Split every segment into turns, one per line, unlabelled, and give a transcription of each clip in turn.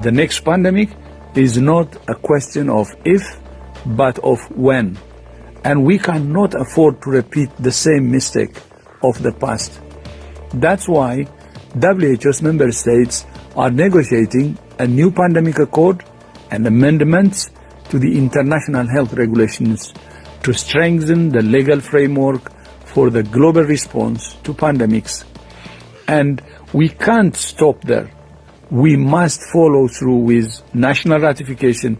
The next pandemic is not a question of if, but of when. And we cannot afford to repeat the same mistake of the past. That's why WHO's member states are negotiating a new pandemic accord and amendments to the international health regulations to strengthen the legal framework for the global response to pandemics. And we can't stop there. We must follow through with national ratification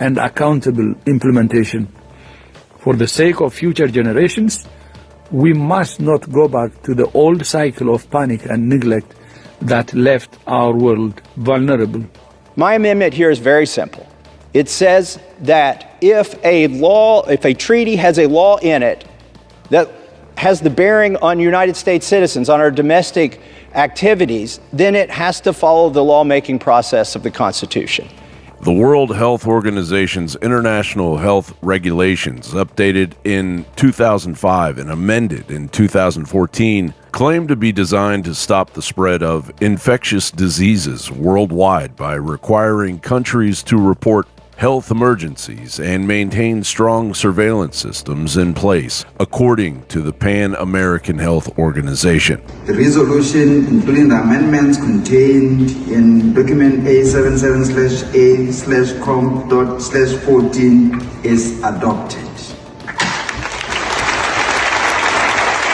and accountable implementation. For the sake of future generations, we must not go back to the old cycle of panic and neglect that left our world vulnerable.
My amendment here is very simple. It says that if a treaty has a law in it that has the bearing on United States citizens, on our domestic activities, then it has to follow the lawmaking process of the Constitution.
The World Health Organization's international health regulations, updated in 2005 and amended in 2014, claim to be designed to stop the spread of infectious diseases worldwide by requiring countries to report health emergencies and maintain strong surveillance systems in place, according to the Pan-American Health Organization.
The resolution, including the amendments contained in document A77/A/COM./14, is adopted.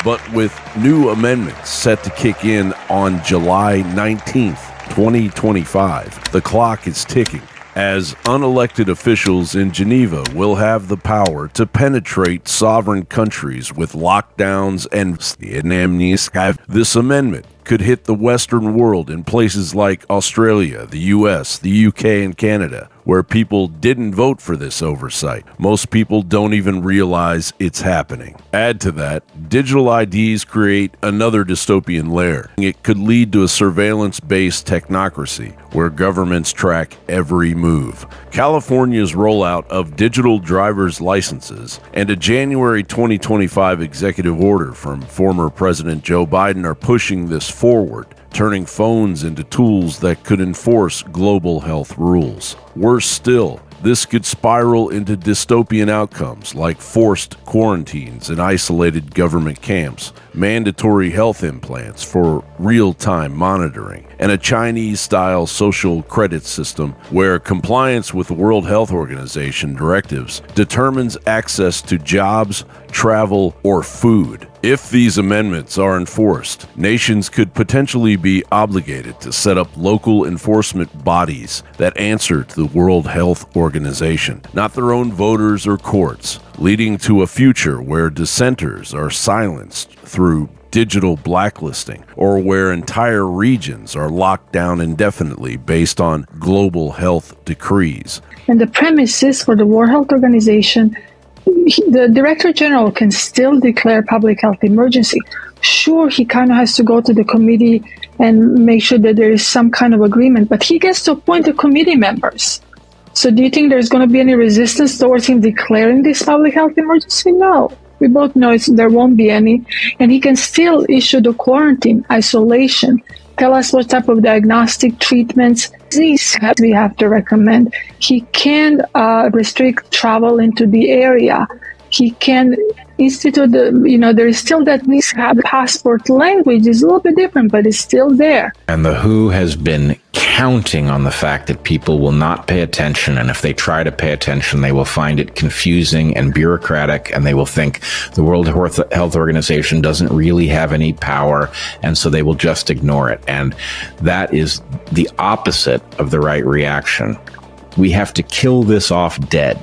But with new amendments set to kick in on July 19th, 2025, the clock is ticking, as unelected officials in Geneva will have the power to penetrate sovereign countries with lockdowns and amnesty. This amendment could hit the Western world in places like Australia, the US, the UK, and Canada, where people didn't vote for this oversight. Most people don't even realize it's happening. Add to that, digital IDs create another dystopian layer. It could lead to a surveillance-based technocracy where governments track every move. California's rollout of digital driver's licenses and a January 2025 executive order from former President Joe Biden are pushing this forward, turning phones into tools that could enforce global health rules. Worse still, this could spiral into dystopian outcomes like forced quarantines in isolated government camps, mandatory health implants for real-time monitoring, and a Chinese-style social credit system where compliance with the World Health Organization directives determines access to jobs, travel, or food. If these amendments are enforced, nations could potentially be obligated to set up local enforcement bodies that answer to the World Health Organization, not their own voters or courts, leading to a future where dissenters are silenced through digital blacklisting, or where entire regions are locked down indefinitely based on global health decrees.
And the premise is for the World Health Organization, the Director General can still declare public health emergency. Sure, he kind of has to go to the committee and make sure that there is some kind of agreement, but he gets to appoint the committee members. So do you think there's going to be any resistance towards him declaring this public health emergency? No. We both know there won't be any. And he can still issue the quarantine, isolation, tell us what type of diagnostic treatments we have to recommend. He can restrict travel into the area. He can institute there is still that passport language is a little bit different, but it's still there.
And the WHO has been counting on the fact that people will not pay attention, and if they try to pay attention, they will find it confusing and bureaucratic, and they will think the World Health Organization doesn't really have any power, and so they will just ignore it. And that is the opposite of the right reaction. We have to kill this off dead.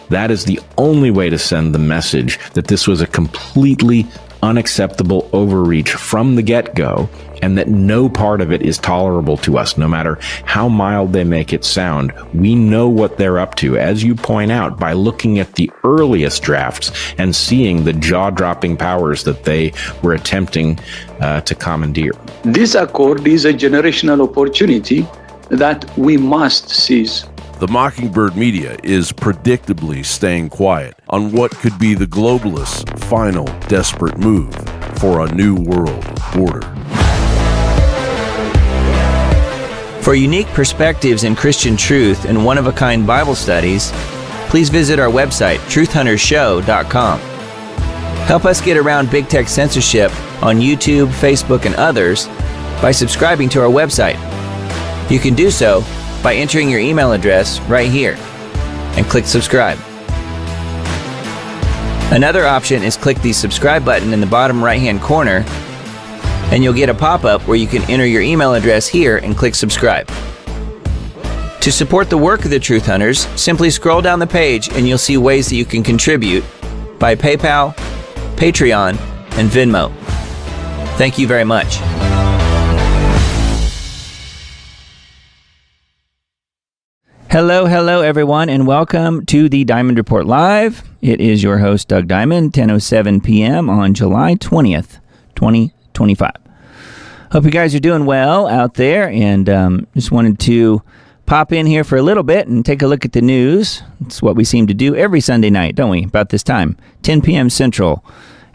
That is the only way to send the message that this was a completely unacceptable overreach from the get-go, and that no part of it is tolerable to us, no matter how mild they make it sound. We know what they're up to, as you point out, by looking at the earliest drafts and seeing the jaw-dropping powers that they were attempting to commandeer.
This accord is a generational opportunity that we must seize.
The Mockingbird media is predictably staying quiet on what could be the globalists' final desperate move for a new world order.
For unique perspectives in Christian truth and one-of-a-kind Bible studies, please visit our website, truthhuntershow.com. Help us get around big tech censorship on YouTube, Facebook, and others by subscribing to our website. You can do so by entering your email address right here and click subscribe. Another option is click the subscribe button in the bottom right-hand corner, and you'll get a pop-up where you can enter your email address here and click subscribe. To support the work of the Truth Hunters, simply scroll down the page and you'll see ways that you can contribute by PayPal, Patreon, and Venmo. Thank you very much. Hello, everyone, and welcome to the Diamond Report Live. It is your host, Doug Diamond, 10:07 p.m. on July 20th, 2025. Hope you guys are doing well out there, and just wanted to pop in here for a little bit and take a look at the news. It's what we seem to do every Sunday night, don't we? About this time, 10 p.m. Central,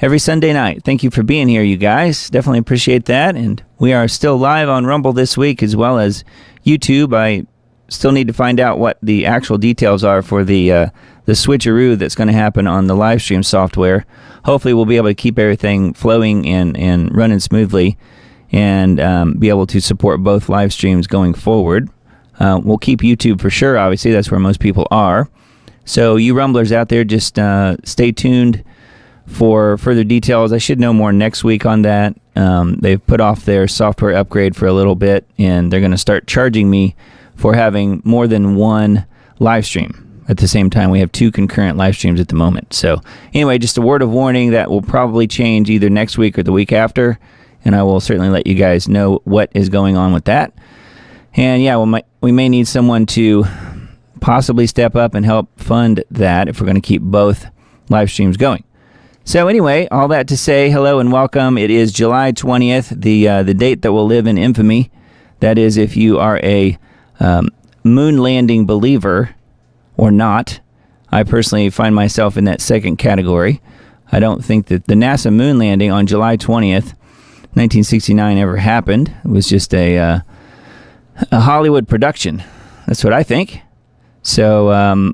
every Sunday night. Thank you for being here, you guys. Definitely appreciate that. And we are still live on Rumble this week as well as YouTube. I still need to find out what the actual details are for the switcheroo that's going to happen on the live stream software. Hopefully we'll be able to keep everything flowing and running smoothly and be able to support both live streams going forward. We'll keep YouTube for sure, obviously. That's where most people are. So you Rumblers out there, just stay tuned for further details. I should know more next week on that. They've put off their software upgrade for a little bit, and they're going to start charging me for having more than one live stream. At the same time, we have two concurrent live streams at the moment. So anyway, just a word of warning that will probably change either next week or the week after, and I will certainly let you guys know what is going on with that. And yeah, we may need someone to possibly step up and help fund that if we're going to keep both live streams going. So anyway, all that to say, hello and welcome. It is July 20th, the date that will live in infamy. That is, if you are a moon landing believer or not. I personally find myself in that second category. I don't think that the NASA moon landing on July 20th, 1969 ever happened. It was just a Hollywood production. That's what I think. So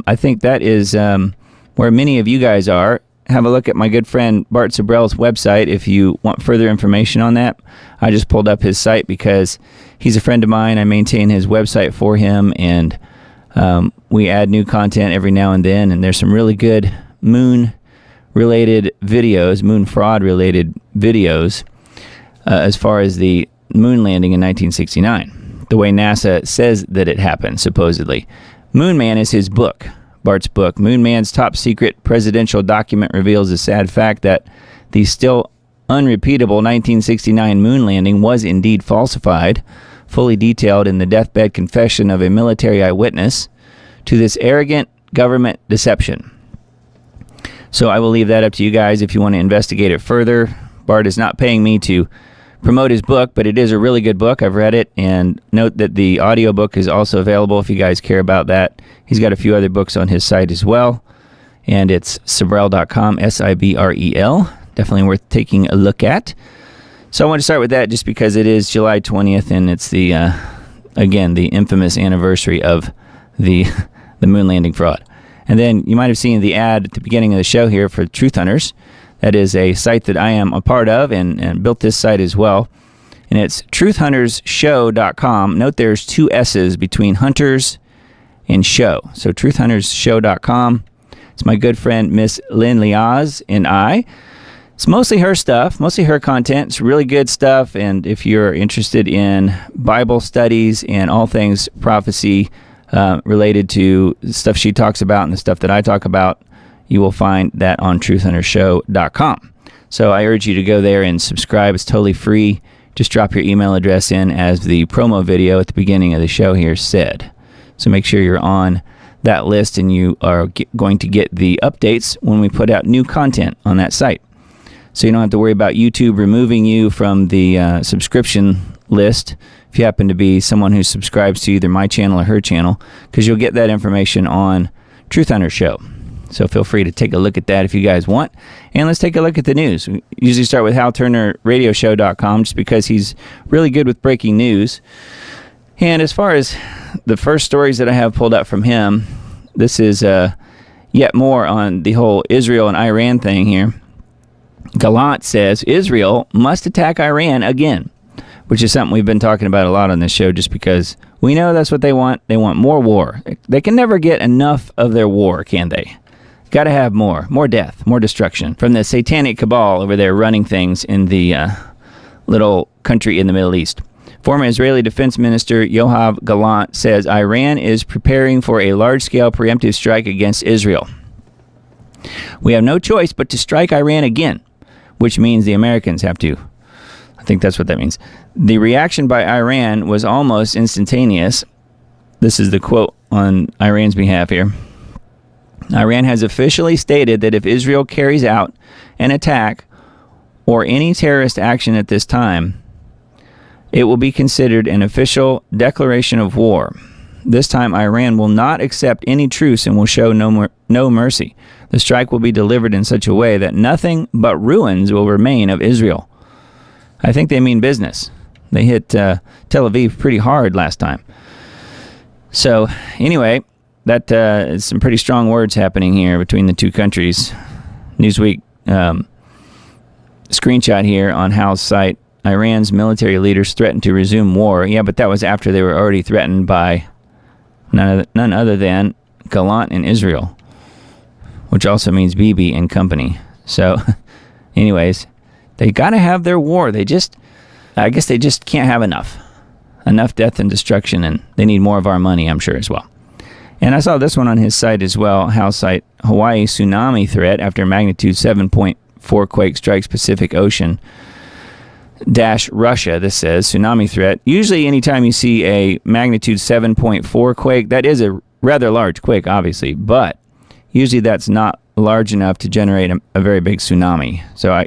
I think that is where many of you guys are. Have a look at my good friend Bart Sabrell's website if you want further information on that. I just pulled up his site because he's a friend of mine. I maintain his website for him, and we add new content every now and then, and there's some really good moon-related videos, moon fraud-related videos, as far as the moon landing in 1969, the way NASA says that it happened, supposedly. Moon Man is his book, Bart's book. Moon Man's top secret presidential document reveals the sad fact that the still unrepeatable 1969 moon landing was indeed falsified, fully detailed in the deathbed confession of a military eyewitness to this arrogant government deception. So I will leave that up to you guys if you want to investigate it further. Bart is not paying me to promote his book, but it is a really good book. I've read it, and note that the audiobook is also available if you guys care about that. He's got a few other books on his site as well, and it's Sibrel.com, Sibrel. Definitely worth taking a look at. So I want to start with that just because it is July 20th, and it's the, again, the infamous anniversary of the moon landing fraud. And then you might have seen the ad at the beginning of the show here for Truth Hunters. That is a site that I am a part of and built this site as well. And it's truthhuntersshow.com. Note there's two S's between hunters and show. So truthhuntersshow.com. It's my good friend Miss Lynn Liaz and I. It's mostly her stuff, mostly her content. It's really good stuff. And if you're interested in Bible studies and all things prophecy related to stuff she talks about and the stuff that I talk about, you will find that on truthhuntershow.com. So I urge you to go there and subscribe. It's totally free. Just drop your email address in as the promo video at the beginning of the show here said. So make sure you're on that list and you are going to get the updates when we put out new content on that site. So you don't have to worry about YouTube removing you from the subscription list if you happen to be someone who subscribes to either my channel or her channel, because you'll get that information on Truth Hunter Show. So feel free to take a look at that if you guys want. And let's take a look at the news. We usually start with HalTurnerRadioshow.com just because he's really good with breaking news. And as far as the first stories that I have pulled up from him, this is yet more on the whole Israel and Iran thing here. Gallant says Israel must attack Iran again, which is something we've been talking about a lot on this show just because we know that's what they want. They want more war. They can never get enough of their war, can they? Got to have more death, more destruction from the satanic cabal over there running things in the little country in the Middle East. Former Israeli Defense Minister Yoav Gallant says Iran is preparing for a large-scale preemptive strike against Israel. We have no choice but to strike Iran again, which means the Americans have to. I think that's what that means. The reaction by Iran was almost instantaneous. This is the quote on Iran's behalf here. Iran has officially stated that if Israel carries out an attack or any terrorist action at this time, it will be considered an official declaration of war. This time, Iran will not accept any truce and will show no mercy. The strike will be delivered in such a way that nothing but ruins will remain of Israel. I think they mean business. They hit Tel Aviv pretty hard last time. So, anyway, that is some pretty strong words happening here between the two countries. Newsweek screenshot here on Hal's site. Iran's military leaders threatened to resume war. Yeah, but that was after they were already threatened by none other than Gallant in Israel, which also means Bibi and company. So, anyways, they got to have their war. I guess they just can't have enough death and destruction, and they need more of our money, I'm sure, as well. And I saw this one on his site as well, Hal's site. Hawaii tsunami threat after magnitude 7.4 quake strikes Pacific Ocean. Russia, this says, tsunami threat. Usually anytime you see a magnitude 7.4 quake, that is a rather large quake, obviously, but usually that's not large enough to generate a very big tsunami. So,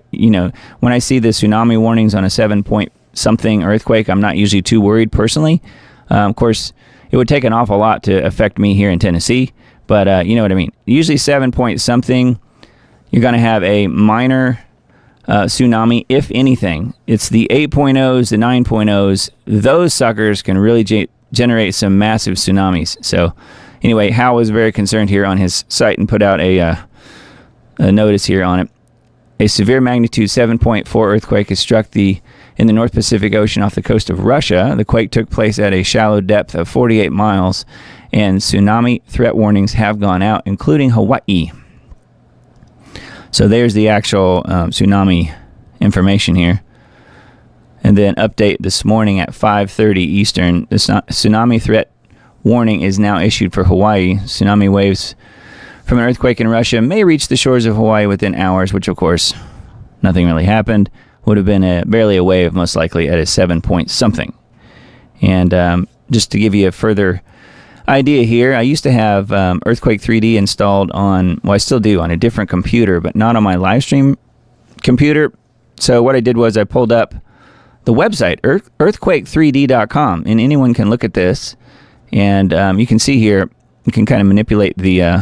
when I see the tsunami warnings on a 7-point-something earthquake, I'm not usually too worried personally. Of course, it would take an awful lot to affect me here in Tennessee, but you know what I mean. Usually 7-point-something, you're going to have a minor tsunami, if anything. It's the 8.0s, the 9.0s. Those suckers can really generate some massive tsunamis. So anyway, Hal was very concerned here on his site and put out a notice here on it. A severe magnitude 7.4 earthquake has struck in the North Pacific Ocean off the coast of Russia. The quake took place at a shallow depth of 48 miles, and tsunami threat warnings have gone out, including Hawaii. So there's the actual tsunami information here. And then update this morning at 5:30 Eastern. The tsunami threat warning is now issued for Hawaii. Tsunami waves from an earthquake in Russia may reach the shores of Hawaii within hours, which of course, nothing really happened. Would have been barely a wave, most likely at a 7-point-something. And just to give you a further idea here, I used to have Earthquake 3D installed I still do, on a different computer, but not on my live stream computer. So what I did was I pulled up the website, earthquake3d.com, and anyone can look at this, and you can see here, you can kind of manipulate the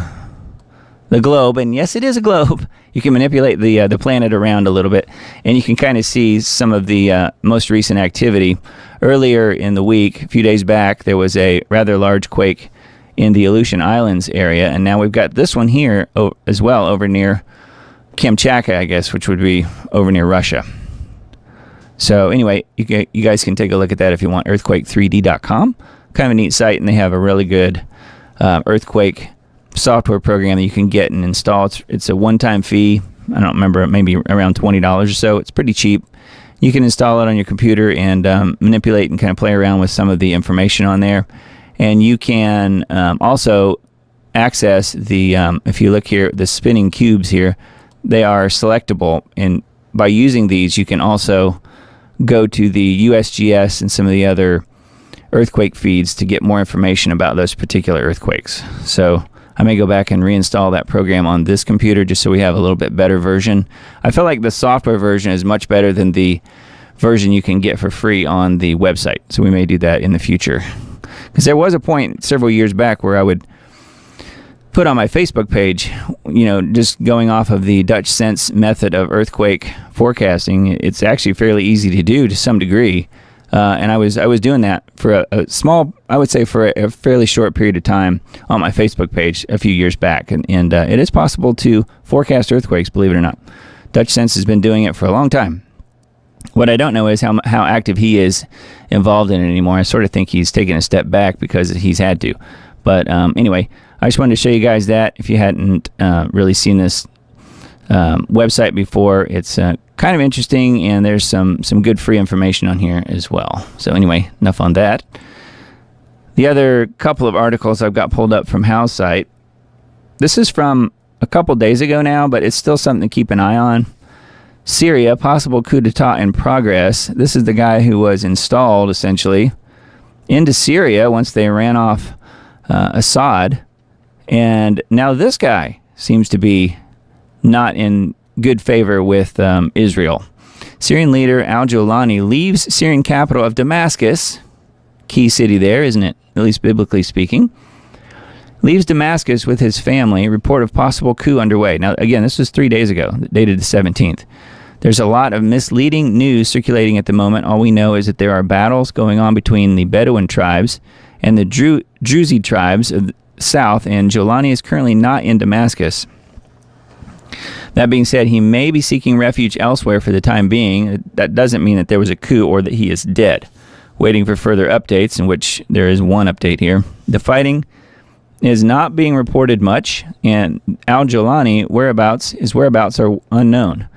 globe, and yes, it is a globe. You can manipulate the planet around a little bit, and you can kind of see some of the most recent activity. Earlier in the week, a few days back, there was a rather large quake in the Aleutian Islands area, and now we've got this one here as well over near Kamchatka, I guess, which would be over near Russia. So anyway, you guys can take a look at that if you want, earthquake3d.com. Kind of a neat site, and they have a really good earthquake software program that you can get and install. It's a one-time fee. I don't remember, maybe around $20 or so. It's pretty cheap. You can install it on your computer and manipulate and kind of play around with some of the information on there. And you can also access if you look here, the spinning cubes here, they are selectable. And by using these, you can also go to the USGS and some of the other earthquake feeds to get more information about those particular earthquakes. So I may go back and reinstall that program on this computer just so we have a little bit better version. I feel like the software version is much better than the version you can get for free on the website. So we may do that in the future. Because there was a point several years back where I would put on my Facebook page, just going off of the Dutch Sense method of earthquake forecasting. It's actually fairly easy to do to some degree. And I was doing that for a small, I would say for a fairly short period of time on my Facebook page a few years back. And it is possible to forecast earthquakes, believe it or not. Dutch Sense has been doing it for a long time. What I don't know is how active he is involved in it anymore. I sort of think he's taken a step back because he's had to. But anyway, I just wanted to show you guys that if you hadn't really seen this website before. It's kind of interesting, and there's some good free information on here as well. So anyway, enough on that. The other couple of articles I've got pulled up from Hal's site. This is from a couple days ago now, but it's still something to keep an eye on. Syria, possible coup d'etat in progress. This is the guy who was installed, essentially, into Syria once they ran off Assad. And now this guy seems to be not in good favor with Israel. Syrian leader al-Jolani leaves Syrian capital of Damascus, key city there, isn't it? At least biblically speaking. Leaves Damascus with his family. Report of possible coup underway. Now, again, this was 3 days ago, dated the 17th. There's a lot of misleading news circulating at the moment. All we know is that there are battles going on between the Bedouin tribes and the Druze tribes of the south, and Jolani is currently not in Damascus. That being said, he may be seeking refuge elsewhere for the time being. That doesn't mean that there was a coup or that he is dead. Waiting for further updates, in which there is one update here. The fighting is not being reported much, and al-Jolani whereabouts are unknown.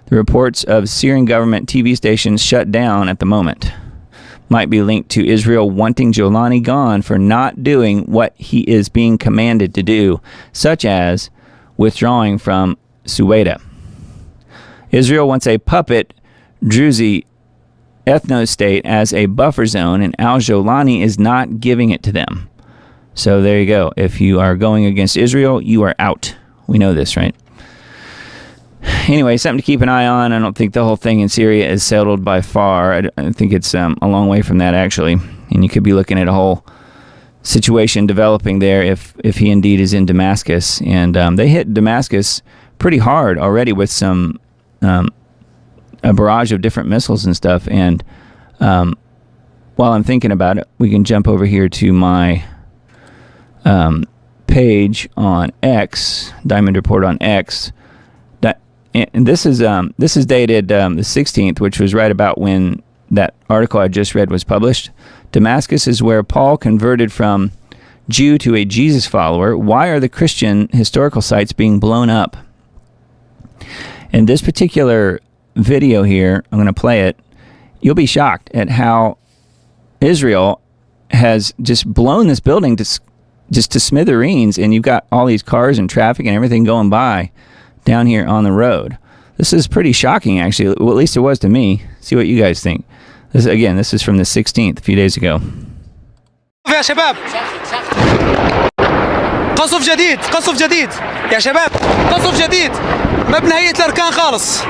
The reports of Syrian government TV stations shut down at the moment might be linked to Israel wanting Jolani gone for not doing what he is being commanded to do, such as withdrawing from Suwaida. Israel wants a puppet Druze ethno-state as a buffer zone, and al-Jolani is not giving it to them. So there you go. If you are going against Israel, you are out. We know this, right? Anyway, something to keep an eye on. I don't think the whole thing in Syria is settled by far. I think it's a long way from that, actually. And you could be looking at a whole situation developing there if he indeed is in Damascus. And they hit Damascus pretty hard already with some a barrage of different missiles and stuff. And while I'm thinking about it, we can jump over here to my page on X, Diamond Report on X. And this is dated the 16th, which was right about when that article I just read was published. Damascus is where Paul converted from Jew to a Jesus follower. Why are the Christian historical sites being blown up? In this particular video here, I'm going to play it. You'll be shocked at how Israel has just blown this building to smithereens, and you've got all these cars and traffic and everything going by down here on the road. This is pretty shocking, actually. Well, at least it was to me. See what you guys think. This is from the 16th, a few days ago.
يا شباب قصف جديد يا شباب قصف جديد مبنى هيئة الأركان خالص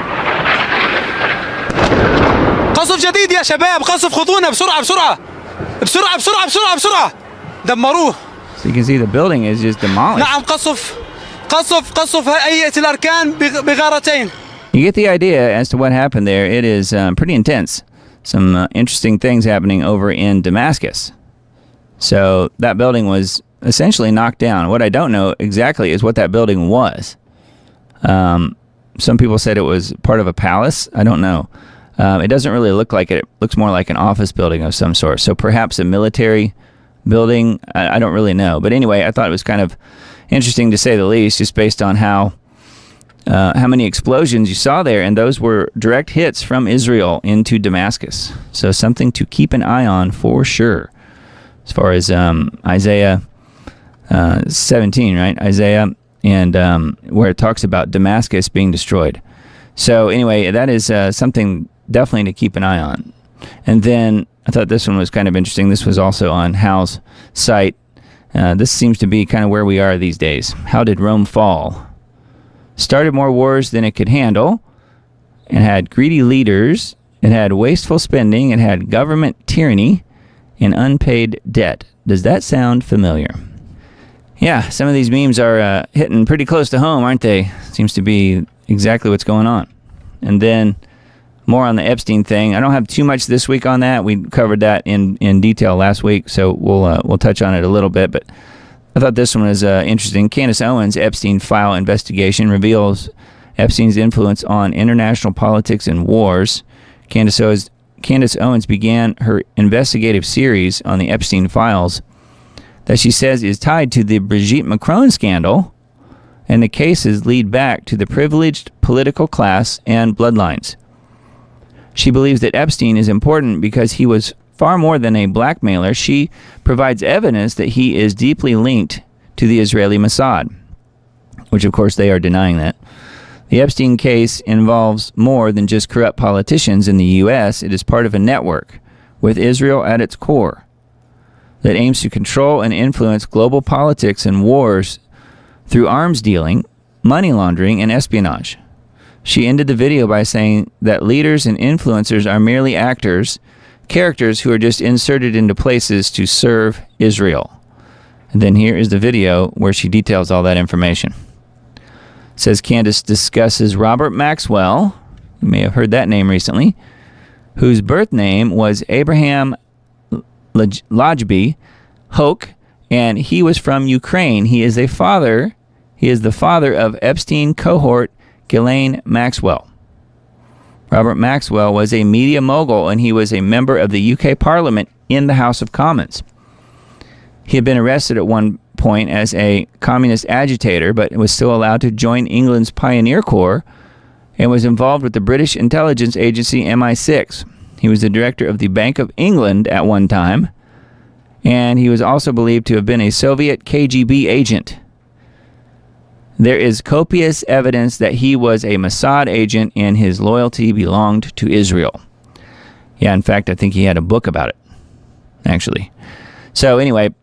قصف جديد يا شباب قصف خذونا بسرعة دمروه.
So you can see the building is just demolished.
نعم قصف هيئة الأركان بغارتين.
You get the idea as to what happened there. It is pretty intense. Some interesting things happening over in Damascus. So that building was essentially knocked down. What I don't know exactly is what that building was. Some people said it was part of a palace. I don't know. It doesn't really look like it. It looks more like an office building of some sort. So perhaps a military building. I don't really know. But anyway, I thought it was kind of interesting to say the least, just based on how many explosions you saw there, and those were direct hits from Israel into Damascus. So something to keep an eye on for sure. As far as Isaiah 17, right? Isaiah, and where it talks about Damascus being destroyed. So anyway, that is something definitely to keep an eye on. And then I thought this one was kind of interesting. This was also on Hal's site. This seems to be kind of where we are these days. How did Rome fall? Started more wars than it could handle. It had greedy leaders. It had wasteful spending. It had government tyranny and unpaid debt. Does that sound familiar? Yeah, some of these memes are hitting pretty close to home, aren't they? Seems to be exactly what's going on. And then more on the Epstein thing. I don't have too much this week on that. We covered that in detail last week, so we'll touch on it a little bit. But I thought this one was interesting. Candace Owens' Epstein file investigation reveals Epstein's influence on international politics and wars. Candace Owens began her investigative series on the Epstein files that she says is tied to the Brigitte Macron scandal, and the cases lead back to the privileged political class and bloodlines. She believes that Epstein is important because he was far more than a blackmailer. She provides evidence that he is deeply linked to the Israeli Mossad, which of course they are denying that. The Epstein case involves more than just corrupt politicians in the U.S. It is part of a network with Israel at its core that aims to control and influence global politics and wars through arms dealing, money laundering, and espionage. She ended the video by saying that leaders and influencers are merely actors, characters who are just inserted into places to serve Israel. And then here is the video where she details all that information. It says Candace discusses Robert Maxwell, you may have heard that name recently, whose birth name was Abraham Lajbi Hoke, and he was from Ukraine. He is the father of Epstein cohort Ghislaine Maxwell. Robert Maxwell was a media mogul, and he was a member of the UK Parliament in the House of Commons. He had been arrested at one point as a communist agitator, but was still allowed to join England's Pioneer Corps and was involved with the British intelligence agency MI6. He was the director of the Bank of England at one time, and he was also believed to have been a Soviet KGB agent. There is copious evidence that he was a Mossad agent and his loyalty belonged to Israel. Yeah, in fact, I think he had a book about it, actually. So anyway,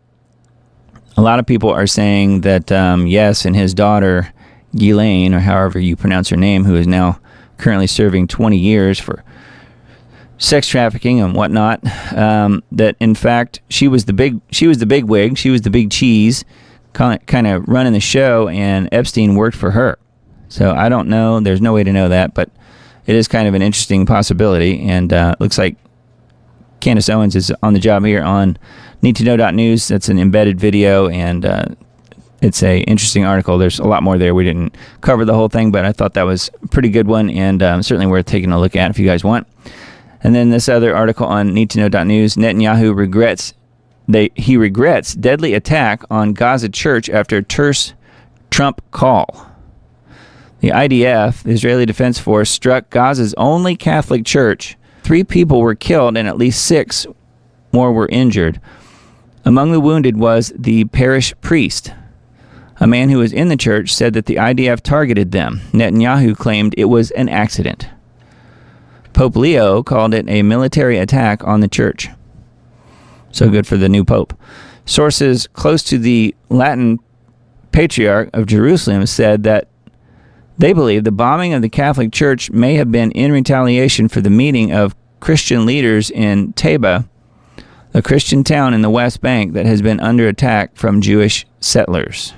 a lot of people are saying that, yes, and his daughter, Ghislaine, or however you pronounce her name, who is now currently serving 20 years for sex trafficking and whatnot, that in fact she was the big wig, she was the big cheese, kind of running the show, and Epstein worked for her. So I don't know. There's no way to know that, but it is kind of an interesting possibility. And looks like Candace Owens is on the job here on needtoknow.news. That's an embedded video, and it's a interesting article. There's a lot more there. We didn't cover the whole thing, but I thought that was a pretty good one, and certainly worth taking a look at if you guys want. And then this other article on needtoknow.news, Netanyahu regrets deadly attack on Gaza church after terse Trump call. The IDF, the Israeli Defense Force, struck Gaza's only Catholic church. 3 people were killed and at least 6 more were injured. Among the wounded was the parish priest. A man who was in the church said that the IDF targeted them. Netanyahu claimed it was an accident. Pope Leo called it a military attack on the church. So good for the new pope. Sources close to the Latin Patriarch of Jerusalem said that they believe the bombing of the Catholic Church may have been in retaliation for the meeting of Christian leaders in Taiba, a Christian town in the West Bank that has been under attack from Jewish settlers.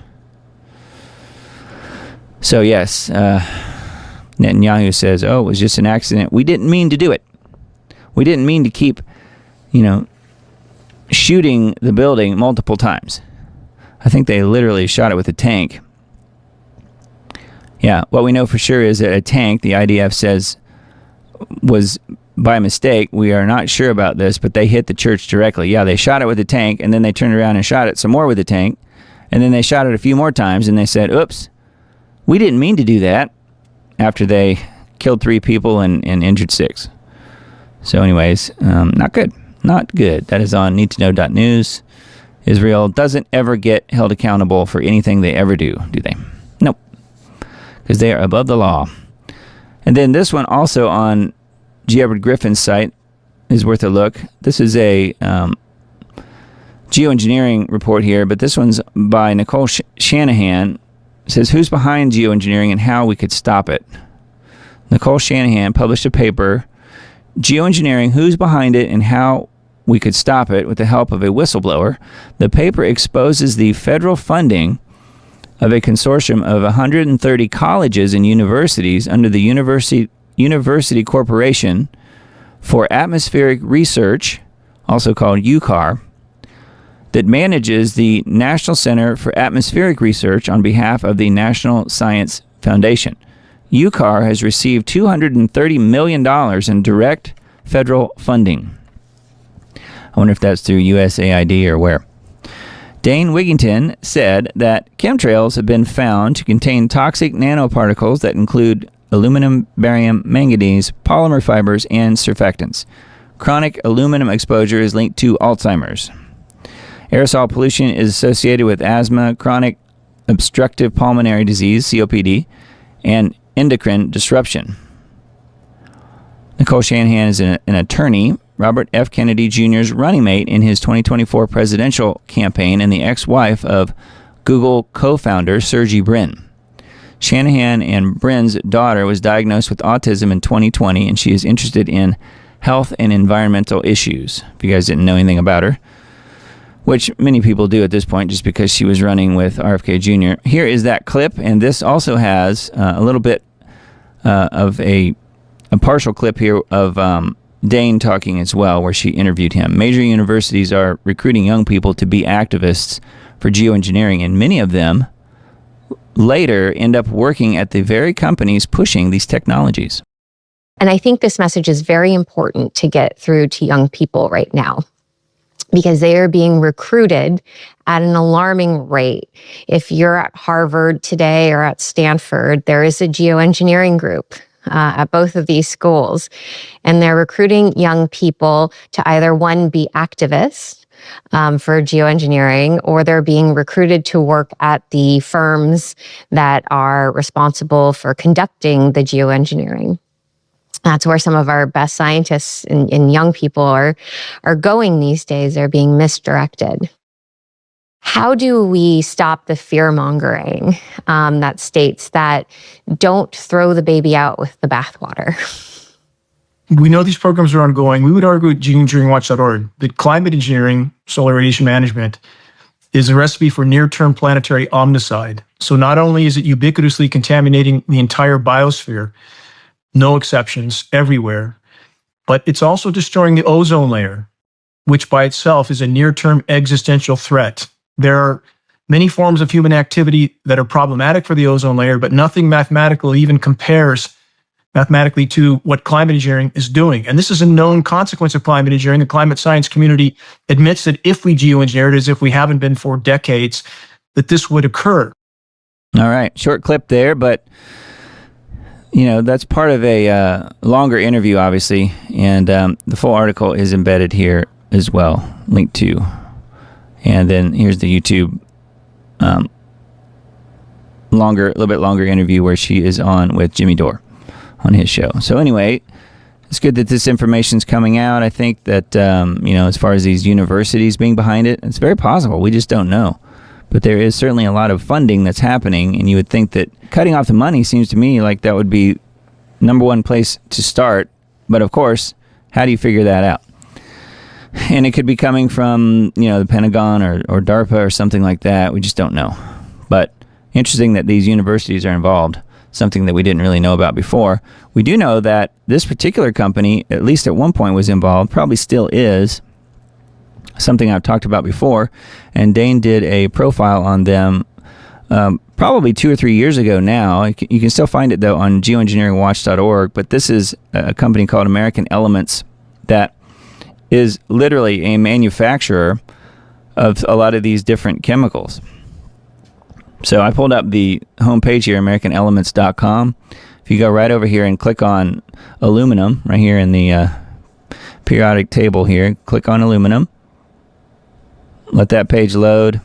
So yes, Netanyahu says, it was just an accident. We didn't mean to do it. We didn't mean to keep, shooting the building multiple times. I think they literally shot it with a tank. Yeah, what we know for sure is that a tank, the IDF says, was by mistake. We are not sure about this, but they hit the church directly. Yeah, they shot it with a tank, and then they turned around and shot it some more with a tank, and then they shot it a few more times, and they said, oops, we didn't mean to do that, after they killed 3 people and injured 6. So anyways, not good. Not good. That is on needtoknow.news. Israel doesn't ever get held accountable for anything they ever do they? Nope. Because they are above the law. And then this one also on G. Edward Griffin's site is worth a look. This is a geoengineering report here, but this one's by Nicole Shanahan. It says, who's behind geoengineering and how we could stop it? Nicole Shanahan published a paper, Geoengineering, Who's Behind It and How We Could Stop It, with the help of a whistleblower. The paper exposes the federal funding of a consortium of 130 colleges and universities under the University Corporation for Atmospheric Research, also called UCAR, that manages the National Center for Atmospheric Research on behalf of the National Science Foundation. UCAR has received $230 million in direct federal funding. I wonder if that's through USAID or where. Dane Wigington said that chemtrails have been found to contain toxic nanoparticles that include aluminum, barium, manganese, polymer fibers, and surfactants. Chronic aluminum exposure is linked to Alzheimer's. Aerosol pollution is associated with asthma, chronic obstructive pulmonary disease, COPD, and endocrine disruption. Nicole Shanahan is an attorney, Robert F. Kennedy Jr.'s running mate in his 2024 presidential campaign, and the ex-wife of Google co-founder Sergey Brin. Shanahan and Brin's daughter was diagnosed with autism in 2020, and she is interested in health and environmental issues. If you guys didn't know anything about her, which many people do at this point just because she was running with RFK Jr. Here is that clip, and this also has a little bit of a partial clip here of Dane talking as well, where she interviewed him. Major universities are recruiting young people to be activists for geoengineering, and many of them later end up working at the very companies pushing these technologies.
And I think this message is very important to get through to young people right now, because they are being recruited at an alarming rate. If you're at Harvard today or at Stanford, there is a geoengineering group at both of these schools, and they're recruiting young people to either, one, be activists for geoengineering, or they're being recruited to work at the firms that are responsible for conducting the geoengineering. That's where some of our best scientists and young people are going these days. They're being misdirected. How do we stop the fear-mongering that states that don't throw the baby out with the bathwater?
We know these programs are ongoing. We would argue at geoengineeringwatch.org that climate engineering, solar radiation management, is a recipe for near-term planetary omnicide. So not only is it ubiquitously contaminating the entire biosphere, no exceptions, everywhere, but it's also destroying the ozone layer, which by itself is a near-term existential threat. There are many forms of human activity that are problematic for the ozone layer, but nothing mathematical even compares mathematically to what climate engineering is doing. And this is a known consequence of climate engineering. The climate science community admits that if we geoengineered, as if we haven't been for decades, that this would occur.
All right, short clip there, but you know, that's part of a longer interview, obviously, and the full article is embedded here as well, linked to. And then here's the YouTube a little bit longer interview where she is on with Jimmy Dore on his show. So anyway, it's good that this information's coming out. I think that, as far as these universities being behind it, it's very possible. We just don't know. But there is certainly a lot of funding that's happening, and you would think that cutting off the money seems to me like that would be number one place to start. But of course, how do you figure that out? And it could be coming from, the Pentagon or DARPA or something like that. We just don't know. But interesting that these universities are involved, something that we didn't really know about before. We do know that this particular company, at least at one point, was involved, probably still is, something I've talked about before. And Dane did a profile on them probably 2 or 3 years ago now. You can still find it, though, on geoengineeringwatch.org. But this is a company called American Elements that is literally a manufacturer of a lot of these different chemicals. So I pulled up the homepage here, AmericanElements.com. If you go right over here and click on aluminum, right here in the periodic table here, click on aluminum. Let that page load.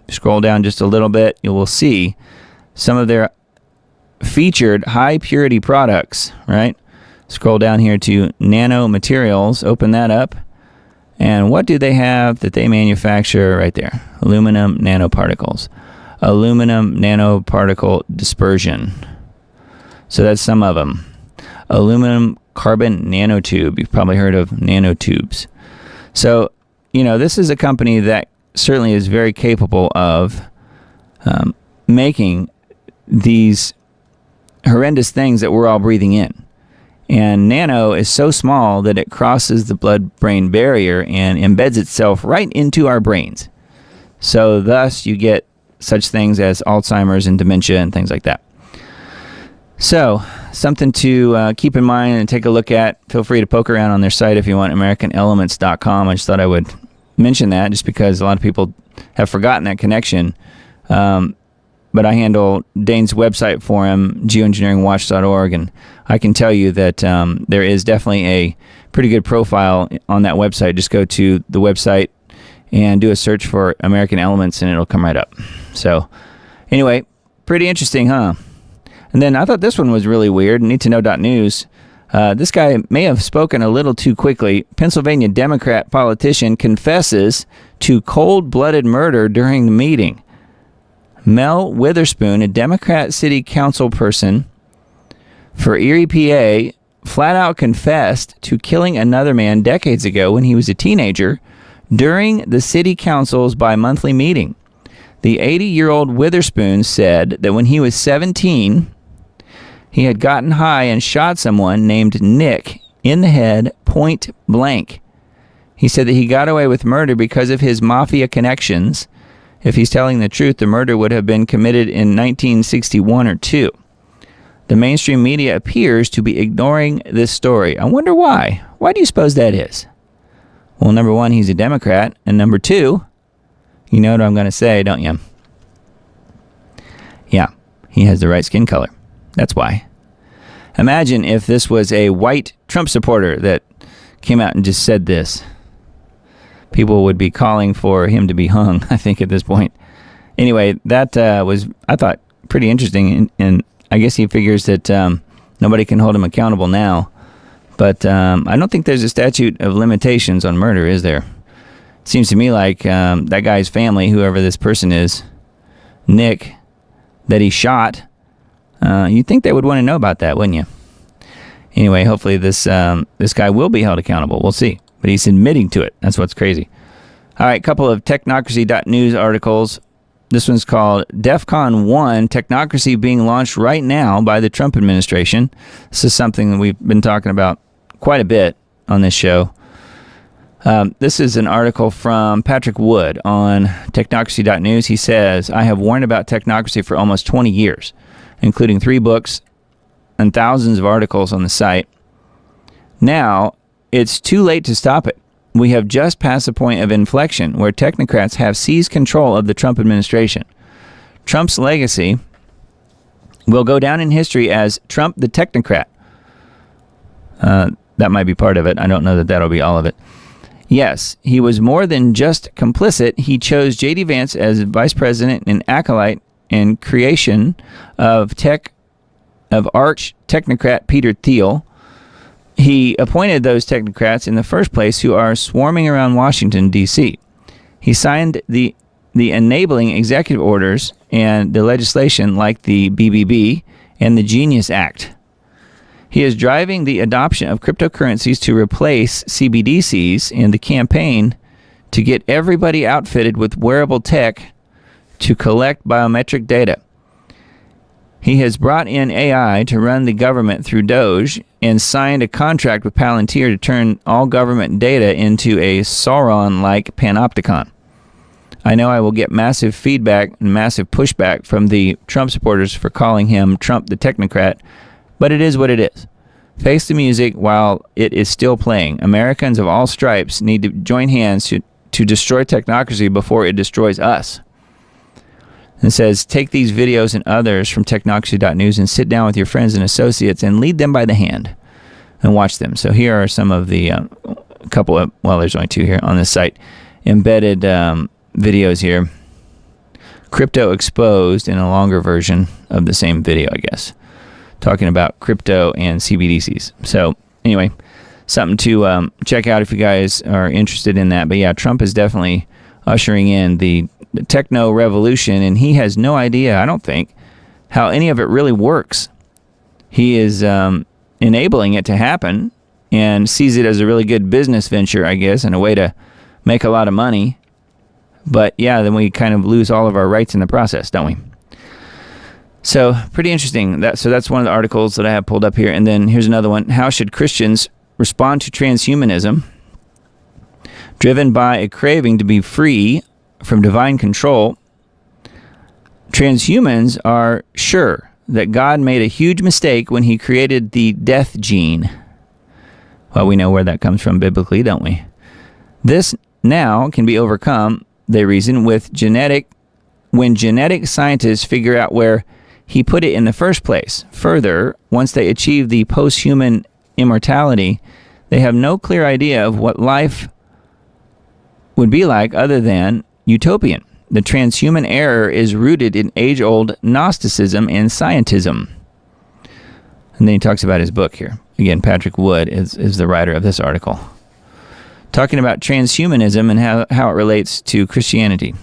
Scroll down just a little bit. You will see some of their featured high purity products, right? Scroll down here to nanomaterials, open that up. And what do they have that they manufacture right there? Aluminum nanoparticles. Aluminum nanoparticle dispersion. So that's some of them. Aluminum carbon nanotube. You've probably heard of nanotubes. So, this is a company that certainly is very capable of making these horrendous things that we're all breathing in. And nano is so small that it crosses the blood-brain barrier and embeds itself right into our brains. So thus you get such things as Alzheimer's and dementia and things like that. So something to keep in mind and take a look at. Feel free to poke around on their site if you want, AmericanElements.com. I just thought I would mention that just because a lot of people have forgotten that connection. But I handle Dane's website for him, geoengineeringwatch.org, and I can tell you that there is definitely a pretty good profile on that website. Just go to the website and do a search for American Elements, and it'll come right up. So anyway, pretty interesting, huh? And then I thought this one was really weird. Need2know.news. This guy may have spoken a little too quickly. Pennsylvania Democrat politician confesses to cold-blooded murder during the meeting. Mel Witherspoon, a Democrat city council person for Erie, PA, flat out confessed to killing another man decades ago when he was a teenager during the city council's bi-monthly meeting. The 80-year-old Witherspoon said that when he was 17, he had gotten high and shot someone named Nick in the head point blank. He said that he got away with murder because of his mafia connections. If he's telling the truth, the murder would have been committed in 1961 or 2. The mainstream media appears to be ignoring this story. I wonder why. Why do you suppose that is? Well, number one, he's a Democrat. And number two, you know what I'm going to say, don't you? Yeah, he has the right skin color. That's why. Imagine if this was a white Trump supporter that came out and just said this. People would be calling for him to be hung, I think, at this point. Anyway, that was, I thought, pretty interesting. And I guess he figures that nobody can hold him accountable now. But I don't think there's a statute of limitations on murder, is there? It seems to me like that guy's family, whoever this person is, Nick, that he shot, you'd think they would want to know about that, wouldn't you? Anyway, hopefully this guy will be held accountable. We'll see. But he's admitting to it. That's what's crazy. All right, a couple of technocracy.news articles. This one's called DEFCON 1, Technocracy being launched right now by the Trump administration. This is something that we've been talking about quite a bit on this show. This is an article from Patrick Wood on technocracy.news. He says, I have warned about technocracy for almost 20 years, including 3 books and thousands of articles on the site. Now, it's too late to stop it. We have just passed a point of inflection where technocrats have seized control of the Trump administration. Trump's legacy will go down in history as Trump the technocrat. That might be part of it. I don't know that that'll be all of it. Yes, he was more than just complicit. He chose J.D. Vance as vice president and acolyte and creation of arch technocrat Peter Thiel. He appointed those technocrats in the first place who are swarming around Washington, D.C. He signed the enabling executive orders and the legislation like the BBB and the Genius Act. He is driving the adoption of cryptocurrencies to replace CBDCs in the campaign to get everybody outfitted with wearable tech to collect biometric data. He has brought in AI to run the government through Doge and signed a contract with Palantir to turn all government data into a Sauron-like panopticon. I know I will get massive feedback and massive pushback from the Trump supporters for calling him Trump the technocrat, but it is what it is. Face the music while it is still playing. Americans of all stripes need to join hands to destroy technocracy before it destroys us. It says, take these videos and others from technocracy.news and sit down with your friends and associates and lead them by the hand and watch them. So here are some of the there's only 2 here on this site, embedded videos here. Crypto exposed in a longer version of the same video, I guess, talking about crypto and CBDCs. So anyway, something to check out if you guys are interested in that. But yeah, Trump is definitely ushering in the techno revolution, and he has no idea, I don't think, how any of it really works. He is enabling it to happen and sees it as a really good business venture, I guess, and a way to make a lot of money. But yeah, then we kind of lose all of our rights in the process, don't we? So pretty interesting. So that's one of the articles that I have pulled up here. And then here's another one. How should Christians respond to transhumanism? Driven by a craving to be free from divine control, transhumans are sure that God made a huge mistake when he created the death gene. Well, we know where that comes from biblically, don't we? This now can be overcome, they reason, when genetic scientists figure out where he put it in the first place. Further, once they achieve the post-human immortality, they have no clear idea of what life would be like other than utopian. The transhuman error is rooted in age-old Gnosticism and scientism. And then he talks about his book here. Again, Patrick Wood is the writer of this article. Talking about transhumanism and how it relates to Christianity.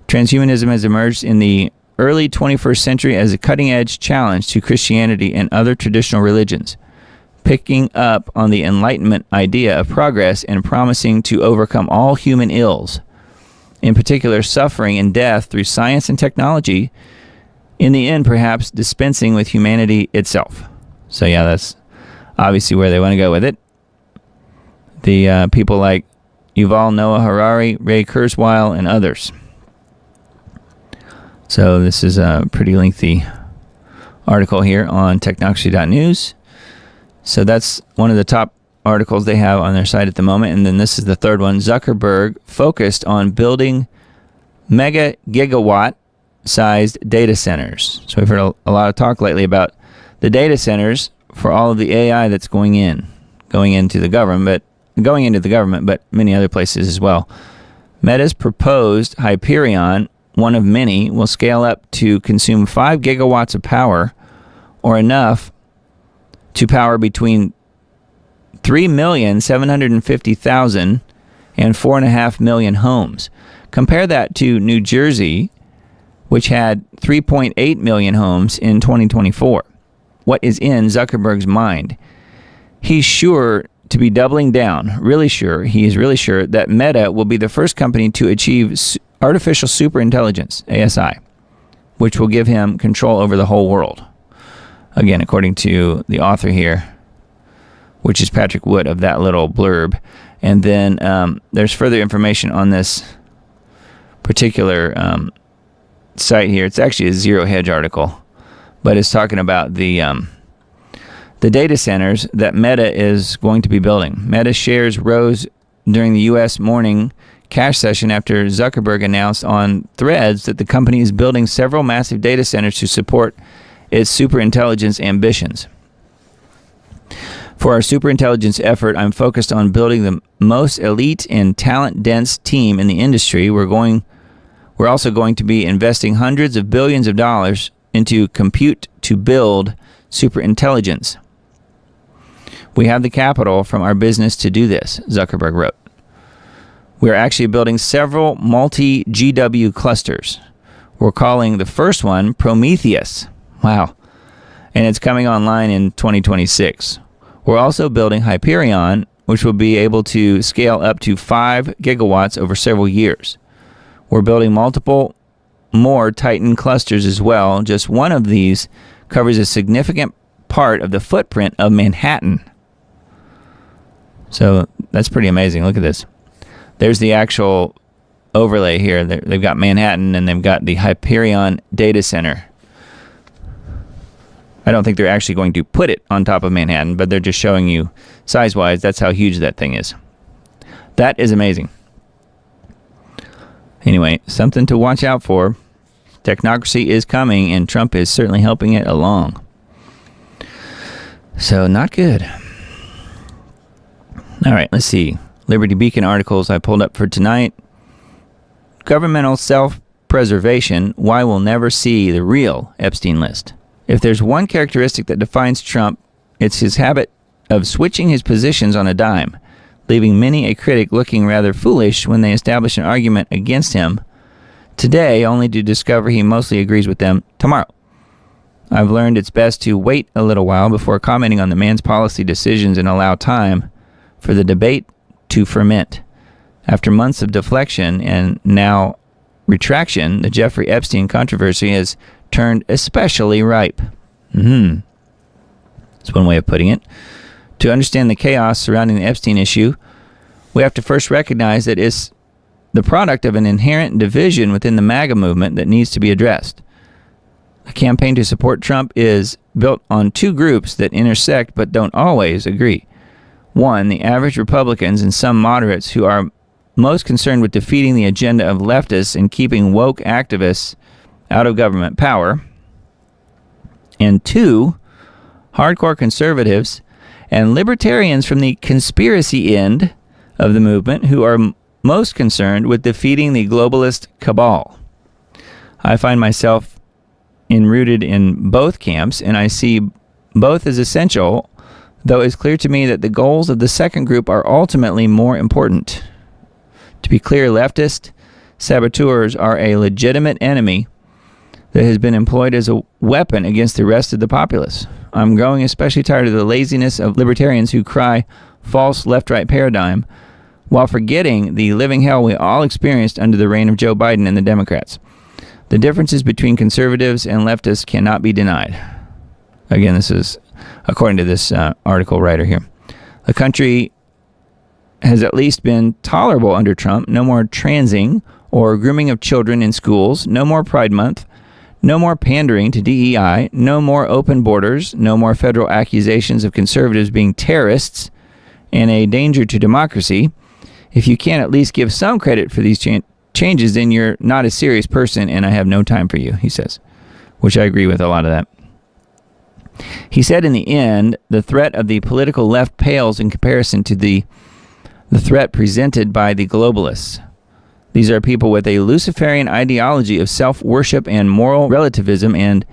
Transhumanism has emerged in the early 21st century as a cutting-edge challenge to Christianity and other traditional religions, picking up on the Enlightenment idea of progress and promising to overcome all human ills, in particular suffering and death through science and technology, in the end perhaps dispensing with humanity itself. So yeah, that's obviously where they want to go with it. The people like Yuval Noah Harari, Ray Kurzweil, and others. So this is a pretty lengthy article here on technocracy.news. So that's one of the top articles they have on their site at the moment. And then this is the third one. Zuckerberg focused on building mega gigawatt sized data centers. So we've heard a lot of talk lately about the data centers for all of the AI that's going into the government, but many other places as well. Meta's proposed Hyperion, one of many, will scale up to consume 5 gigawatts of power, or enough to power between 3,750,000 and 4.5 million homes. Compare that to New Jersey, which had 3.8 million homes in 2024. What is in Zuckerberg's mind? He's sure to be doubling down, he is really sure that Meta will be the first company to achieve artificial superintelligence, ASI, which will give him control over the whole world. Again, according to the author here, which is Patrick Wood of that little blurb. And then there's further information on this particular site here. It's actually a Zero Hedge article, but it's talking about the data centers that Meta is going to be building. Meta shares rose during the U.S. morning cash session after Zuckerberg announced on Threads that the company is building several massive data centers to support its superintelligence ambitions. For our superintelligence effort, I'm focused on building the most elite and talent-dense team in the industry. We're also going to be investing hundreds of billions of dollars into compute to build superintelligence. We have the capital from our business to do this, Zuckerberg wrote. We're actually building several multi-GW clusters. We're calling the first one Prometheus. Wow. And it's coming online in 2026. We're also building Hyperion, which will be able to scale up to 5 gigawatts over several years. We're building multiple more Titan clusters as well. Just one of these covers a significant part of the footprint of Manhattan. So that's pretty amazing. Look at this. There's the actual overlay here. They've got Manhattan and they've got the Hyperion data center. I don't think they're actually going to put it on top of Manhattan, but they're just showing you size-wise, that's how huge that thing is. That is amazing. Anyway, something to watch out for. Technocracy is coming, and Trump is certainly helping it along. So, not good. All right, let's see. Liberty Beacon articles I pulled up for tonight. Governmental self-preservation, why we'll never see the real Epstein list. If there's one characteristic that defines Trump, it's his habit of switching his positions on a dime, leaving many a critic looking rather foolish when they establish an argument against him today, only to discover he mostly agrees with them tomorrow. I've learned it's best to wait a little while before commenting on the man's policy decisions and allow time for the debate to ferment. After months of deflection and now retraction, the Jeffrey Epstein controversy has turned especially ripe. That's one way of putting it. To understand the chaos surrounding the Epstein issue, we have to first recognize that it's the product of an inherent division within the MAGA movement that needs to be addressed. A campaign to support Trump is built on two groups that intersect but don't always agree. One, the average Republicans and some moderates who are most concerned with defeating the agenda of leftists and keeping woke activists out of government power. And two, hardcore conservatives and libertarians from the conspiracy end of the movement who are most concerned with defeating the globalist cabal. I find myself enrooted in both camps, and I see both as essential, though it's clear to me that the goals of the second group are ultimately more important. To be clear, leftist saboteurs are a legitimate enemy that has been employed as a weapon against the rest of the populace. I'm growing especially tired of the laziness of libertarians who cry false left-right paradigm while forgetting the living hell we all experienced under the reign of Joe Biden and the Democrats. The differences between conservatives and leftists cannot be denied. Again, this is according to this article writer here. The country has at least been tolerable under Trump. No more transing or grooming of children in schools. No more Pride Month. No more pandering to DEI. No more open borders. No more federal accusations of conservatives being terrorists and a danger to democracy. If you can't at least give some credit for these changes, then you're not a serious person, and I have no time for you, he says, which I agree with a lot of that. He said in the end, the threat of the political left pales in comparison to the threat presented by the globalists. These are people with a Luciferian ideology of self-worship and moral relativism, and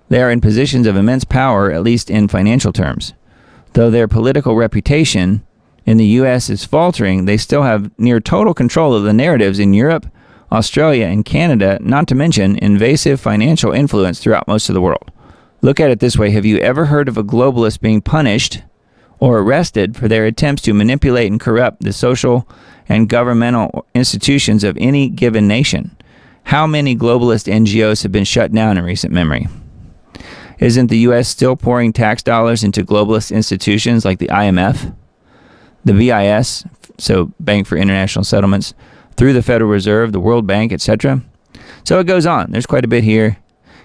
they are in positions of immense power, at least in financial terms. Though their political reputation in the U.S. is faltering, they still have near total control of the narratives in Europe, Australia, and Canada, not to mention invasive financial influence throughout most of the world. Look at it this way. Have you ever heard of a globalist being punished or arrested for their attempts to manipulate and corrupt the social and governmental institutions of any given nation? How many globalist NGOs have been shut down in recent memory? Isn't the U.S. still pouring tax dollars into globalist institutions like the IMF, the BIS, so Bank for International Settlements, through the Federal Reserve, the World Bank, etc.? So it goes on. There's quite a bit here.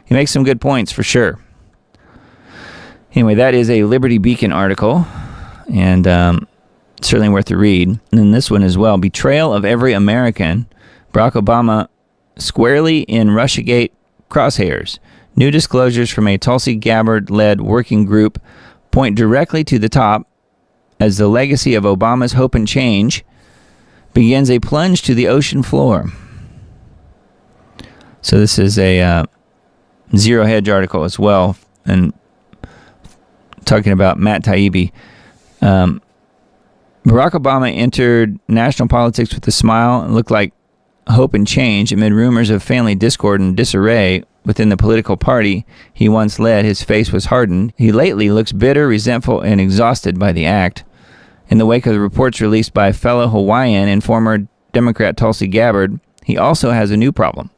He makes some good points for sure. Anyway, that is a Liberty Beacon article, and certainly worth the read. And then this one as well, Betrayal of Every American, Barack Obama squarely in Russiagate crosshairs. New disclosures from a Tulsi Gabbard-led working group point directly to the top as the legacy of Obama's hope and change begins a plunge to the ocean floor. So this is a Zero Hedge article as well, and talking about Matt Taibbi. Barack Obama entered national politics with a smile and looked like hope and change amid rumors of family discord and disarray within the political party he once led. His face was hardened. He lately looks bitter, resentful, and exhausted by the act. In the wake of the reports released by fellow Hawaiian and former Democrat Tulsi Gabbard, he also has a new problem.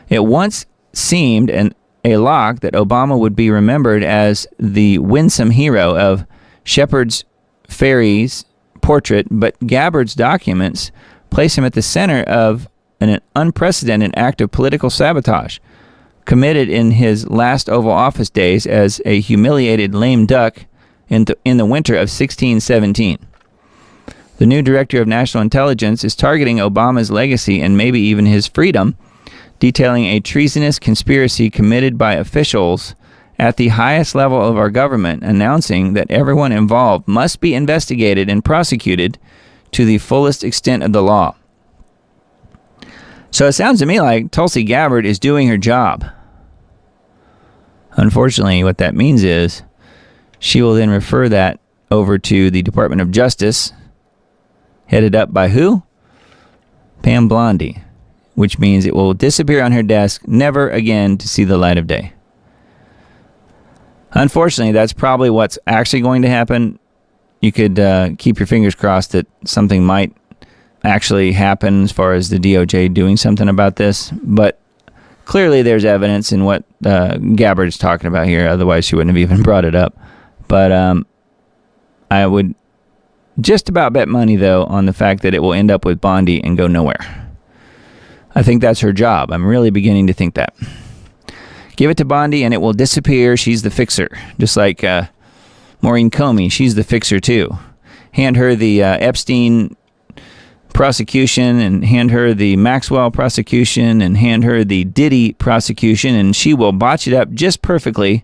It once seemed a lock that Obama would be remembered as the winsome hero of Shepard's Ferry's portrait, but Gabbard's documents place him at the center of an unprecedented act of political sabotage, committed in his last Oval Office days as a humiliated lame duck in the winter of 1617. The new director of national intelligence is targeting Obama's legacy and maybe even his freedom, detailing a treasonous conspiracy committed by officials at the highest level of our government, announcing that everyone involved must be investigated and prosecuted to the fullest extent of the law. So it sounds to me like Tulsi Gabbard is doing her job. Unfortunately, what that means is she will then refer that over to the Department of Justice, headed up by who? Pam Bondi, which means it will disappear on her desk, never again to see the light of day. Unfortunately, that's probably what's actually going to happen. You could keep your fingers crossed that something might actually happen as far as the DOJ doing something about this. But clearly there's evidence in what Gabbard's talking about here. Otherwise, she wouldn't have even brought it up. But I would just about bet money, though, on the fact that it will end up with Bondi and go nowhere. I think that's her job. I'm really beginning to think that. Give it to Bondi and it will disappear. She's the fixer. Just like Maureen Comey, she's the fixer too. Hand her the Epstein prosecution and hand her the Maxwell prosecution and hand her the Diddy prosecution, and she will botch it up just perfectly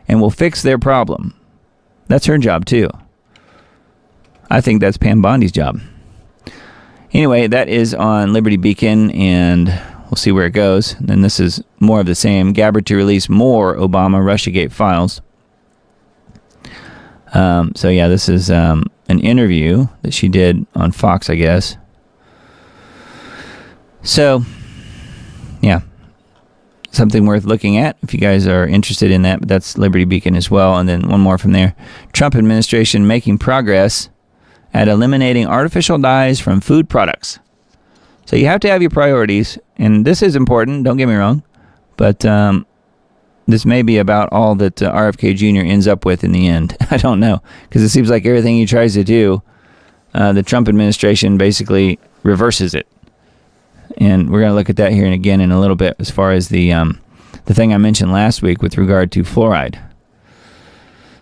and will fix their problem. That's her job too. I think that's Pam Bondi's job. Anyway, that is on Liberty Beacon, and we'll see where it goes. And then this is more of the same. Gabbard to release more Obama Russiagate files. So yeah, this is an interview that she did on Fox, I guess. So, yeah, something worth looking at if you guys are interested in that. But that's Liberty Beacon as well. And then one more from there. Trump administration making progress at eliminating artificial dyes from food products. So you have to have your priorities, and this is important, don't get me wrong, but this may be about all that RFK Jr. ends up with in the end. I don't know, because it seems like everything he tries to do, the Trump administration basically reverses it. And we're going to look at that here and again in a little bit as far as the thing I mentioned last week with regard to fluoride.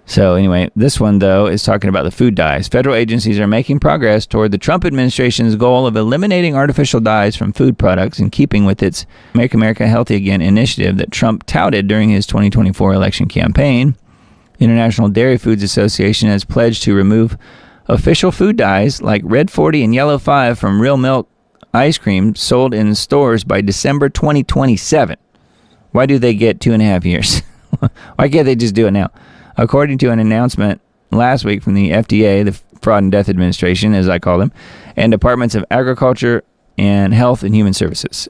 So anyway, this one, though, is talking about the food dyes. Federal agencies are making progress toward the Trump administration's goal of eliminating artificial dyes from food products in keeping with its Make America Healthy Again initiative that Trump touted during his 2024 election campaign. The International Dairy Foods Association has pledged to remove official food dyes like Red 40 and Yellow 5 from real milk ice cream sold in stores by December 2027. Why do they get 2.5 years? Why can't they just do it now? According to an announcement last week from the FDA, the Fraud and Death Administration, as I call them, and Departments of Agriculture and Health and Human Services.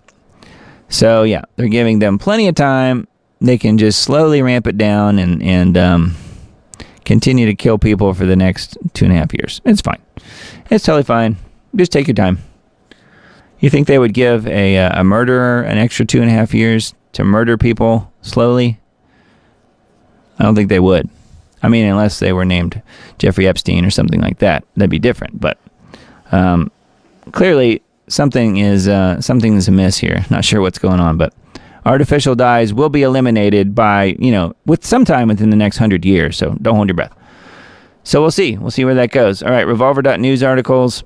So, yeah, they're giving them plenty of time. They can just slowly ramp it down and continue to kill people for the next 2.5 years. It's fine. It's totally fine. Just take your time. You think they would give a murderer an extra 2.5 years to murder people slowly? I don't think they would. I mean, unless they were named Jeffrey Epstein or something like that. That'd be different. But clearly, something is amiss here. Not sure what's going on, but artificial dyes will be eliminated by, with sometime within the next 100 years. So don't hold your breath. So we'll see. We'll see where that goes. All right, Revolver.news articles.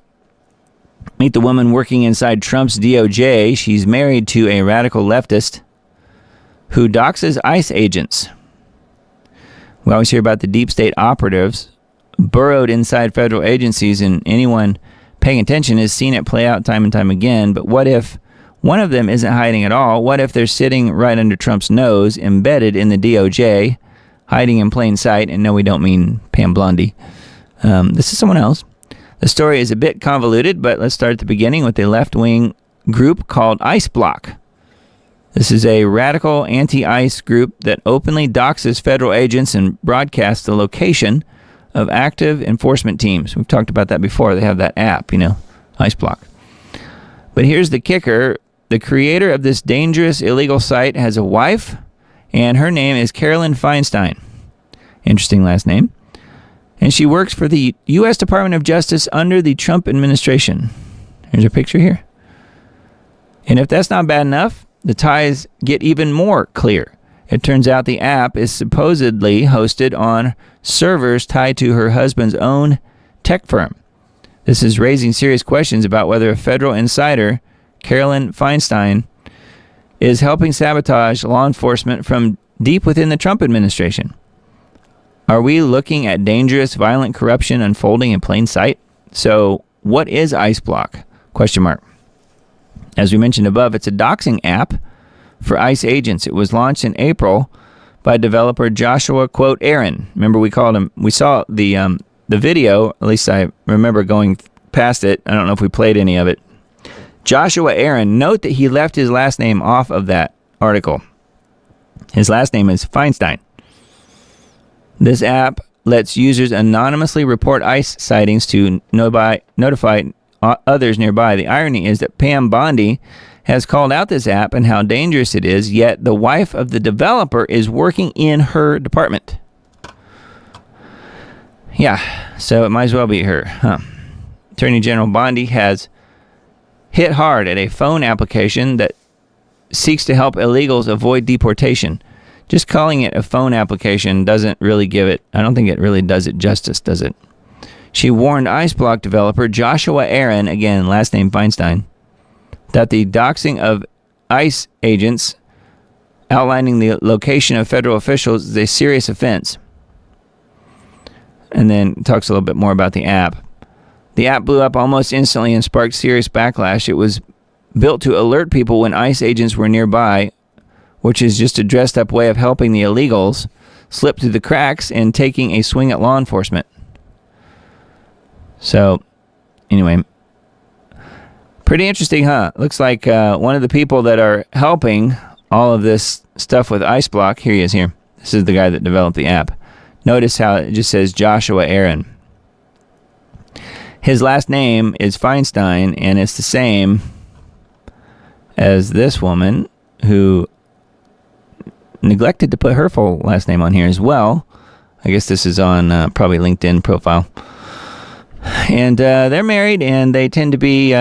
Meet the woman working inside Trump's DOJ. She's married to a radical leftist who doxes ICE agents. We always hear about the deep state operatives burrowed inside federal agencies, and anyone paying attention has seen it play out time and time again. But what if one of them isn't hiding at all? What if they're sitting right under Trump's nose, embedded in the DOJ, hiding in plain sight? And no, we don't mean Pam Bondi. This is someone else. The story is a bit convoluted, but let's start at the beginning with a left-wing group called ICE Block. This is a radical anti-ICE group that openly doxes federal agents and broadcasts the location of active enforcement teams. We've talked about that before. They have that app, ICE Block. But here's the kicker. The creator of this dangerous illegal site has a wife, and her name is Carolyn Feinstein. Interesting last name. And she works for the U.S. Department of Justice under the Trump administration. Here's a picture here. And if that's not bad enough, the ties get even more clear. It turns out the app is supposedly hosted on servers tied to her husband's own tech firm. This is raising serious questions about whether a federal insider, Carolyn Feinstein, is helping sabotage law enforcement from deep within the Trump administration. Are we looking at dangerous, violent corruption unfolding in plain sight? So, what is ICE Block? ? As we mentioned above, it's a doxing app for ICE agents. It was launched in April by developer Joshua, quote, Aaron. Remember, we saw the video, at least I remember going past it. I don't know if we played any of it. Joshua Aaron, note that he left his last name off of that article. His last name is Feinstein. This app lets users anonymously report ICE sightings to notify others nearby. The irony is that Pam Bondi has called out this app and how dangerous it is, yet the wife of the developer is working in her department. Yeah, so it might as well be her, huh? Attorney General Bondi has hit hard at a phone application that seeks to help illegals avoid deportation. Just calling it a phone application doesn't really give it, I don't think it really does it justice, does it? She warned IceBlock developer Joshua Aaron, again, last name Feinstein, that the doxing of ICE agents outlining the location of federal officials is a serious offense. And then talks a little bit more about the app. The app blew up almost instantly and sparked serious backlash. It was built to alert people when ICE agents were nearby, which is just a dressed up way of helping the illegals slip through the cracks and taking a swing at law enforcement. So, anyway, pretty interesting, huh? Looks like one of the people that are helping all of this stuff with IceBlock, here he is here. This is the guy that developed the app. Notice how it just says Joshua Aaron. His last name is Feinstein, and it's the same as this woman who neglected to put her full last name on here as well. I guess this is on probably LinkedIn profile. And they're married, and they tend to be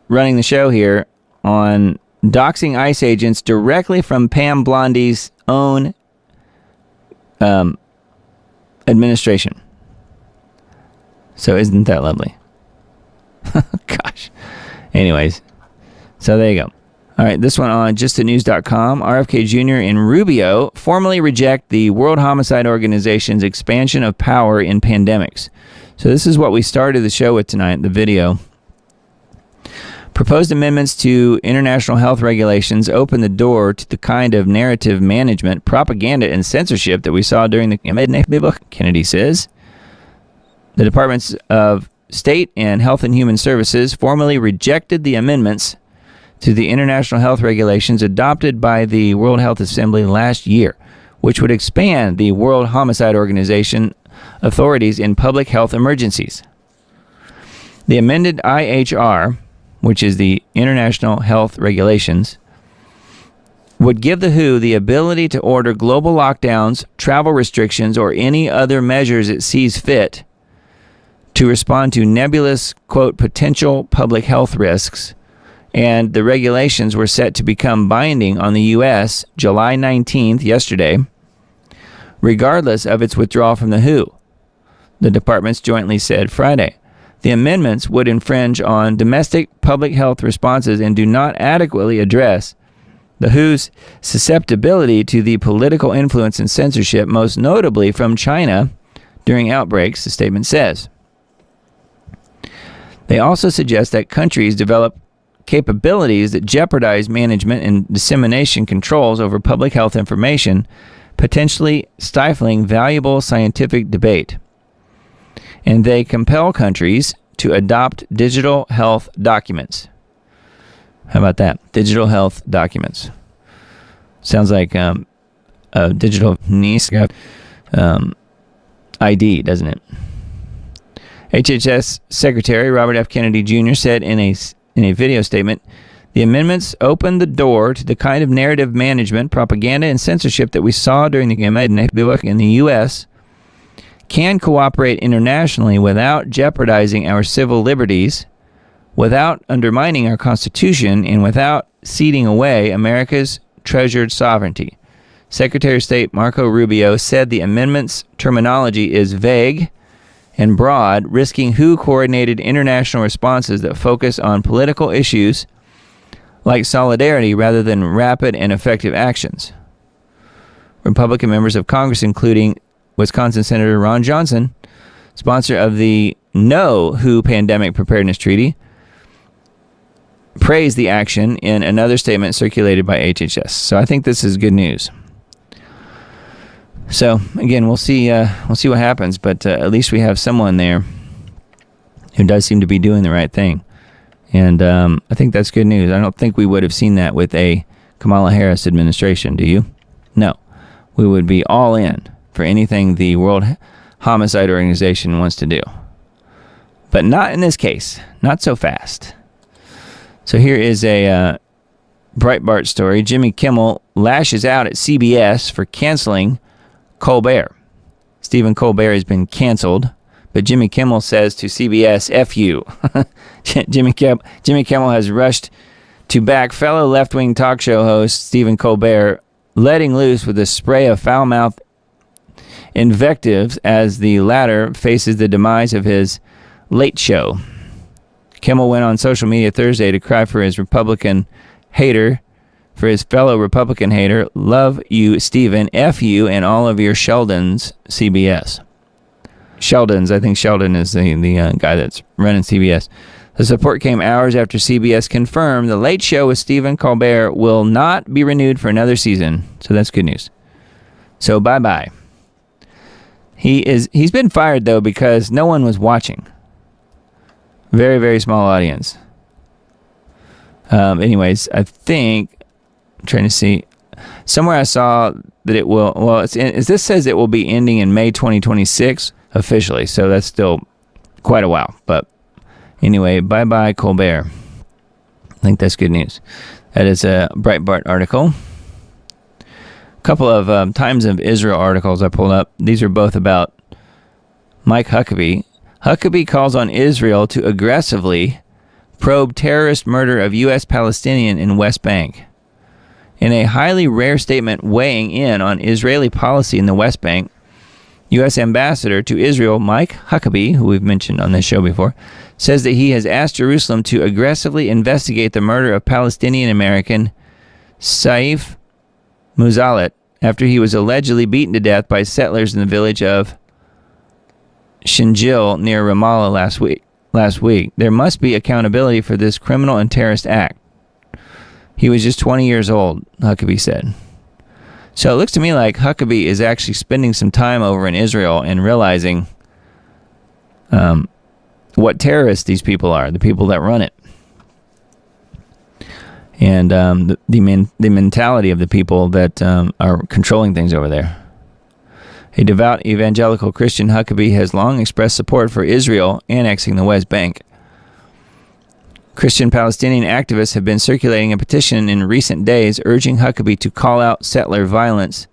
running the show here on doxing ICE agents directly from Pam Blondy's own administration. So isn't that lovely? Gosh. Anyways, so there you go. All right, this one on justthenews.com. RFK Jr. and Rubio formally reject the World Homicide Organization's expansion of power in pandemics. So this is what we started the show with tonight, the video. Proposed amendments to international health regulations open the door to the kind of narrative management, propaganda, and censorship that we saw during the Kennedy says. The Departments of State and Health and Human Services formally rejected the amendments to the international health regulations adopted by the World Health Assembly last year, which would expand the World Homicide Organization authorities in public health emergencies. The amended IHR, which is the International Health Regulations, would give the WHO the ability to order global lockdowns, travel restrictions, or any other measures it sees fit to respond to nebulous, quote, potential public health risks, and the regulations were set to become binding on the U.S. July 19th, yesterday, regardless of its withdrawal from the WHO, the departments jointly said Friday. The amendments would infringe on domestic public health responses and do not adequately address the WHO's susceptibility to the political influence and censorship, most notably from China during outbreaks, the statement says. They also suggest that countries develop capabilities that jeopardize management and dissemination controls over public health information, potentially stifling valuable scientific debate. And they compel countries to adopt digital health documents. How about that? Digital health documents. Sounds like a digital ID, doesn't it? HHS Secretary Robert F. Kennedy Jr. said in a video statement, the amendments open the door to the kind of narrative management, propaganda, and censorship that we saw during the in the U.S. can cooperate internationally without jeopardizing our civil liberties, without undermining our Constitution, and without ceding away America's treasured sovereignty. Secretary of State Marco Rubio said the amendment's terminology is vague and broad, risking WHO-coordinated international responses that focus on political issues like solidarity rather than rapid and effective actions. Republican members of Congress, including Wisconsin Senator Ron Johnson, sponsor of the No WHO Pandemic Preparedness Treaty, praised the action in another statement circulated by HHS. So I think this is good news. So again, we'll see what happens, but at least we have someone there who does seem to be doing the right thing, and I think that's good news. I don't think we would have seen that with a Kamala Harris administration. Do you? No, we would be all in for anything the World Homicide Organization wants to do, but not in this case. Not so fast. So here is a Breitbart story, Jimmy Kimmel lashes out at CBS for canceling Colbert. Stephen Colbert has been canceled, but Jimmy Kimmel says to CBS, F you. Jimmy Kimmel has rushed to back fellow left-wing talk show host Stephen Colbert, letting loose with a spray of foul-mouthed invectives as the latter faces the demise of his Late Show. Kimmel went on social media Thursday to cry for his fellow Republican hater, love you, Stephen, F you, and all of your Sheldons, CBS. Sheldons, I think Sheldon is the guy that's running CBS. The support came hours after CBS confirmed The Late Show with Stephen Colbert will not be renewed for another season. So that's good news. So bye-bye. He's been fired, though, because no one was watching. Very, very small audience. Anyways, I think, I'm trying to see, somewhere I saw that it will, this says it will be ending in May 2026 officially, so that's still quite a while. But anyway, bye-bye Colbert. I think that's good news. That is a Breitbart article. A couple of Times of Israel articles I pulled up. These are both about Mike Huckabee. Huckabee calls on Israel to aggressively probe terrorist murder of U.S. Palestinian in West Bank. In a highly rare statement weighing in on Israeli policy in the West Bank, U.S. Ambassador to Israel Mike Huckabee, who we've mentioned on this show before, says that he has asked Jerusalem to aggressively investigate the murder of Palestinian-American Saif Muzalit after he was allegedly beaten to death by settlers in the village of Shinjil near Ramallah last week. There must be accountability for this criminal and terrorist act. He was just 20 years old, Huckabee said. So it looks to me like Huckabee is actually spending some time over in Israel and realizing what terrorists these people are, the people that run it. And the mentality of the people that are controlling things over there. A devout evangelical Christian, Huckabee has long expressed support for Israel annexing the West Bank. Christian Palestinian activists have been circulating a petition in recent days urging Huckabee to call out settler violence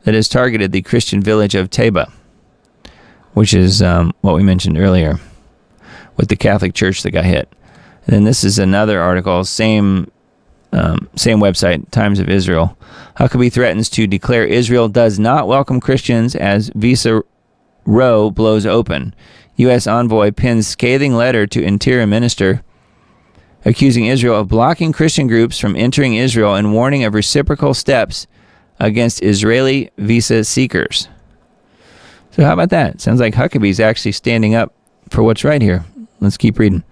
that has targeted the Christian village of Taiba, which is what we mentioned earlier with the Catholic Church that got hit. And then this is another article, same website, Times of Israel. Huckabee threatens to declare Israel does not welcome Christians as visa row blows open. U.S. envoy pins scathing letter to Interior Minister accusing Israel of blocking Christian groups from entering Israel and warning of reciprocal steps against Israeli visa seekers. So how about that? Sounds like Huckabee's actually standing up for what's right here. Let's keep reading.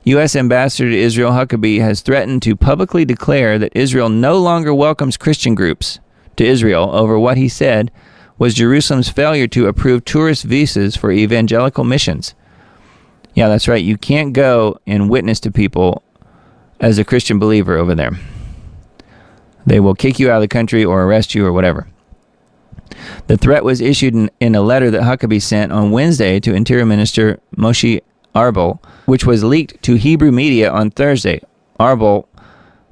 U.S. Ambassador to Israel Huckabee has threatened to publicly declare that Israel no longer welcomes Christian groups to Israel over what he said was Jerusalem's failure to approve tourist visas for evangelical missions. Yeah, that's right. You can't go and witness to people as a Christian believer over there. They will kick you out of the country or arrest you or whatever. The threat was issued in a letter that Huckabee sent on Wednesday to Interior Minister Moshe Arbel, which was leaked to Hebrew media on Thursday. Arbel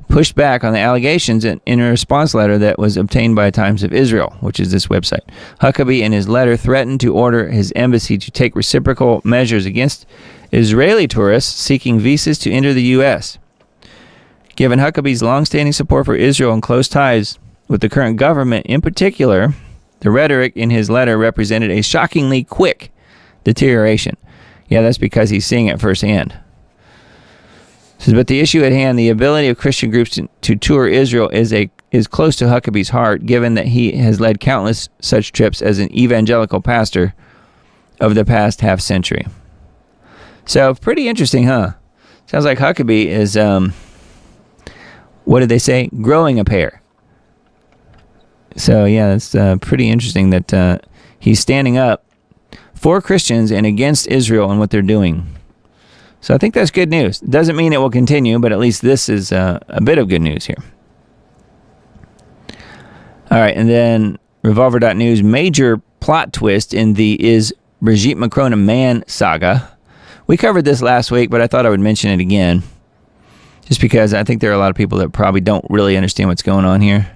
pushed back on the allegations in a response letter that was obtained by Times of Israel, which is this website. Huckabee in his letter threatened to order his embassy to take reciprocal measures against Israeli tourists seeking visas to enter the U.S. Given Huckabee's long-standing support for Israel and close ties with the current government in particular, the rhetoric in his letter represented a shockingly quick deterioration. Yeah, that's because he's seeing it firsthand. But the issue at hand, the ability of Christian groups to tour Israel is close to Huckabee's heart, given that he has led countless such trips as an evangelical pastor of the past half century. So pretty interesting, huh? Sounds like Huckabee is, what did they say? Growing a pair. So yeah, it's pretty interesting that he's standing up for Christians and against Israel and what they're doing. So I think that's good news. Doesn't mean it will continue, but at least this is a bit of good news here. All right, and then Revolver.news, major plot twist in the Is Brigitte Macron a Man saga. We covered this last week, but I thought I would mention it again. just because I think there are a lot of people that probably don't really understand what's going on here.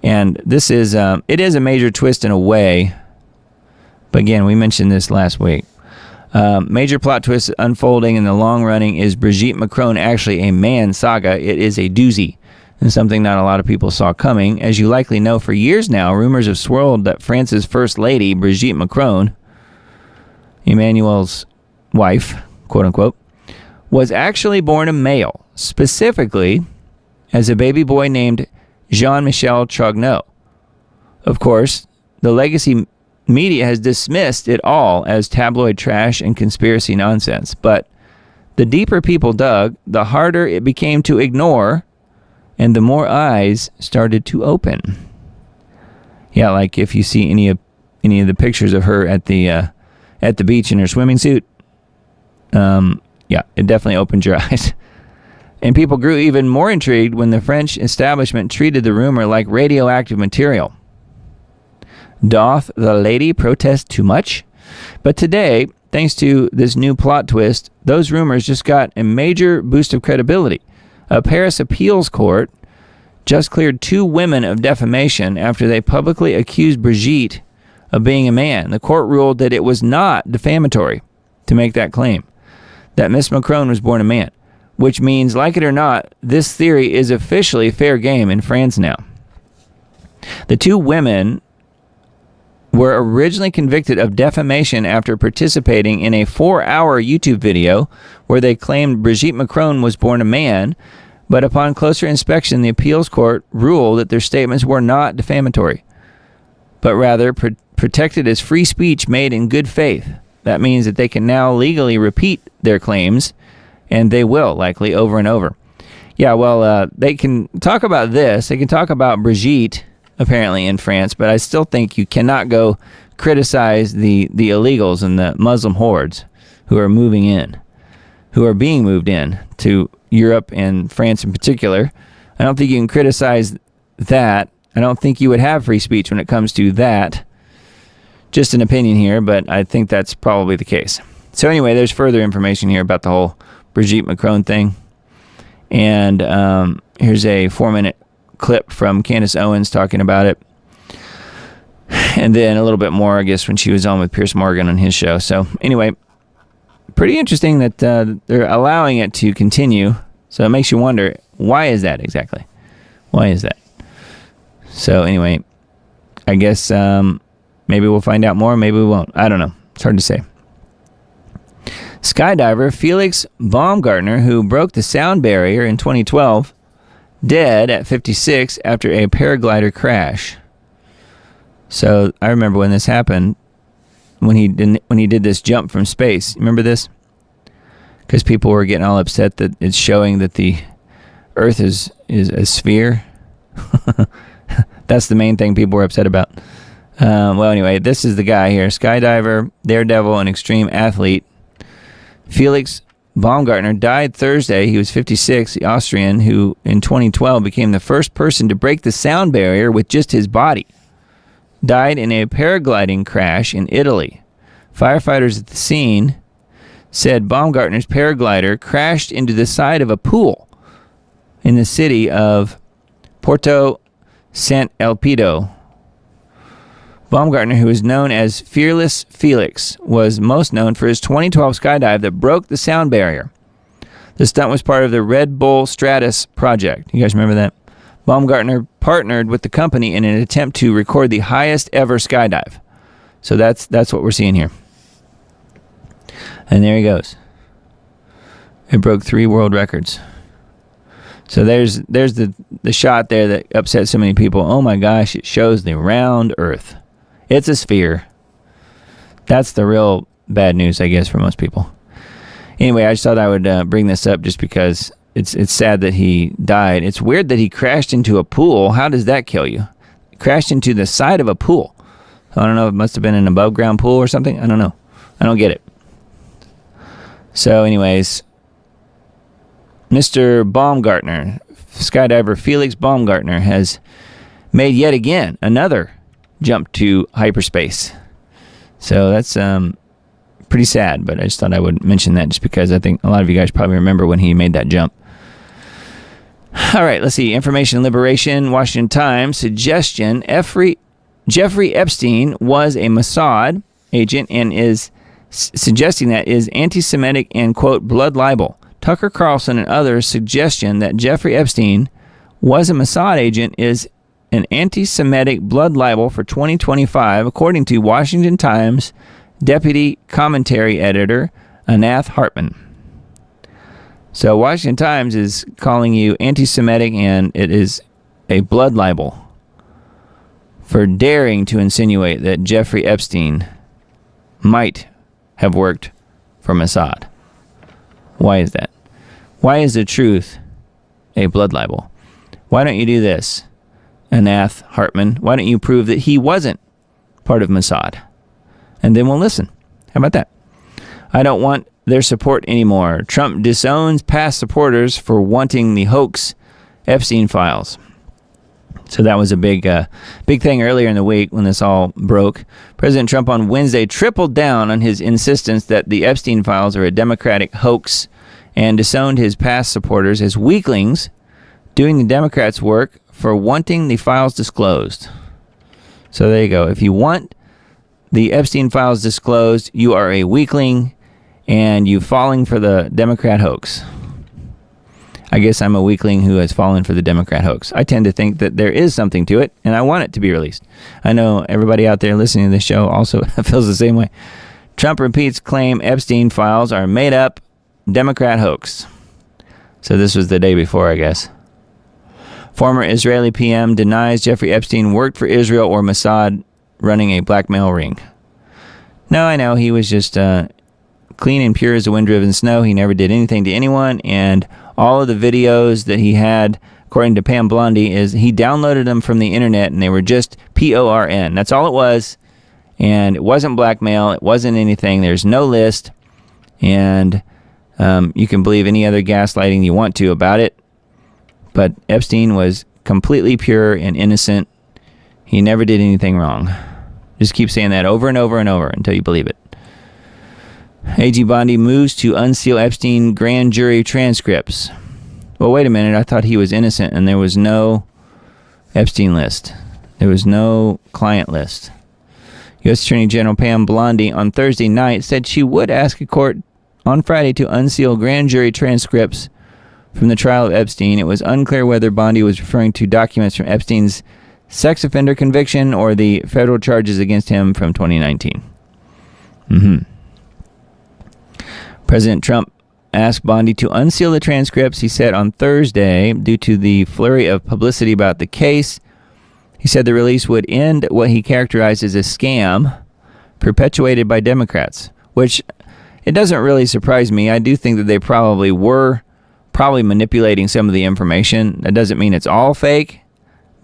And this is, it is a major twist in a way. But again, we mentioned this last week. Major plot twist unfolding in the long running. Is Brigitte Macron actually a man saga? It is a doozy, and something not a lot of people saw coming. As you likely know, for years now, rumors have swirled that France's First Lady, Brigitte Macron, Emmanuel's wife, quote unquote, was actually born a male, specifically as a baby boy named Jean-Michel Trogneux. Of course, the legacy media has dismissed it all as tabloid trash and conspiracy nonsense, but the deeper people dug, the harder it became to ignore, and the more eyes started to open. Yeah, like if you see any of the pictures of her at the beach in her swimming suit, yeah, it definitely opened your eyes. And people grew even more intrigued when the French establishment treated the rumor like radioactive material. Doth the lady protest too much? But today, thanks to this new plot twist, those rumors just got a major boost of credibility. A Paris appeals court just cleared 2 women of defamation after they publicly accused Brigitte of being a man. The court ruled that it was not defamatory to make that claim, that Miss Macron was born a man, which means, like it or not, this theory is officially fair game in France now. The 2 women were originally convicted of defamation after participating in a 4-hour YouTube video where they claimed Brigitte Macron was born a man, but upon closer inspection, the appeals court ruled that their statements were not defamatory, but rather protected as free speech made in good faith. That means that they can now legally repeat their claims, and they will, likely, over and over. Yeah, well, they can talk about this. They can talk about Brigitte, apparently, in France, but I still think you cannot go criticize the illegals and the Muslim hordes who are moving in, who are being moved in to Europe and France in particular. I don't think you can criticize that. I don't think you would have free speech when it comes to that. Just an opinion here, but I think that's probably the case. So anyway, there's further information here about the whole Brigitte Macron thing. And here's a 4-minute clip from Candace Owens talking about it. And then a little bit more, I guess, when she was on with Piers Morgan on his show. So anyway, pretty interesting that they're allowing it to continue. So it makes you wonder, why is that exactly? Why is that? So anyway, I guess maybe we'll find out more. Maybe we won't. I don't know. It's hard to say. Skydiver Felix Baumgartner, who broke the sound barrier in 2012, dead at 56 after a paraglider crash. So I remember when this happened, when he did this jump from space. Remember this? Because people were getting all upset that it's showing that the Earth is a sphere. That's the main thing people were upset about. Well, anyway, this is the guy here. Skydiver, daredevil, and extreme athlete. Felix Baumgartner died Thursday. He was 56, the Austrian, who in 2012 became the first person to break the sound barrier with just his body. Died in a paragliding crash in Italy. Firefighters at the scene said Baumgartner's paraglider crashed into the side of a pool in the city of Porto Sant'Elpidio. Baumgartner, who is known as Fearless Felix, was most known for his 2012 skydive that broke the sound barrier. The stunt was part of the Red Bull Stratus project. You guys remember that? Baumgartner partnered with the company in an attempt to record the highest ever skydive. So that's what we're seeing here. And there he goes. It broke 3 world records. So there's the shot there that upset so many people. Oh my gosh, it shows the round Earth. It's a sphere. That's the real bad news, I guess, for most people. Anyway, I just thought I would bring this up just because it's sad that he died. It's weird that he crashed into a pool. How does that kill you? Crashed into the side of a pool. I don't know. It must have been an above ground pool or something. I don't know. I don't get it. So anyways, Mr. Baumgartner, skydiver Felix Baumgartner, has made yet again another jump to hyperspace. So that's pretty sad, but I just thought I would mention that just because I think a lot of you guys probably remember when he made that jump. All right, let's see. Information Liberation, Washington Times, suggestion. Jeffrey Epstein was a Mossad agent and is suggesting that is anti-Semitic and, quote, blood libel. Tucker Carlson and others' suggestion that Jeffrey Epstein was a Mossad agent is an anti-Semitic blood libel for 2025, according to Washington Times deputy commentary editor Anath Hartman. So Washington Times is calling you anti-Semitic, and it is a blood libel for daring to insinuate that Jeffrey Epstein might have worked for Mossad. Why is that? Why is the truth a blood libel? Why don't you do this, Anath Hartman? Why don't you prove that he wasn't part of Mossad? And then we'll listen. How about that? I don't want their support anymore. Trump disowns past supporters for wanting the hoax Epstein files. So that was a big thing earlier in the week when this all broke. President Trump on Wednesday tripled down on his insistence that the Epstein files are a Democratic hoax and disowned his past supporters as weaklings doing the Democrats' work for wanting the files disclosed. So there you go. If you want the Epstein files disclosed, you are a weakling and you're falling for the Democrat hoax. I guess I'm a weakling who has fallen for the Democrat hoax. I tend to think that there is something to it, and I want it to be released. I know everybody out there listening to this show also feels the same way. Trump repeats claim Epstein files are made up Democrat hoax. So this was the day before, I guess. Former Israeli PM denies Jeffrey Epstein worked for Israel or Mossad running a blackmail ring. No, I know he was just clean and pure as the wind-driven snow. He never did anything to anyone, and all of the videos that he had, according to Pam Blondie, is he downloaded them from the internet, and they were just PORN. That's all it was, and it wasn't blackmail. It wasn't anything. There's no list, and you can believe any other gaslighting you want to about it, but Epstein was completely pure and innocent. He never did anything wrong. Just keep saying that over and over and over until you believe it. AG Bondi moves to unseal Epstein grand jury transcripts. Well, wait a minute. I thought he was innocent and there was no Epstein list. There was no client list. U.S. Attorney General Pam Blondie on Thursday night said she would ask a court on Friday to unseal grand jury transcripts from the trial of Epstein. It was unclear whether Bondi was referring to documents from Epstein's sex offender conviction or the federal charges against him from 2019. President Trump asked Bondi to unseal the transcripts, he said on Thursday, due to the flurry of publicity about the case. He said the release would end what he characterized as a scam perpetuated by Democrats, which it doesn't really surprise me. I do think that they were manipulating some of the information. That doesn't mean it's all fake,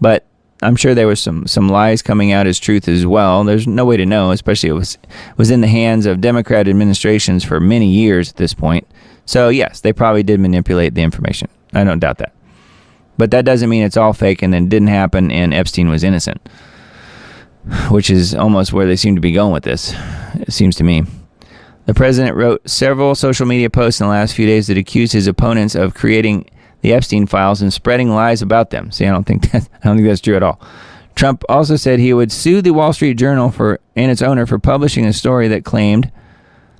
but I'm sure there was some lies coming out as truth as well. There's no way to know, especially it was in the hands of Democrat administrations for many years at this point. So yes, they probably did manipulate the information. I don't doubt that. But that doesn't mean it's all fake and then didn't happen and Epstein was innocent, which is almost where they seem to be going with this, it seems to me. The president wrote several social media posts in the last few days that accused his opponents of creating the Epstein files and spreading lies about them. See, I don't think that's true at all. Trump also said he would sue the Wall Street Journal and its owner for publishing a story that claimed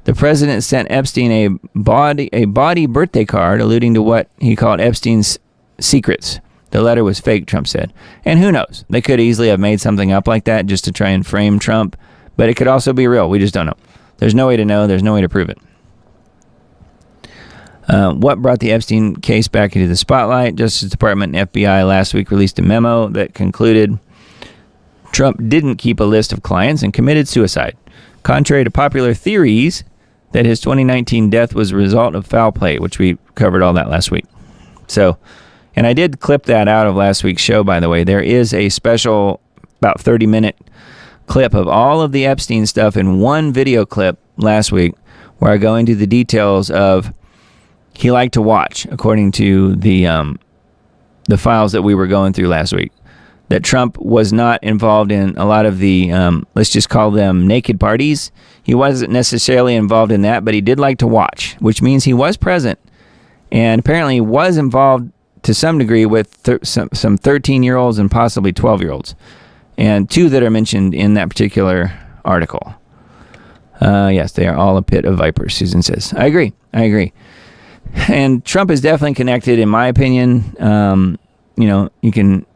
the president sent Epstein a body birthday card alluding to what he called Epstein's secrets. The letter was fake, Trump said. And who knows? They could easily have made something up like that just to try and frame Trump, but it could also be real. We just don't know. There's no way to know. There's no way to prove it. What brought the Epstein case back into the spotlight? Justice Department and FBI last week released a memo that concluded Trump didn't keep a list of clients and committed suicide, contrary to popular theories that his 2019 death was a result of foul play, which we covered all that last week. So, and I did clip that out of last week's show, by the way. There is a special about 30-minute clip of all of the Epstein stuff in one video clip last week where I go into the details of he liked to watch, according to the files that we were going through last week, that Trump was not involved in a lot of the, let's just call them naked parties. He wasn't necessarily involved in that, but he did like to watch, which means he was present and apparently was involved to some degree with some 13-year-olds and possibly 12-year-olds. And 2 that are mentioned in that particular article. Yes, they are all a pit of vipers, Susan says. I agree. And Trump is definitely connected, in my opinion. You can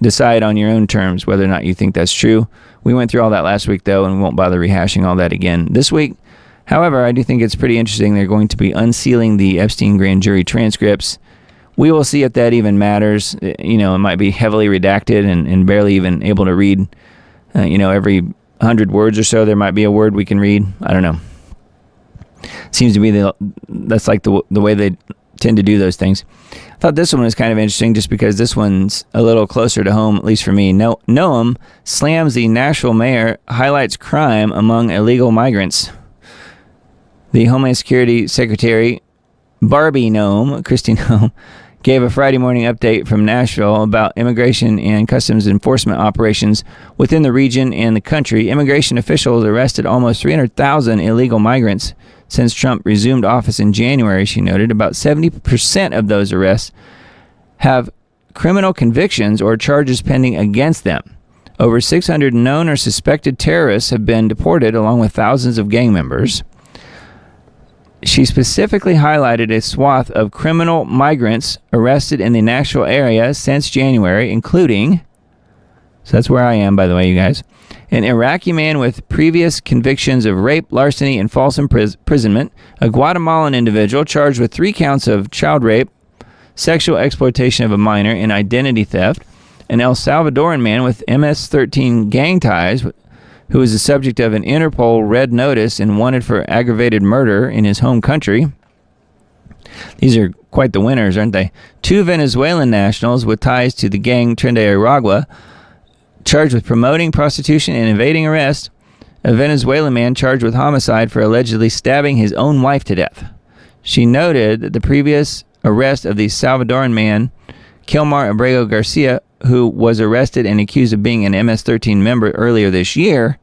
decide on your own terms whether or not you think that's true. We went through all that last week, though, and we won't bother rehashing all that again this week. However, I do think it's pretty interesting. They're going to be unsealing the Epstein grand jury transcripts. We will see if that even matters. It might be heavily redacted and barely even able to read. Every 100 words or so, there might be a word we can read. I don't know. Seems to be that's like the way they tend to do those things. I thought this one was kind of interesting just because this one's a little closer to home, at least for me. Noam slams the Nashville mayor, highlights crime among illegal migrants. The Homeland Security Secretary, Barbie Noam, Kristi Noam, gave a Friday morning update from Nashville about immigration and customs enforcement operations within the region and the country. Immigration officials arrested almost 300,000 illegal migrants since Trump resumed office in January, she noted. About 70% of those arrests have criminal convictions or charges pending against them. Over 600 known or suspected terrorists have been deported, along with thousands of gang members. She specifically highlighted a swath of criminal migrants arrested in the Nashville area since January, including, so that's where I am, by the way, you guys, an Iraqi man with previous convictions of rape, larceny, and false imprisonment, a Guatemalan individual charged with 3 counts of child rape, sexual exploitation of a minor, and identity theft, an El Salvadoran man with MS-13 gang ties, who is the subject of an Interpol red notice and wanted for aggravated murder in his home country. These are quite the winners, aren't they? 2 Venezuelan nationals with ties to the gang Tren de Aragua, charged with promoting prostitution and evading arrest. A Venezuelan man charged with homicide for allegedly stabbing his own wife to death. She noted that the previous arrest of the Salvadoran man, Kilmar Abrego Garcia, who was arrested and accused of being an MS-13 member earlier this year.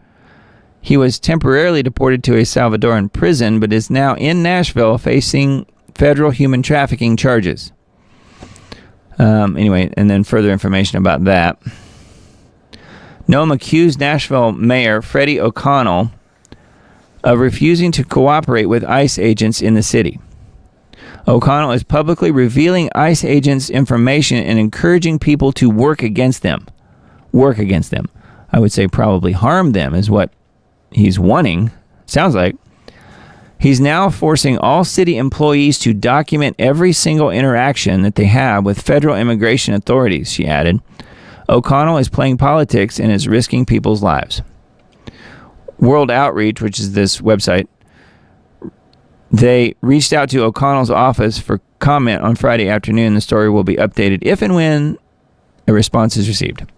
He was temporarily deported to a Salvadoran prison, but is now in Nashville facing federal human trafficking charges. Anyway, and then further information about that. Noam accused Nashville Mayor Freddie O'Connell of refusing to cooperate with ICE agents in the city. O'Connell is publicly revealing ICE agents' information and encouraging people to work against them. Work against them. I would say probably harm them is what he's wanting. Sounds like. He's now forcing all city employees to document every single interaction that they have with federal immigration authorities, she added. O'Connell is playing politics and is risking people's lives. World Outreach, which is this website, they reached out to O'Connell's office for comment on Friday afternoon. The story will be updated if and when a response is received.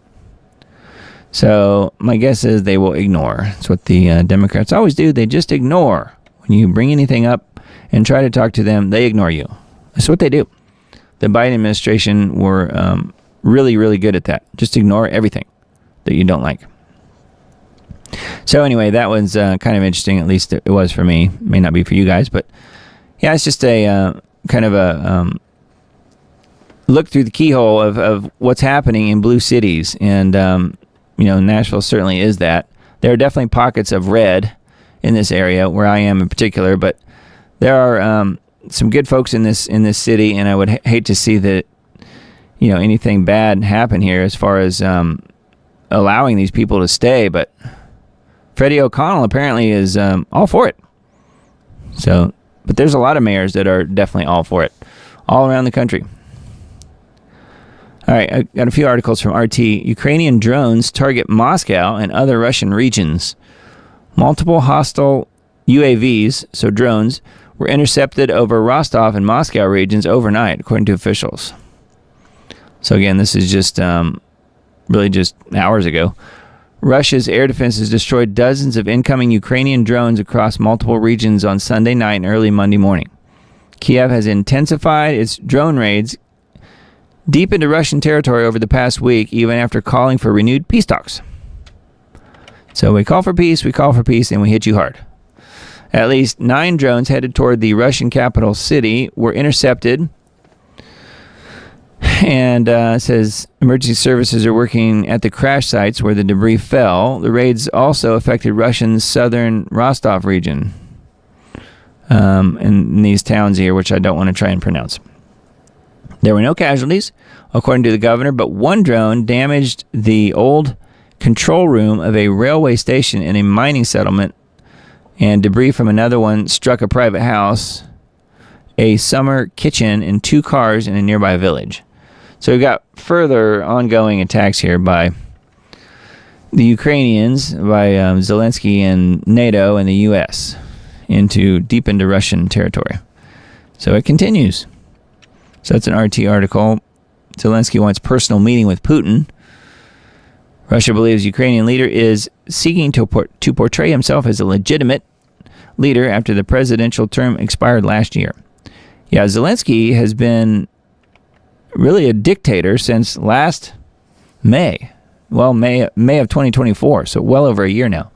So my guess is they will ignore. That's what the Democrats always do. They just ignore. When you bring anything up and try to talk to them, they ignore you. That's what they do. The Biden administration were really, really good at that. Just ignore everything that you don't like. So anyway, that was kind of interesting. At least it was for me. May not be for you guys, but yeah, it's just a kind of a look through the keyhole of what's happening in blue cities. And, Nashville certainly is that. There are definitely pockets of red in this area where I am in particular, but there are some good folks in this city, and I would hate to see that, anything bad happen here as far as allowing these people to stay, but Freddie O'Connell apparently is all for it. So, but there's a lot of mayors that are definitely all for it, all around the country. All right, I got a few articles from RT. Ukrainian drones target Moscow and other Russian regions. Multiple hostile UAVs, so drones, were intercepted over Rostov and Moscow regions overnight, according to officials. So again, this is just really just hours ago. Russia's air defenses destroyed dozens of incoming Ukrainian drones across multiple regions on Sunday night and early Monday morning. Kiev has intensified its drone raids deep into Russian territory over the past week, even after calling for renewed peace talks. So we call for peace, and we hit you hard. At least 9 drones headed toward the Russian capital city were intercepted And it says emergency services are working at the crash sites where the debris fell. The raids also affected Russia's southern Rostov region, in these towns here, which I don't want to try and pronounce. There were no casualties, according to the governor, but one drone damaged the old control room of a railway station in a mining settlement, and debris from another one struck a private house, a summer kitchen, and 2 cars in a nearby village. So we've got further ongoing attacks here by the Ukrainians, by Zelensky and NATO and the U.S. deep into Russian territory. So it continues. So that's an RT article. Zelensky wants personal meeting with Putin. Russia believes Ukrainian leader is seeking to portray himself as a legitimate leader after the presidential term expired last year. Yeah, Zelensky has been really a dictator since last May. Well, May of 2024, so well over a year now.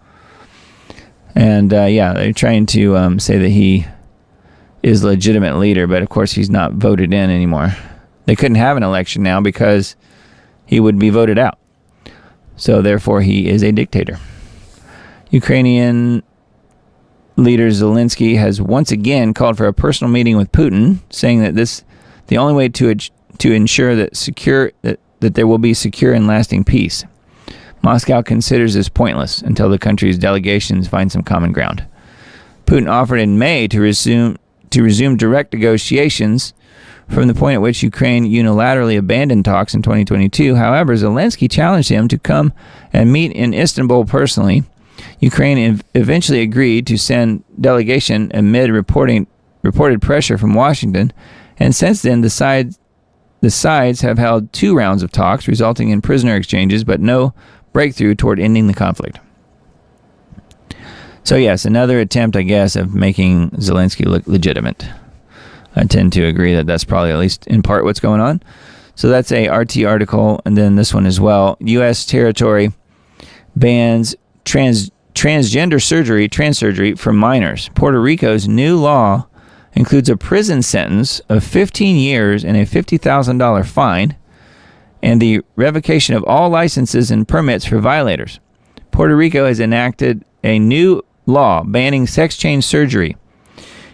And they're trying to say that he is a legitimate leader, but of course he's not voted in anymore. They couldn't have an election now because he would be voted out. So therefore he is a dictator. Ukrainian leader Zelensky has once again called for a personal meeting with Putin, saying that the only way to ensure that there will be secure and lasting peace. Moscow considers this pointless until the country's delegations find some common ground. Putin offered in May to resume direct negotiations from the point at which Ukraine unilaterally abandoned talks in 2022. However, Zelensky challenged him to come and meet in Istanbul personally. Ukraine eventually agreed to send delegation amid reported pressure from Washington, and since then the sides have held 2 rounds of talks, resulting in prisoner exchanges, but no breakthrough toward ending the conflict. So yes, another attempt, I guess, of making Zelensky look legitimate. I tend to agree that that's probably at least in part what's going on. So that's a RT article, and then this one as well. U.S. territory bans transgender surgery for minors. Puerto Rico's new law includes a prison sentence of 15 years and a $50,000 fine, and the revocation of all licenses and permits for violators. Puerto Rico has enacted a new law banning sex change surgery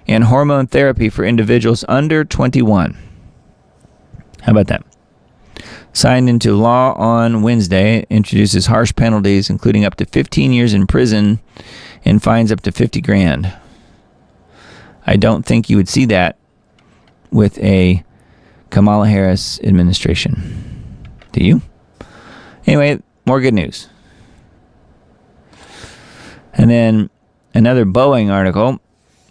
and hormone therapy for individuals under 21. How about that? Signed into law on Wednesday, introduces harsh penalties, including up to 15 years in prison and fines up to $50,000. I don't think you would see that with a Kamala Harris administration. Do you? Anyway, more good news. And then another Boeing article.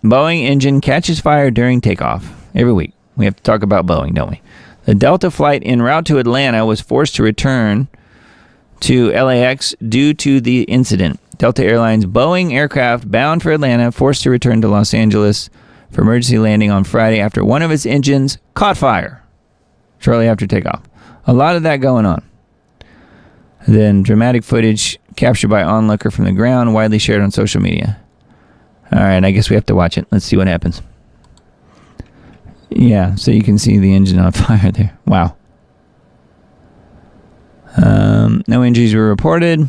Boeing engine catches fire during takeoff. Every week we have to talk about Boeing, don't we? The Delta flight en route to Atlanta was forced to return to LAX due to the incident. Delta Airlines Boeing aircraft bound for Atlanta forced to return to Los Angeles for emergency landing on Friday after one of its engines caught fire shortly after takeoff. A lot of that going on. Then dramatic footage captured by onlooker from the ground, widely shared on social media. All right, I guess we have to watch it. Let's see what happens. Yeah, so you can see the engine on fire there. Wow. No injuries were reported,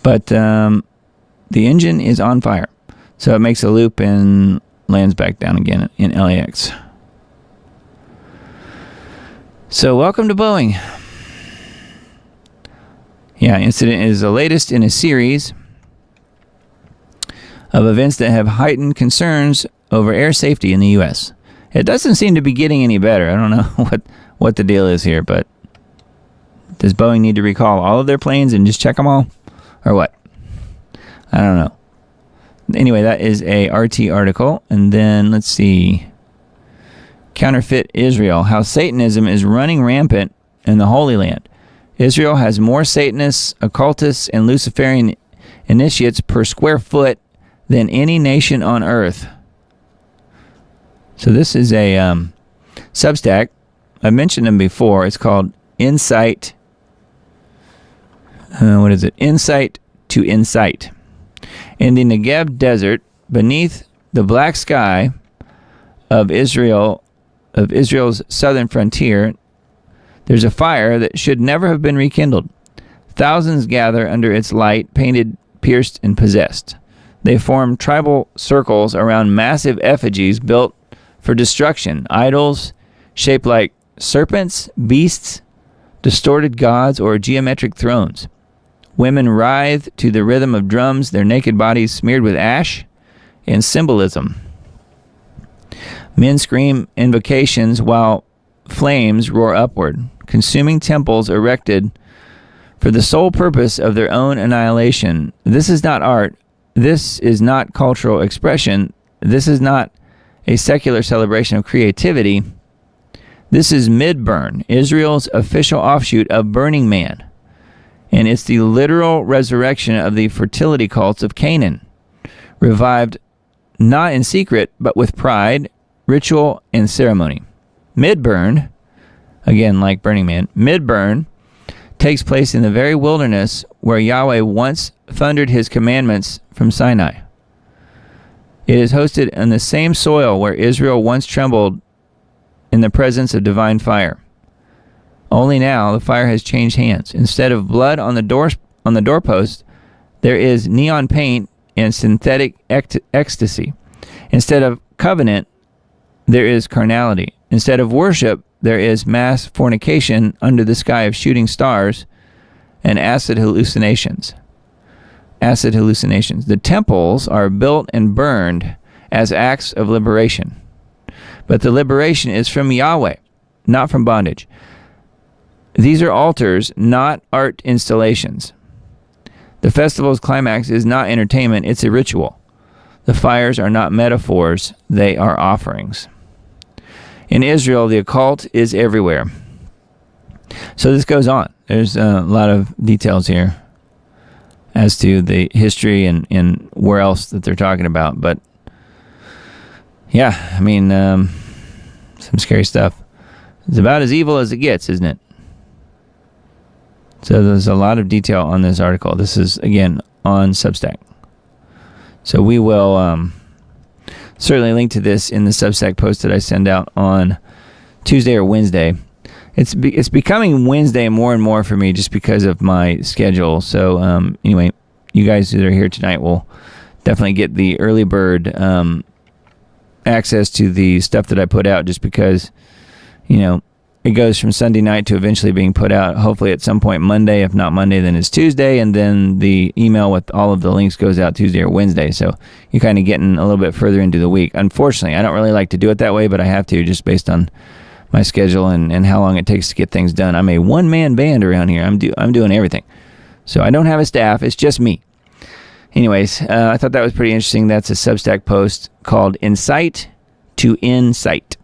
but the engine is on fire. So it makes a loop and lands back down again in LAX. So welcome to Boeing. Yeah, incident is the latest in a series of events that have heightened concerns over air safety in the U.S. It doesn't seem to be getting any better. I don't know what the deal is here, but does Boeing need to recall all of their planes and just check them all? Or what? I don't know. Anyway, that is a RT article. And then, let's see. Counterfeit Israel. How Satanism is running rampant in the Holy Land. Israel has more Satanists, occultists, and Luciferian initiates per square foot than any nation on earth. So this is a Substack. I mentioned them before. It's called Insight. What is it? Insight to Insight. In the Negev desert, beneath the black sky of Israel, of Israel's southern frontier, there's a fire that should never have been rekindled. Thousands gather under its light, painted, pierced, and possessed. They form tribal circles around massive effigies built for destruction, idols shaped like serpents, beasts, distorted gods, or geometric thrones. Women writhe to the rhythm of drums, their naked bodies smeared with ash and symbolism. Men scream invocations while flames roar upward, consuming temples erected for the sole purpose of their own annihilation. This is not art. This is not cultural expression. This is not a secular celebration of creativity. This is Midburn, Israel's official offshoot of Burning Man. And it's the literal resurrection of the fertility cults of Canaan, revived not in secret, but with pride, ritual, and ceremony. Midburn, again like Burning Man, Midburn takes place in the very wilderness where Yahweh once thundered his commandments from Sinai. It is hosted in the same soil where Israel once trembled in the presence of divine fire. Only now the fire has changed hands. Instead of blood on the doorpost, there is neon paint and synthetic ecstasy. Instead of covenant, there is carnality. Instead of worship, there is mass fornication under the sky of shooting stars and acid hallucinations. The temples are built and burned as acts of liberation. But the liberation is from Yahweh, not from bondage. These are altars, not art installations. The festival's climax is not entertainment, it's a ritual. The fires are not metaphors, they are offerings. In Israel, the occult is everywhere. So this goes on. There's a lot of details here as to the history and where else that they're talking about. But yeah, I mean, some scary stuff. It's about as evil as it gets, isn't it? So there's a lot of detail on this article. This is, again, on Substack. So we will certainly link to this in the Substack post that I send out on Tuesday or Wednesday. It's becoming Wednesday more and more for me just because of my schedule. So anyway, you guys that are here tonight will definitely get the early bird access to the stuff that I put out just because, you know, it goes from Sunday night to eventually being put out, hopefully at some point Monday. If not Monday, then it's Tuesday. And then the email with all of the links goes out Tuesday or Wednesday. So you're kind of getting a little bit further into the week. Unfortunately, I don't really like to do it that way, but I have to just based on my schedule and how long it takes to get things done. I'm a one-man band around here. I'm doing everything. So I don't have a staff. It's just me. Anyways, I thought that was pretty interesting. That's a Substack post called Insight to Insight.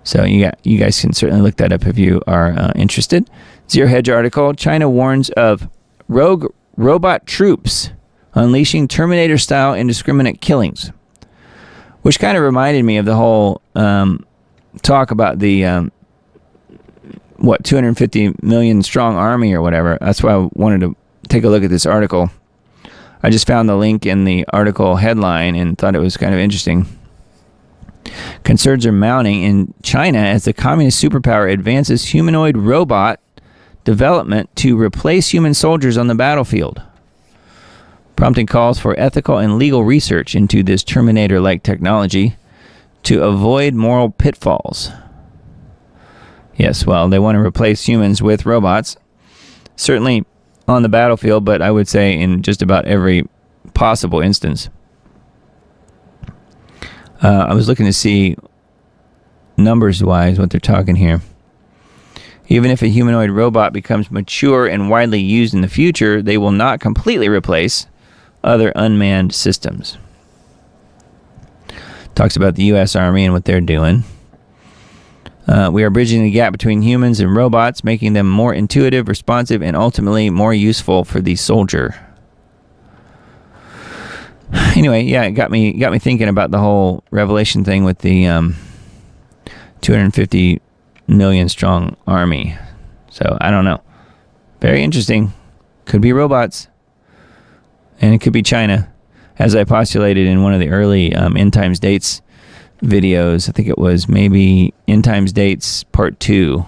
So you guys can certainly look that up if you are interested. Zero Hedge article, China warns of rogue robot troops unleashing Terminator-style indiscriminate killings, which kind of reminded me of the whole talk about the 250 million strong army or whatever. That's why I wanted to take a look at this article. I just found the link in the article headline and thought it was kind of interesting. Concerns are mounting in China as the communist superpower advances humanoid robot development to replace human soldiers on the battlefield, prompting calls for ethical and legal research into this Terminator-like technology to avoid moral pitfalls. Yes, well, they want to replace humans with robots, certainly on the battlefield, but I would say in just about every possible instance. I was looking to see numbers-wise what they're talking here. Even if a humanoid robot becomes mature and widely used in the future, they will not completely replace other unmanned systems. Talks about the U.S. Army and what they're doing. We are bridging the gap between humans and robots, making them more intuitive, responsive, and ultimately more useful for the soldier. Anyway, yeah, it got me thinking about the whole Revelation thing with the 250 million strong army. So I don't know. Very interesting. Could be robots, and it could be China, as I postulated in one of the early end times dates videos. I think it was maybe End Times Dates Part 2,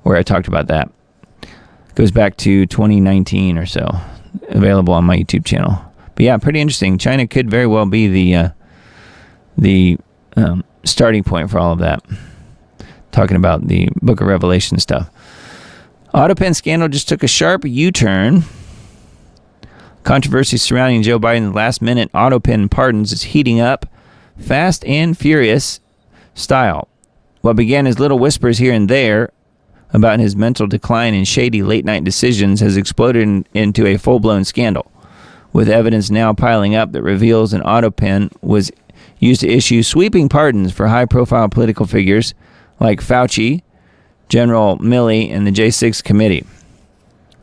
where I talked about that. It goes back to 2019 or so, available on my YouTube channel. But yeah, pretty interesting. China could very well be the starting point for all of that. Talking about the Book of Revelation stuff. Autopen scandal just took a sharp U-turn. Controversy surrounding Joe Biden's last-minute Autopen pardons is heating up, fast and furious style. What began as little whispers here and there about his mental decline and shady late-night decisions has exploded into a full-blown scandal, with evidence now piling up that reveals an Autopen was used to issue sweeping pardons for high-profile political figures like Fauci, General Milley, and the J6 committee.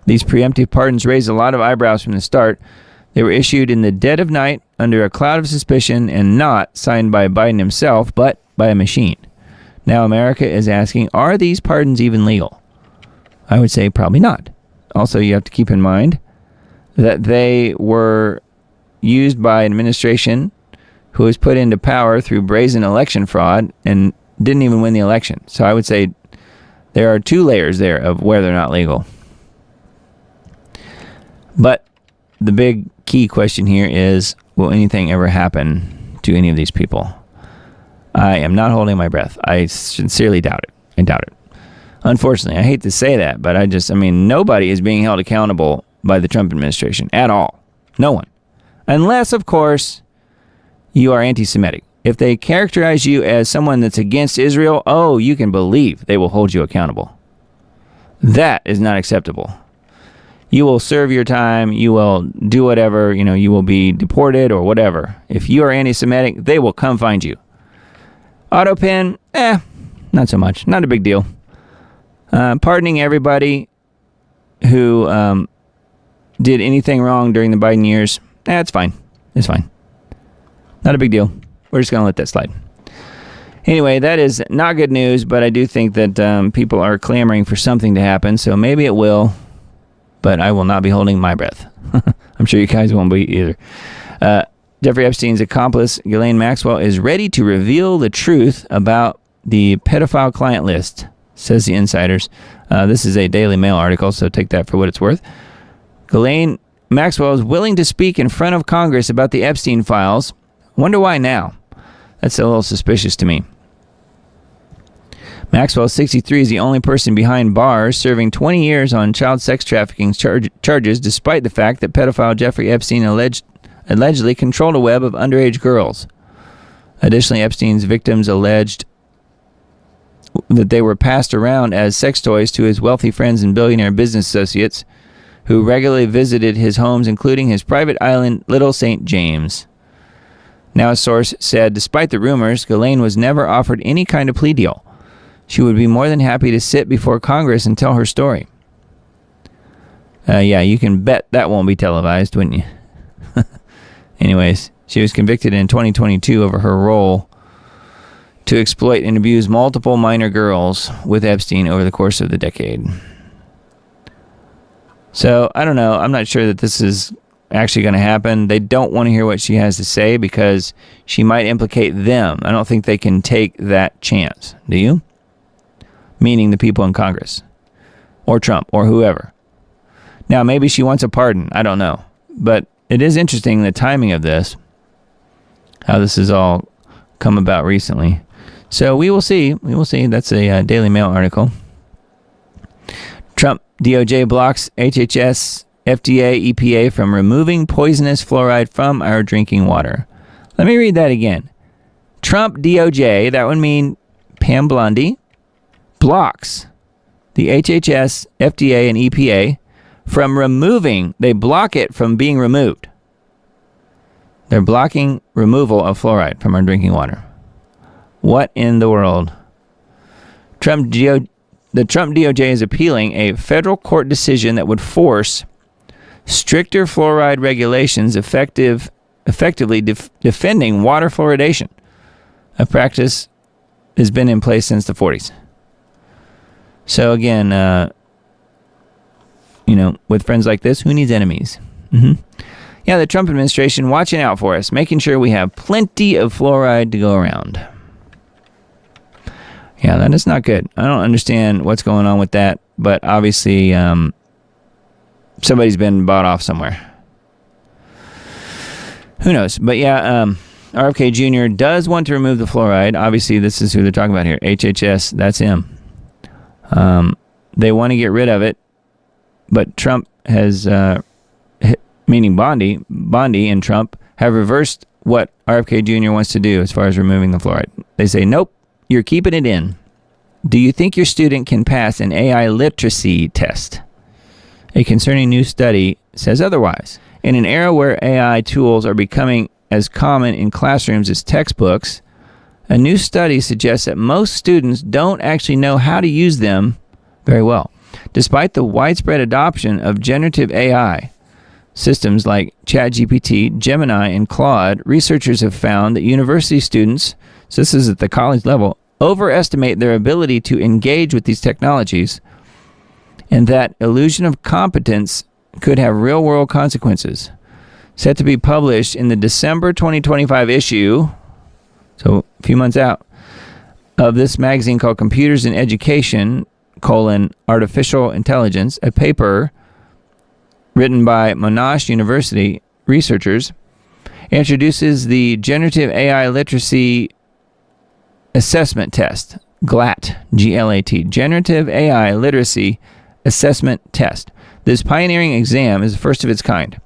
These preemptive pardons raised a lot of eyebrows from the start. They were issued in the dead of night under a cloud of suspicion and not signed by Biden himself, but by a machine. Now America is asking, are these pardons even legal? I would say probably not. Also, you have to keep in mind that they were used by an administration who was put into power through brazen election fraud and didn't even win the election. So I would say there are two layers there of where they're not legal. But the big key question here is, will anything ever happen to any of these people? I am not holding my breath. I sincerely doubt it. I doubt it. Unfortunately, I hate to say that, but nobody is being held accountable by the Trump administration at all. No one. Unless, of course, you are anti-Semitic. If they characterize you as someone that's against Israel, oh, you can believe they will hold you accountable. That is not acceptable. You will serve your time, you will do whatever, you will be deported or whatever. If you are anti-Semitic, they will come find you. Autopen, not so much. Not a big deal. Pardoning everybody who did anything wrong during the Biden years, it's fine. It's fine. Not a big deal. We're just going to let that slide. Anyway, that is not good news, but I do think that people are clamoring for something to happen, so maybe it will. But I will not be holding my breath. I'm sure you guys won't be either. Jeffrey Epstein's accomplice, Ghislaine Maxwell, is ready to reveal the truth about the pedophile client list, says the insiders. This is a Daily Mail article, so take that for what it's worth. Ghislaine Maxwell is willing to speak in front of Congress about the Epstein files. Wonder why now? That's a little suspicious to me. Maxwell, 63, is the only person behind bars, serving 20 years on child sex trafficking charges, despite the fact that pedophile Jeffrey Epstein allegedly controlled a web of underage girls. Additionally, Epstein's victims alleged that they were passed around as sex toys to his wealthy friends and billionaire business associates, who regularly visited his homes, including his private island, Little St. James. Now, a source said, despite the rumors, Ghislaine was never offered any kind of plea deal. She would be more than happy to sit before Congress and tell her story. Yeah, you can bet that won't be televised, wouldn't you? Anyways, she was convicted in 2022 over her role to exploit and abuse multiple minor girls with Epstein over the course of the decade. So, I don't know. I'm not sure that this is actually going to happen. They don't want to hear what she has to say because she might implicate them. I don't think they can take that chance. Do you? Meaning the people in Congress, or Trump, or whoever. Now, maybe she wants a pardon. I don't know. But it is interesting, the timing of this, how this has all come about recently. So we will see. We will see. That's a Daily Mail article. Trump DOJ blocks HHS, FDA, EPA from removing poisonous fluoride from our drinking water. Let me read that again. Trump DOJ, that would mean Pam Bondi, blocks the HHS, FDA, and EPA from removing, they block it from being removed. They're blocking removal of fluoride from our drinking water. What in the world? The Trump DOJ is appealing a federal court decision that would force stricter fluoride regulations effectively defending water fluoridation. A practice has been in place since the 40s. So again, with friends like this, who needs enemies? Mm-hmm. Yeah, the Trump administration watching out for us, making sure we have plenty of fluoride to go around. Yeah, that is not good. I don't understand what's going on with that, but obviously somebody's been bought off somewhere. Who knows? But yeah, RFK Jr. does want to remove the fluoride. Obviously, this is who they're talking about here. HHS, that's him. They want to get rid of it, but Trump has, meaning Bondi and Trump, have reversed what RFK Jr. wants to do as far as removing the fluoride. They say, nope, you're keeping it in. Do you think your student can pass an AI literacy test? A concerning new study says otherwise. In an era where AI tools are becoming as common in classrooms as textbooks, a new study suggests that most students don't actually know how to use them very well. Despite the widespread adoption of generative AI systems like ChatGPT, Gemini, and Claude, researchers have found that university students, so this is at the college level, overestimate their ability to engage with these technologies, and that illusion of competence could have real-world consequences. Set to be published in the December 2025 issue, so a few months out, of this magazine called Computers in Education, Artificial Intelligence, a paper written by Monash University researchers, introduces the Generative AI Literacy Assessment Test, GLAT, G-L-A-T, Generative AI Literacy Assessment Test. This pioneering exam is the first of its kind,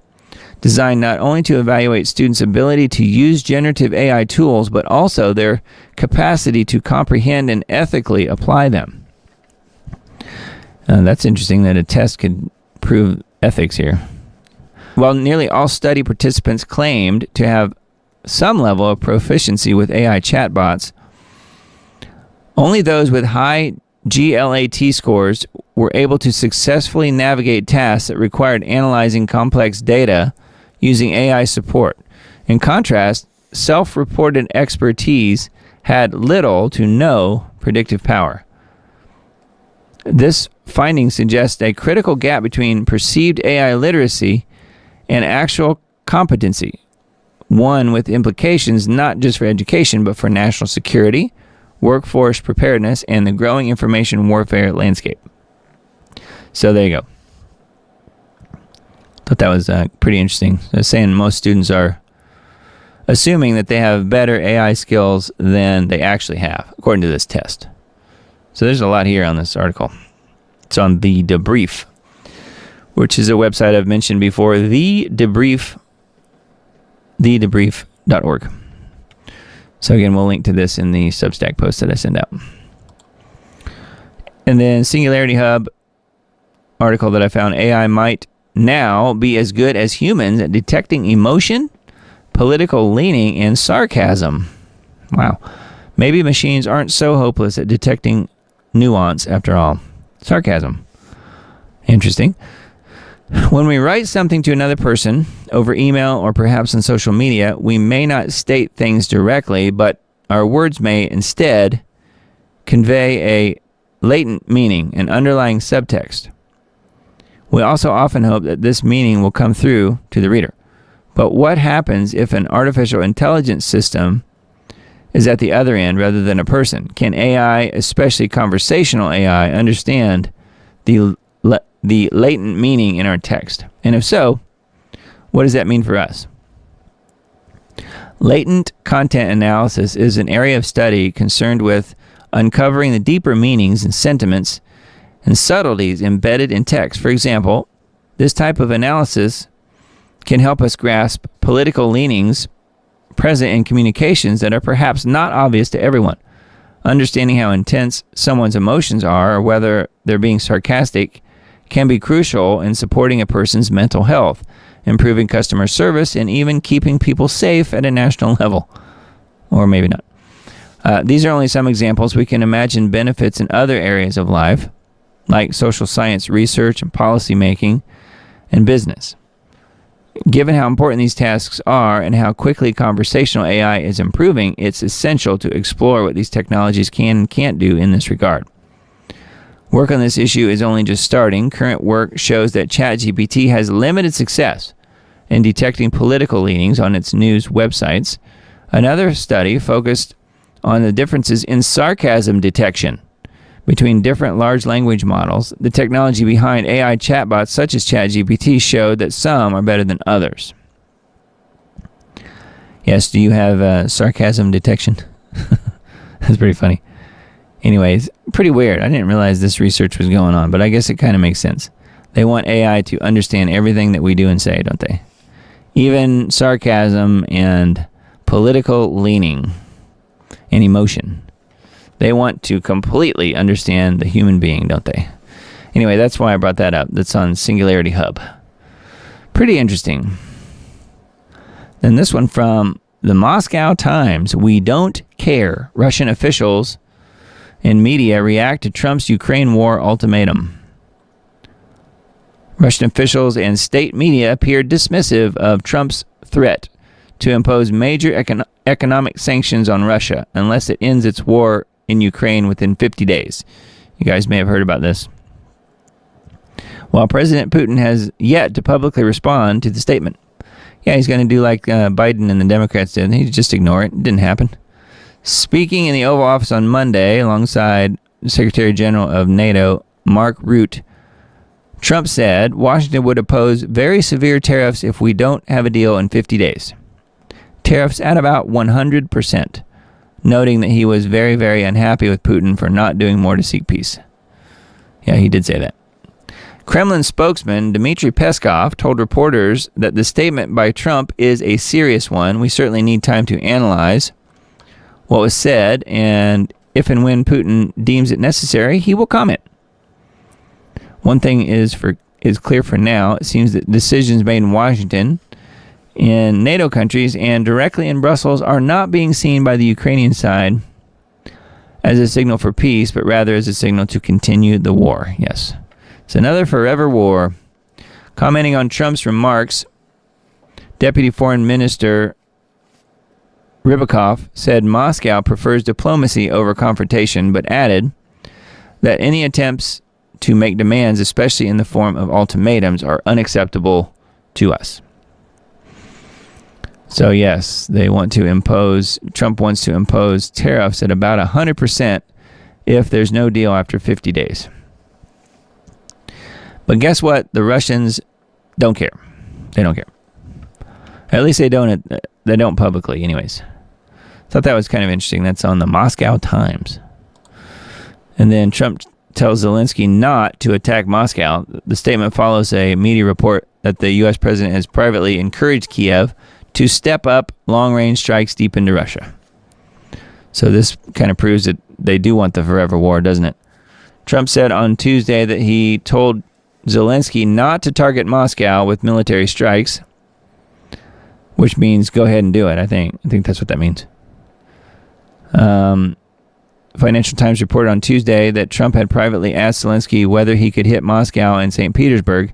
designed not only to evaluate students' ability to use generative AI tools, but also their capacity to comprehend and ethically apply them. That's interesting that a test could prove ethics here. While nearly all study participants claimed to have some level of proficiency with AI chatbots, only those with high GLAT scores were able to successfully navigate tasks that required analyzing complex data using AI support. In contrast, self-reported expertise had little to no predictive power. This finding suggests a critical gap between perceived AI literacy and actual competency, one with implications not just for education, but for national security, workforce preparedness, and the growing information warfare landscape. So there you go. Thought that was pretty interesting. They're saying most students are assuming that they have better AI skills than they actually have, according to this test. So there's a lot here on this article. It's on The Debrief, which is a website I've mentioned before, thedebrief.org. So again, we'll link to this in the Substack post that I send out. And then Singularity Hub article that I found, AI might now be as good as humans at detecting emotion, political leaning, and sarcasm. Wow. Maybe machines aren't so hopeless at detecting nuance after all. Sarcasm. Interesting. When we write something to another person over email or perhaps on social media, we may not state things directly, but our words may instead convey a latent meaning, an underlying subtext. We also often hope that this meaning will come through to the reader. But what happens if an artificial intelligence system is at the other end rather than a person? Can AI, especially conversational AI, understand the latent meaning in our text? And if so, what does that mean for us? Latent content analysis is an area of study concerned with uncovering the deeper meanings and sentiments and subtleties embedded in text. For example, this type of analysis can help us grasp political leanings present in communications that are perhaps not obvious to everyone. Understanding how intense someone's emotions are or whether they're being sarcastic can be crucial in supporting a person's mental health, improving customer service, and even keeping people safe at a national level. Or maybe not. These are only some examples. We can imagine benefits in other areas of life, like social science research and policy making and business. Given how important these tasks are and how quickly conversational AI is improving, it's essential to explore what these technologies can and can't do in this regard. Work on this issue is only just starting. Current work shows that ChatGPT has limited success in detecting political leanings on its news websites. Another study focused on the differences in sarcasm detection between different large language models. The technology behind AI chatbots such as ChatGPT showed that some are better than others. Yes, do you have sarcasm detection? That's pretty funny. Anyways, pretty weird. I didn't realize this research was going on, but I guess it kind of makes sense. They want AI to understand everything that we do and say, don't they? Even sarcasm and political leaning and emotion. They want to completely understand the human being, don't they? Anyway, that's why I brought that up. That's on Singularity Hub. Pretty interesting. Then this one from the Moscow Times. We don't care. Russian officials and media react to Trump's Ukraine war ultimatum. Russian officials and state media appeared dismissive of Trump's threat to impose major economic sanctions on Russia unless it ends its war in Ukraine within 50 days. You guys may have heard about this. While President Putin has yet to publicly respond to the statement. Yeah, he's going to do like Biden and the Democrats did. He just ignore it. It didn't happen. Speaking in the Oval Office on Monday alongside Secretary General of NATO, Mark Rutte, Trump said Washington would oppose very severe tariffs if we don't have a deal in 50 days. Tariffs at about 100%, noting that he was very, very unhappy with Putin for not doing more to seek peace. Yeah, he did say that. Kremlin spokesman Dmitry Peskov told reporters that the statement by Trump is a serious one. We certainly need time to analyze what was said, and if and when Putin deems it necessary, he will comment. One thing is clear for now. It seems that decisions made in Washington, in NATO countries, and directly in Brussels are not being seen by the Ukrainian side as a signal for peace, but rather as a signal to continue the war. Yes. It's another forever war. Commenting on Trump's remarks, Deputy Foreign Minister Rybakov said Moscow prefers diplomacy over confrontation, but added that any attempts to make demands, especially in the form of ultimatums, are unacceptable to us. So yes, Trump wants to impose tariffs at about 100% if there's no deal after 50 days. But guess what? The Russians don't care. They don't care. At least they don't publicly anyways. Thought that was kind of interesting. That's on the Moscow Times. And then Trump tells Zelensky not to attack Moscow. The statement follows a media report that the U.S. president has privately encouraged Kiev to step up long-range strikes deep into Russia. So this kind of proves that they do want the forever war, doesn't it? Trump said on Tuesday that he told Zelensky not to target Moscow with military strikes, which means go ahead and do it, I think. I think that's what that means. Financial Times reported on Tuesday that Trump had privately asked Zelensky whether he could hit Moscow and St. Petersburg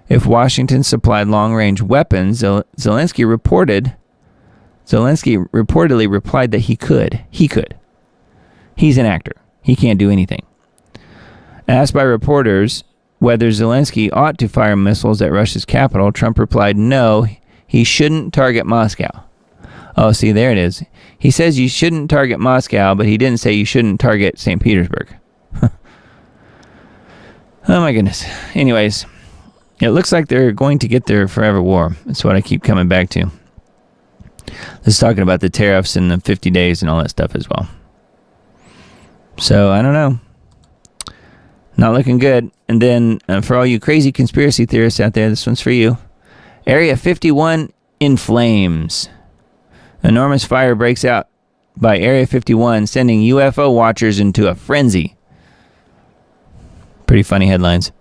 if Washington supplied long-range weapons. Zelensky reportedly replied that he could. He could. He's an actor. He can't do anything. Asked by reporters whether Zelensky ought to fire missiles at Russia's capital, Trump replied, no, he shouldn't target Moscow. Oh, see, there it is. He says you shouldn't target Moscow, but he didn't say you shouldn't target St. Petersburg. Oh, my goodness. Anyways, it looks like they're going to get their forever war. That's what I keep coming back to. This is talking about the tariffs and the 50 days and all that stuff as well. So, I don't know. Not looking good. And then, for all you crazy conspiracy theorists out there, this one's for you. Area 51 in flames. Enormous fire breaks out by Area 51, sending UFO watchers into a frenzy. Pretty funny headlines.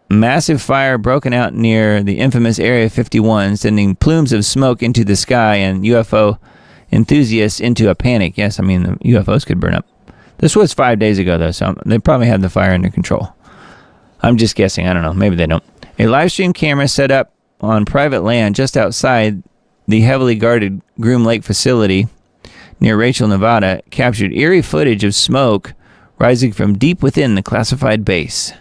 Massive fire broken out near the infamous Area 51, sending plumes of smoke into the sky and UFO enthusiasts into a panic. Yes, I mean, the UFOs could burn up. This was 5 days ago, though, so they probably had the fire under control. I'm just guessing. I don't know. Maybe they don't. A live stream camera set up on private land just outside the heavily guarded Groom Lake facility near Rachel, Nevada, captured eerie footage of smoke rising from deep within the classified base.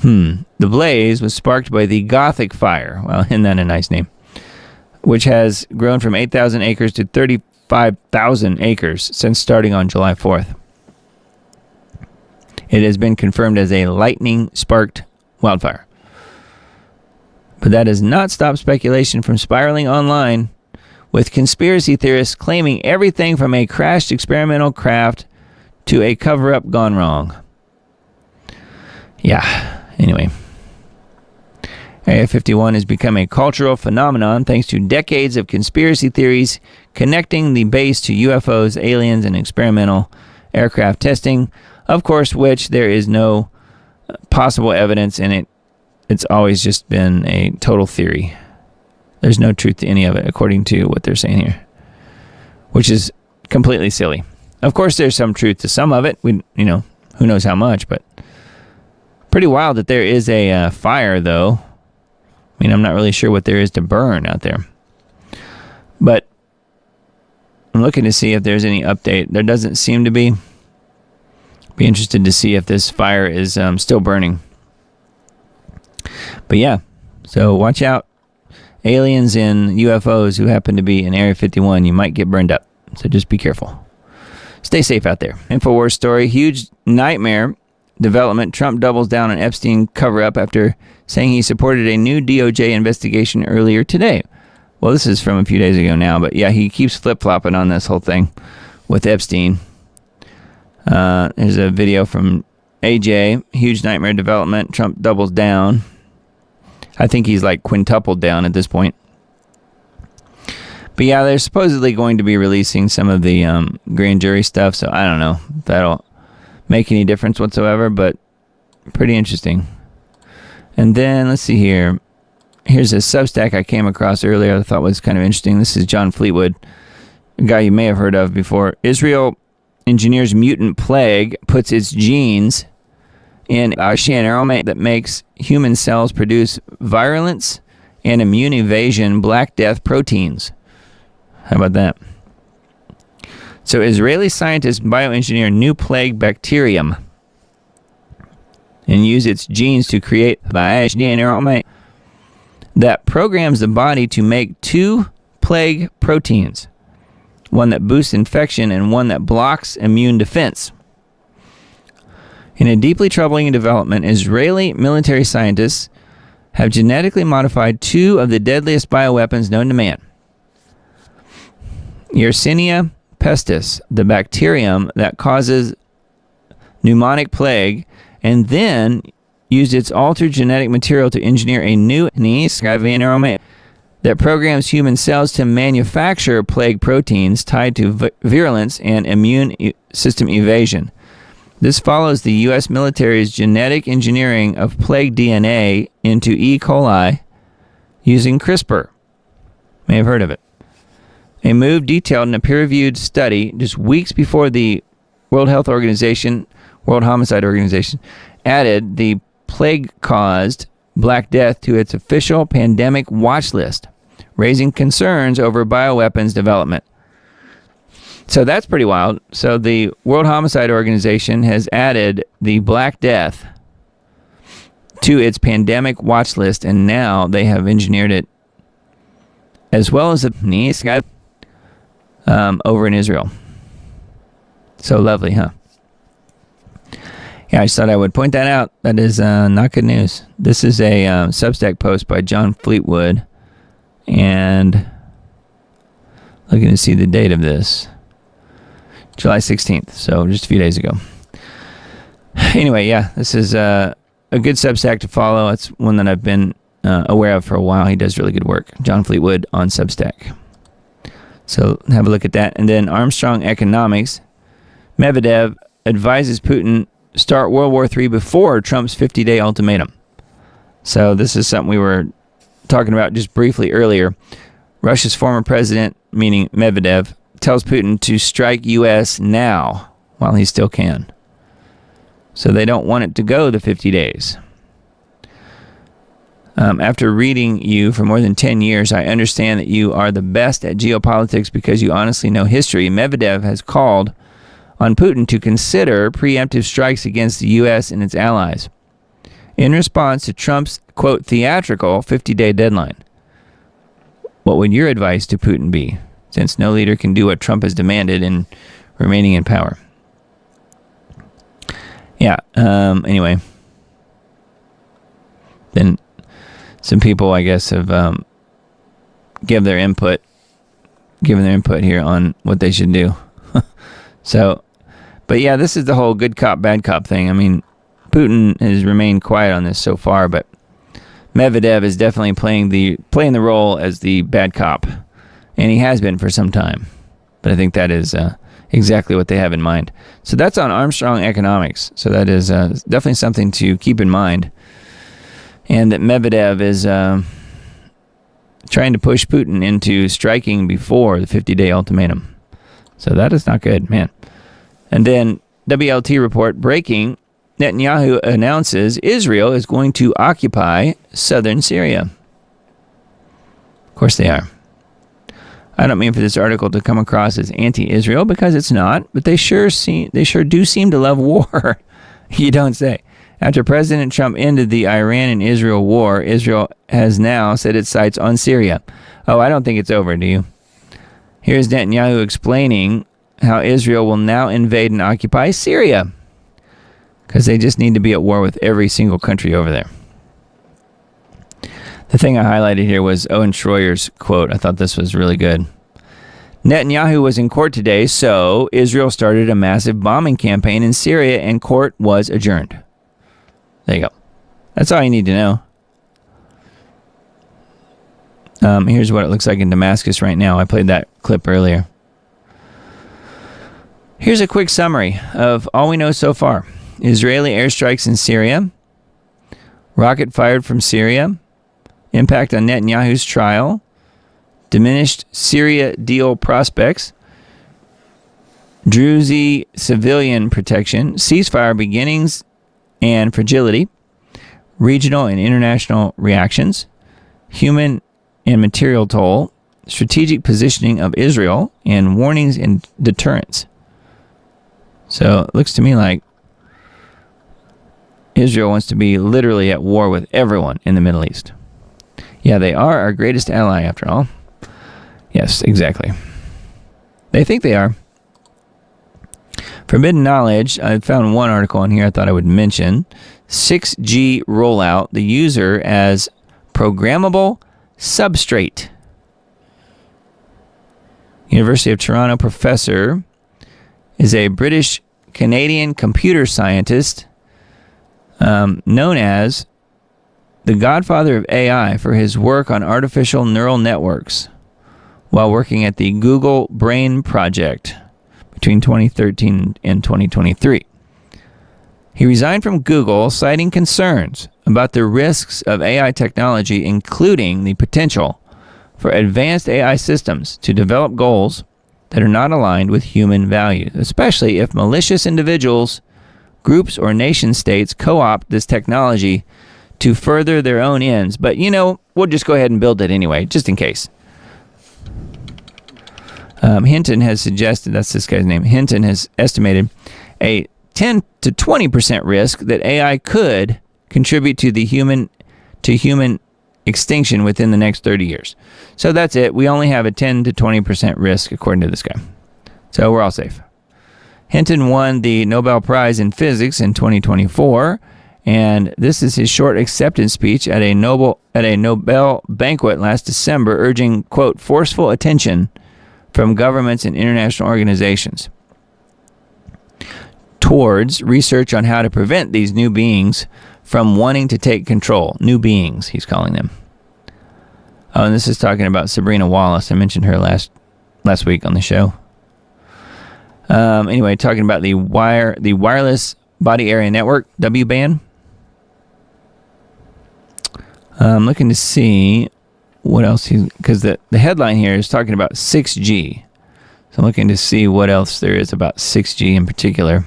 The blaze was sparked by the Gothic fire. Well, isn't that a nice name? which has grown from 8,000 acres to 35,000 acres since starting on July 4th. It has been confirmed as a lightning-sparked wildfire. But that has not stopped speculation from spiraling online, with conspiracy theorists claiming everything from a crashed experimental craft to a cover-up gone wrong. Yeah, anyway. Area 51 has become a cultural phenomenon thanks to decades of conspiracy theories connecting the base to UFOs, aliens, and experimental aircraft testing, of course, which there is no possible evidence in it. It's always just been a total theory. There's no truth to any of it, according to what they're saying here, which is completely silly. Of course, there's some truth to some of it. Who knows how much, but pretty wild that there is a fire, though. I mean, I'm not really sure what there is to burn out there. But I'm looking to see if there's any update. There doesn't seem to be. Be interested to see if this fire is still burning. But yeah, so watch out. Aliens and UFOs who happen to be in Area 51, you might get burned up. So just be careful. Stay safe out there. InfoWars story, huge nightmare development. Trump doubles down on Epstein cover-up after saying he supported a new DOJ investigation earlier today. Well, this is from a few days ago now, but yeah, he keeps flip-flopping on this whole thing with Epstein. There's a video from AJ, huge nightmare development. Trump doubles down. I think he's like quintupled down at this point. But yeah, they're supposedly going to be releasing some of the grand jury stuff, so I don't know if that'll make any difference whatsoever, but pretty interesting. And then, let's see here. Here's a Substack I came across earlier I thought was kind of interesting. This is John Fleetwood, a guy you may have heard of before. Israel engineers mutant plague, puts its genes in a aromate that makes human cells produce virulence and immune evasion Black Death proteins. How about that? So Israeli scientists bioengineer new plague bacterium and use its genes to create an aromate that programs the body to make two plague proteins, one that boosts infection and one that blocks immune defense. In a deeply troubling development, Israeli military scientists have genetically modified two of the deadliest bioweapons known to man. Yersinia pestis, the bacterium that causes pneumonic plague, and then used its altered genetic material to engineer a new aromate that programs human cells to manufacture plague proteins tied to virulence and immune system evasion. This follows the U.S. military's genetic engineering of plague DNA into E. coli using CRISPR. May have heard of it. A move detailed in a peer-reviewed study just weeks before the World Health Organization, World Homicide Organization, added the plague-caused Black Death to its official pandemic watch list, raising concerns over bioweapons development. So that's pretty wild. So the World Homicide Organization has added the Black Death to its pandemic watch list, and now they have engineered it as well as the over in Israel. So lovely, huh? Yeah, I just thought I would point that out. That is not good news. This is a Substack post by John Fleetwood, and looking to see the date of this. July 16th, so just a few days ago. Anyway, yeah, this is a good Substack to follow. It's one that I've been aware of for a while. He does really good work. John Fleetwood on Substack. So have a look at that. And then Armstrong Economics. Medvedev advises Putin start World War III before Trump's 50-day ultimatum. So this is something we were talking about just briefly earlier. Russia's former president, meaning Medvedev, tells Putin to strike U.S. now while he still can. So they don't want it to go the 50 days. After reading you for more than 10 years, I understand that you are the best at geopolitics because you honestly know history. Medvedev has called on Putin to consider preemptive strikes against the U.S. and its allies in response to Trump's, quote, theatrical 50-day deadline. what would your advice to Putin be, since no leader can do what Trump has demanded in remaining in power? Yeah, anyway. Then some people, I guess, have given their input here on what they should do. So, but yeah, this is the whole good cop, bad cop thing. I mean, Putin has remained quiet on this so far, but Medvedev is definitely playing the role as the bad cop, and he has been for some time. But I think that is exactly what they have in mind. So that's on Armstrong Economics. So that is definitely something to keep in mind. And that Medvedev is trying to push Putin into striking before the 50-day ultimatum. So that is not good, man. And then WLT report breaking, Netanyahu announces Israel is going to occupy southern Syria. Of course they are. I don't mean for this article to come across as anti-Israel, because it's not, but they sure do seem to love war. You don't say. After President Trump ended the Iran and Israel war, Israel has now set its sights on Syria. Oh, I don't think it's over, do you? Here's Netanyahu explaining how Israel will now invade and occupy Syria, because they just need to be at war with every single country over there. The thing I highlighted here was Owen Schroyer's quote. I thought this was really good. Netanyahu was in court today, so Israel started a massive bombing campaign in Syria and court was adjourned. There you go. That's all you need to know. Here's what it looks like in Damascus right now. I played that clip earlier. Here's a quick summary of all we know so far. Israeli airstrikes in Syria. Rocket fired from Syria. Impact on Netanyahu's trial. Diminished Syria deal prospects. Druzy civilian protection. Ceasefire beginnings and fragility. Regional and international reactions. Human and material toll. Strategic positioning of Israel. And warnings and deterrence. So it looks to me like Israel wants to be literally at war with everyone in the Middle East. Yeah, they are our greatest ally, after all. Yes, exactly. They think they are. Forbidden knowledge. I found one article on here I thought I would mention. 6G rollout. The user as programmable substrate. University of Toronto professor is a British-Canadian computer scientist known as the godfather of AI for his work on artificial neural networks while working at the Google Brain Project between 2013 and 2023. He resigned from Google, citing concerns about the risks of AI technology, including the potential for advanced AI systems to develop goals that are not aligned with human values, especially if malicious individuals, groups, or nation states co-opt this technology to further their own ends. But, you know, we'll just go ahead and build it anyway, just in case. Hinton has suggested, that's this guy's name, Hinton has estimated a 10 to 20% risk that AI could contribute to the human extinction within the next 30 years. So that's it. We only have a 10 to 20% risk, according to this guy. So we're all safe. Hinton won the Nobel Prize in Physics in 2024, and this is his short acceptance speech at a Nobel banquet last December, urging, quote, forceful attention from governments and international organizations towards research on how to prevent these new beings from wanting to take control. New beings, he's calling them. Oh, and this is talking about Sabrina Wallace. I mentioned her last week on the show. Anyway, talking about the wireless body area network, W-band. I'm looking to see what else because the headline here is talking about 6G. So I'm looking to see what else there is about 6G in particular.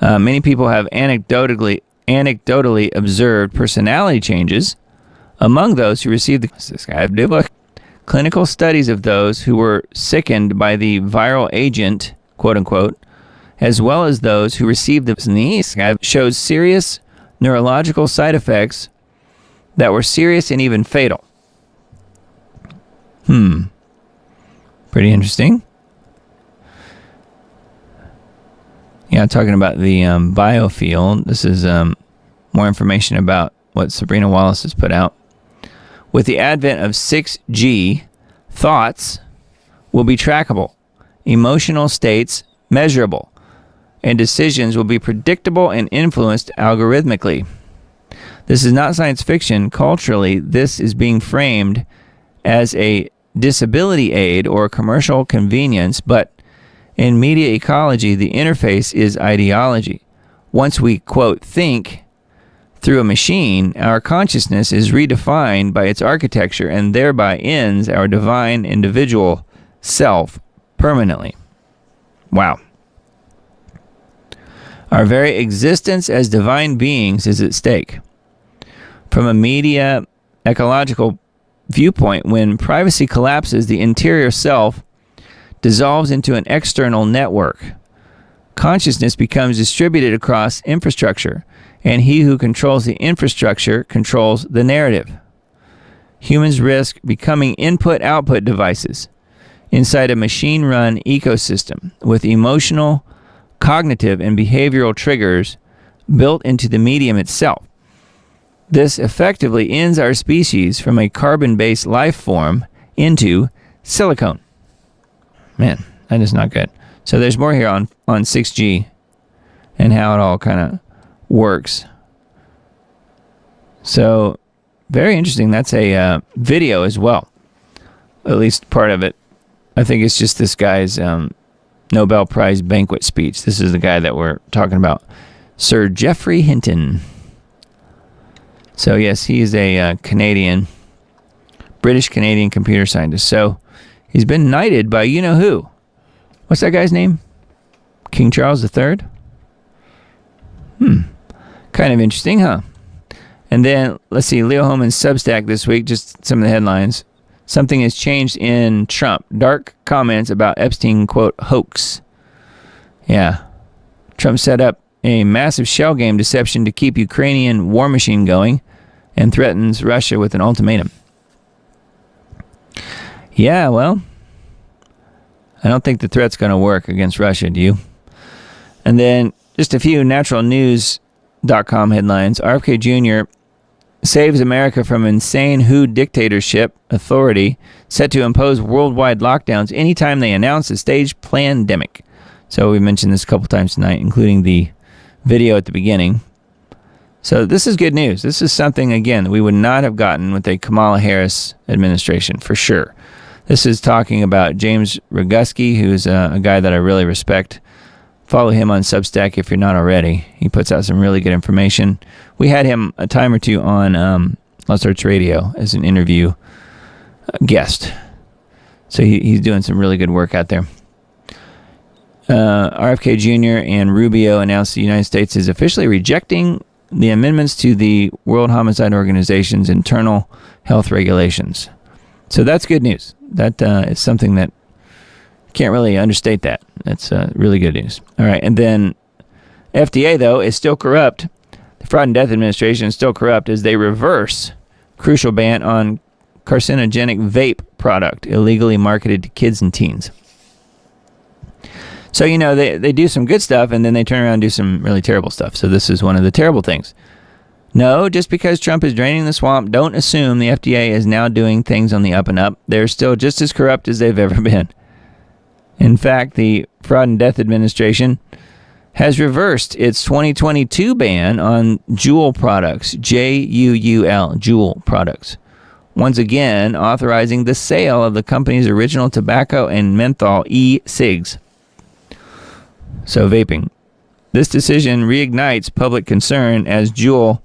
Many people have anecdotally observed personality changes among those who received clinical studies of those who were sickened by the viral agent, quote unquote, as well as those who received the sneeze, shows serious neurological side effects that were serious and even fatal. Pretty interesting. Yeah, talking about the biofield. This is more information about what Sabrina Wallace has put out. With the advent of 6G, thoughts will be trackable, emotional states measurable, and decisions will be predictable and influenced algorithmically. This is not science fiction. Culturally, this is being framed as a disability aid or commercial convenience, but in media ecology, the interface is ideology. Once we, quote, think through a machine, our consciousness is redefined by its architecture and thereby ends our divine individual self permanently. Wow. Our very existence as divine beings is at stake. From a media ecological viewpoint, when privacy collapses, the interior self dissolves into an external network. Consciousness becomes distributed across infrastructure, and he who controls the infrastructure controls the narrative. Humans risk becoming input-output devices inside a machine-run ecosystem with emotional, cognitive, and behavioral triggers built into the medium itself. This effectively ends our species from a carbon-based life form into silicone. Man, that is not good. So there's more here on 6G and how it all kind of works. So very interesting. That's a video as well, at least part of it. I think it's just this guy's Nobel Prize banquet speech. This is the guy that we're talking about, Sir Geoffrey Hinton. So yes, he is a British-Canadian computer scientist. So he's been knighted by you-know-who. What's that guy's name? King Charles III? Kind of interesting, huh? And then, let's see, Leo Hohmann's Substack this week, just some of the headlines. Something has changed in Trump. Dark comments about Epstein, quote, hoax. Yeah. Trump set up a massive shell game deception to keep Ukrainian war machine going and threatens Russia with an ultimatum. Yeah, well, I don't think the threat's going to work against Russia, do you? And then just a few naturalnews.com headlines. RFK Jr. saves America from insane WHO dictatorship authority set to impose worldwide lockdowns anytime they announce a staged pandemic. So we mentioned this a couple times tonight, including the video at the beginning. So this is good news. This is something, again, that we would not have gotten with a Kamala Harris administration, for sure. This is talking about James Roguski, who's a guy that I really respect. Follow him on Substack if you're not already. He puts out some really good information. We had him a time or two on Lost Arts Radio as an interview guest. So he's doing some really good work out there. RFK Jr. and Rubio announced the United States is officially rejecting the amendments to the World Homicide Organization's internal health regulations. So that's good news. That is something that can't really understate that. That's really good news. All right, and then FDA, though, is still corrupt. The Fraud and Death Administration is still corrupt as they reverse crucial ban on carcinogenic vape product illegally marketed to kids and teens. So, they do some good stuff, and then they turn around and do some really terrible stuff. So this is one of the terrible things. No, just because Trump is draining the swamp, don't assume the FDA is now doing things on the up and up. They're still just as corrupt as they've ever been. In fact, the Fraud and Death Administration has reversed its 2022 ban on Juul products, Juul, Juul products, once again authorizing the sale of the company's original tobacco and menthol e-cigs. So vaping. This decision reignites public concern as Juul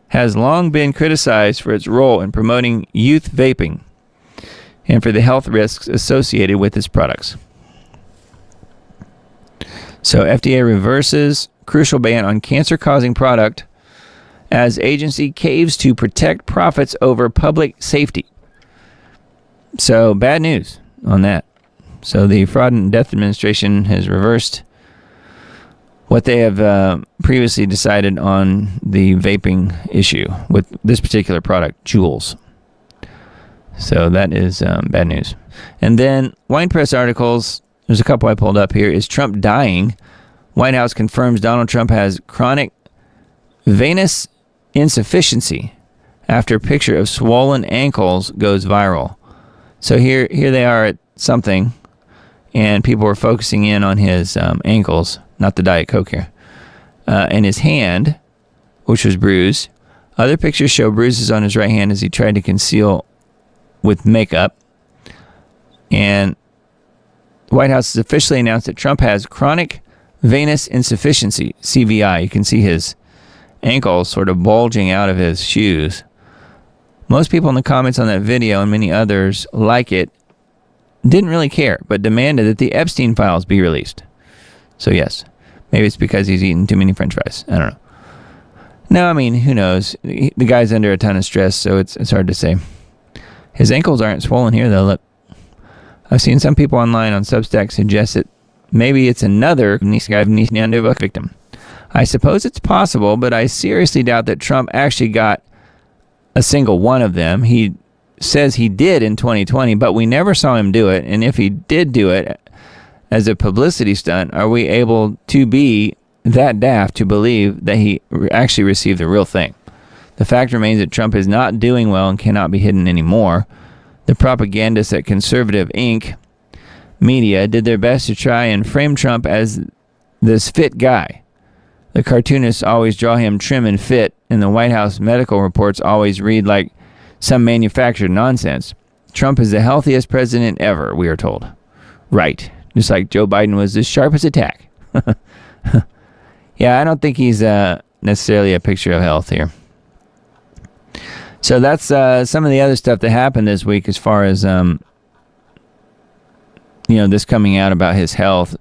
has long been criticized for its role in promoting youth vaping and for the health risks associated with its products. So FDA reverses crucial ban on cancer-causing product as agency caves to protect profits over public safety. So bad news on that. So the Fraud and Death Administration has reversed what they have previously decided on the vaping issue with this particular product, Juuls. So that is bad news. And then wine press articles, there's a couple I pulled up here. Is Trump dying? White House confirms Donald Trump has chronic venous insufficiency after picture of swollen ankles goes viral. So here they are at something, and people were focusing in on his ankles, not the Diet Coke here, and his hand, which was bruised. Other pictures show bruises on his right hand as he tried to conceal with makeup. And the White House has officially announced that Trump has chronic venous insufficiency, CVI. You can see his ankles sort of bulging out of his shoes. Most people in the comments on that video, and many others like it, didn't really care, but demanded that the Epstein files be released. So yes, maybe it's because he's eaten too many French fries. I don't know. No, I mean, who knows? The guy's under a ton of stress, so it's hard to say. His ankles aren't swollen here, though. Look, I've seen some people online on Substack suggest that maybe it's another victim. I suppose it's possible, but I seriously doubt that Trump actually got a single one of them. He says he did in 2020, but we never saw him do it. And if he did do it as a publicity stunt, are we able to be that daft to believe that he actually received the real thing? The fact remains that Trump is not doing well and cannot be hidden anymore. The propagandists at Conservative Inc. media did their best to try and frame Trump as this fit guy. The cartoonists always draw him trim and fit, and the White House medical reports always read like some manufactured nonsense. Trump is the healthiest president ever, we are told. Right. Just like Joe Biden was the sharpest attack. Yeah, I don't think he's necessarily a picture of health here. So that's some of the other stuff that happened this week as far as, this coming out about his health,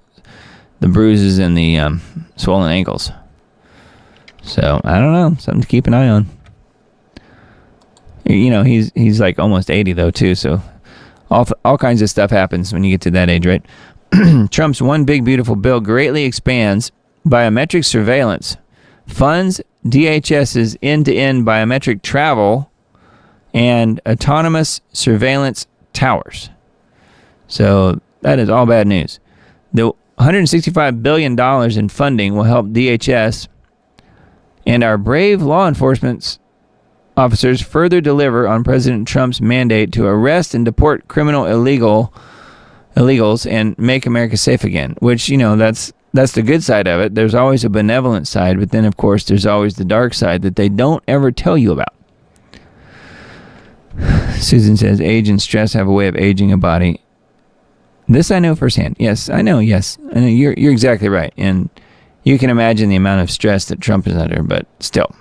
the bruises and the swollen ankles. So, I don't know. Something to keep an eye on. He's like almost 80 though too, so all kinds of stuff happens when you get to that age, right? Trump's One Big Beautiful Bill greatly expands biometric surveillance, funds DHS's end-to-end biometric travel, and autonomous surveillance towers. So that is all bad news. The $165 billion in funding will help DHS and our brave law enforcement officers further deliver on President Trump's mandate to arrest and deport criminal illegals and make America safe again, which, that's the good side of it. There's always a benevolent side, but then, of course, there's always the dark side that they don't ever tell you about. Susan says, age and stress have a way of aging a body. This I know firsthand. Yes, I know, yes. I know you're exactly right. And you can imagine the amount of stress that Trump is under, but still.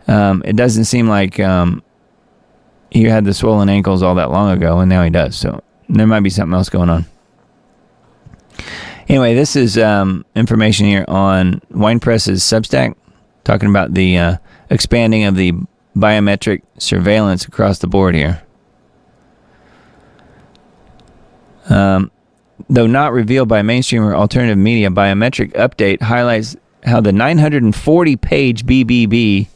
It doesn't seem like he had the swollen ankles all that long ago, and now he does. So there might be something else going on. Anyway, this is information here on Wine Press's Substack, talking about the expanding of the biometric surveillance across the board here. Though not revealed by mainstream or alternative media, biometric update highlights how the 940-page BBB,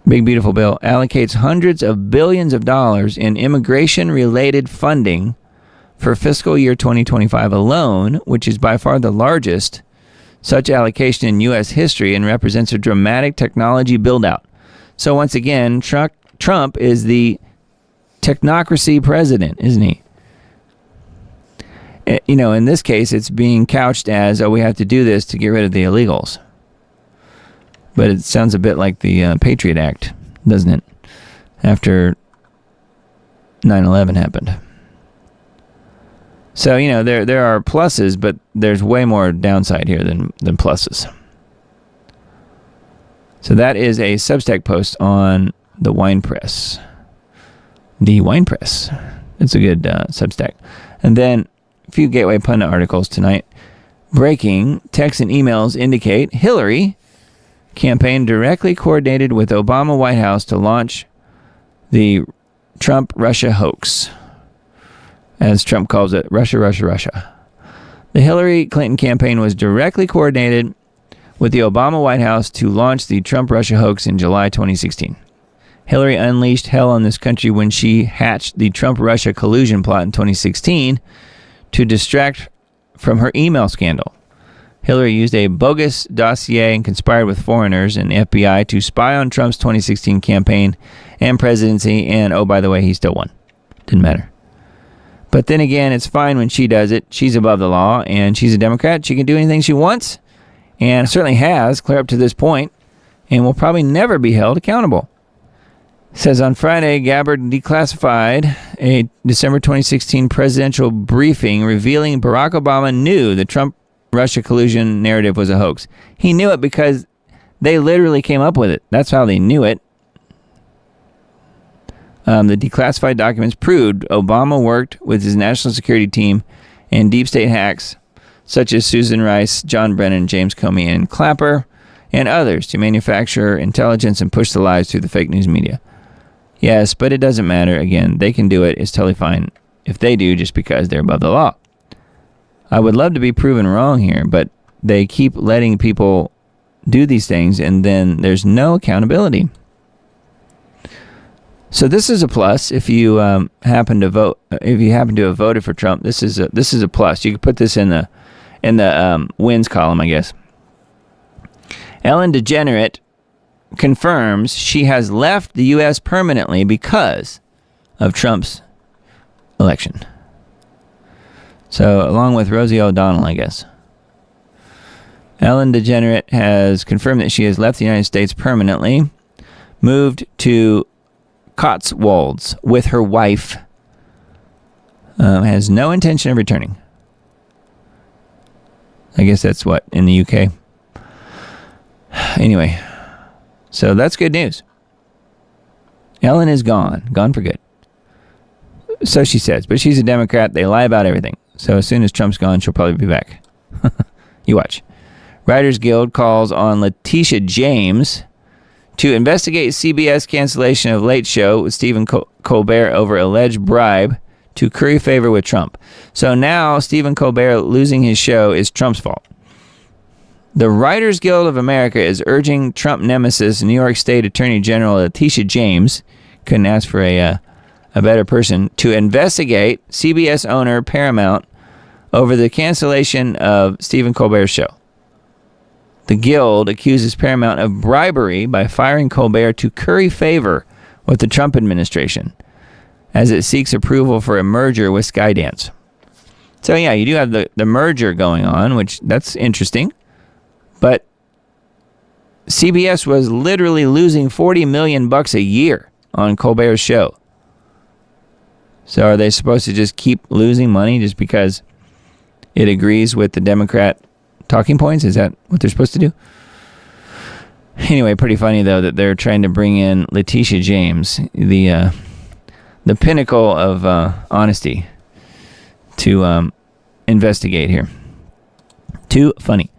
Big Beautiful Bill, allocates hundreds of billions of dollars in immigration-related funding for fiscal year 2025 alone, which is by far the largest such allocation in U.S. history and represents a dramatic technology build-out. So once again, Trump is the technocracy president, isn't he? In this case, it's being couched as, we have to do this to get rid of the illegals. But it sounds a bit like the Patriot Act, doesn't it? After 9/11 happened. So, there are pluses, but there's way more downside here than pluses. So that is a Substack post on the Wine Press. The Wine Press. It's a good Substack. And then a few Gateway Pundit articles tonight. Breaking texts and emails indicate Hillary campaign directly coordinated with Obama White House to launch the Trump-Russia hoax. As Trump calls it, Russia, Russia, Russia. The Hillary Clinton campaign was directly coordinated with the Obama White House to launch the Trump-Russia hoax in July 2016. Hillary unleashed hell on this country when she hatched the Trump-Russia collusion plot in 2016 to distract from her email scandal. Hillary used a bogus dossier and conspired with foreigners and the FBI to spy on Trump's 2016 campaign and presidency, and oh, by the way, he still won. Didn't matter. But then again, it's fine when she does it. She's above the law, and she's a Democrat. She can do anything she wants, and certainly has, clear up to this point, and will probably never be held accountable. It says on Friday, Gabbard declassified a December 2016 presidential briefing revealing Barack Obama knew the Trump-Russia collusion narrative was a hoax. He knew it because they literally came up with it. That's how they knew it. The declassified documents proved Obama worked with his national security team and deep state hacks such as Susan Rice, John Brennan, James Comey, and Clapper, and others to manufacture intelligence and push the lies through the fake news media. Yes, but it doesn't matter. Again, they can do it. It's totally fine if they do just because they're above the law. I would love to be proven wrong here, but they keep letting people do these things, and then there's no accountability. So this is a plus if you happen to vote. If you happen to have voted for Trump, this is a plus. You could put this in the wins column, I guess. Ellen DeGeneres confirms she has left the U.S. permanently because of Trump's election. So along with Rosie O'Donnell, I guess. Ellen DeGeneres has confirmed that she has left the United States permanently, moved to Cotswolds with her wife, has no intention of returning. I guess that's what, in the UK? Anyway, so that's good news. Ellen is gone for good. So she says, but she's a Democrat. They lie about everything. So as soon as Trump's gone, she'll probably be back. You watch. Writers Guild calls on Letitia James to investigate CBS cancellation of Late Show with Stephen Colbert over alleged bribe to curry favor with Trump. So now Stephen Colbert losing his show is Trump's fault. The Writers Guild of America is urging Trump nemesis New York State Attorney General Letitia James, couldn't ask for a better person, to investigate CBS owner Paramount over the cancellation of Stephen Colbert's show. The Guild accuses Paramount of bribery by firing Colbert to curry favor with the Trump administration as it seeks approval for a merger with Skydance. So yeah, you do have the merger going on, which that's interesting. But CBS was literally losing $40 million a year on Colbert's show. So are they supposed to just keep losing money just because it agrees with the Democrat talking points? Is that what they're supposed to do? Anyway, pretty funny though that they're trying to bring in Letitia James, the pinnacle of honesty, to investigate here. Too funny.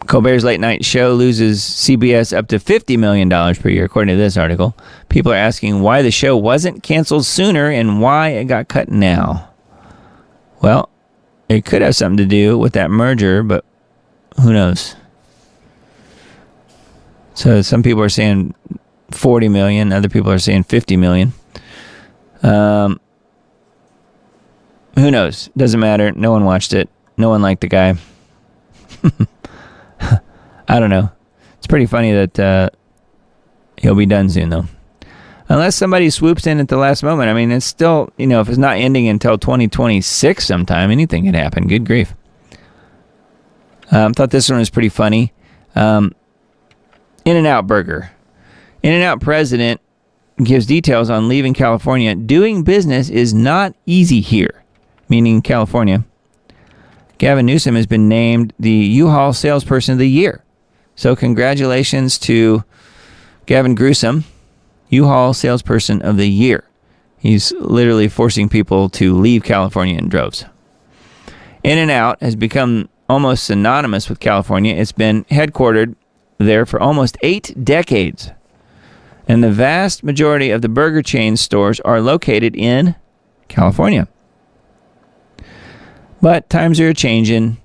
Colbert's late night show loses CBS up to $50 million per year, according to this article. People are asking why the show wasn't canceled sooner and why it got cut now. Well, it could have something to do with that merger, but who knows? So some people are saying 40 million, other people are saying 50 million. Who knows? Doesn't matter. No one watched it. No one liked the guy. I don't know. It's pretty funny that he'll be done soon, though. Unless somebody swoops in at the last moment. I mean, it's still, if it's not ending until 2026 sometime, anything could happen. Good grief. Thought this one was pretty funny. In-N-Out Burger. In-N-Out president gives details on leaving California. Doing business is not easy here, meaning California. Gavin Newsom has been named the U-Haul Salesperson of the Year. So congratulations to Gavin Newsom, U-Haul Salesperson of the Year. He's literally forcing people to leave California in droves. In-N-Out has become almost synonymous with California. It's been headquartered there for almost 8 decades. And the vast majority of the burger chain stores are located in California. But times are changing,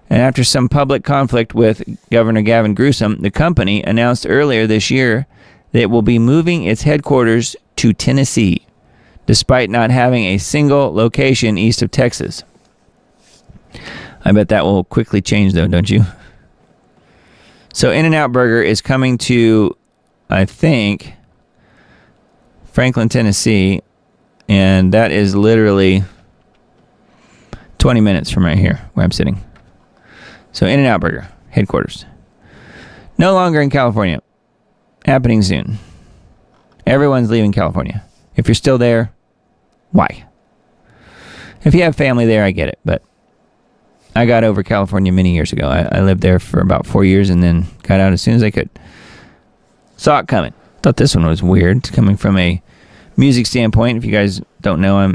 and after some public conflict with Governor Gavin Newsom, the company announced earlier this year that it will be moving its headquarters to Tennessee, despite not having a single location east of Texas. I bet that will quickly change, though, don't you? So In-N-Out Burger is coming to, I think, Franklin, Tennessee, and that is literally 20 minutes from right here where I'm sitting. So In-N-Out Burger, headquarters. No longer in California. Happening soon. Everyone's leaving California. If you're still there, why? If you have family there, I get it, but I got over California many years ago. I lived there for about 4 years and then got out as soon as I could. Saw it coming. Thought this one was weird. It's coming from a music standpoint. If you guys don't know, I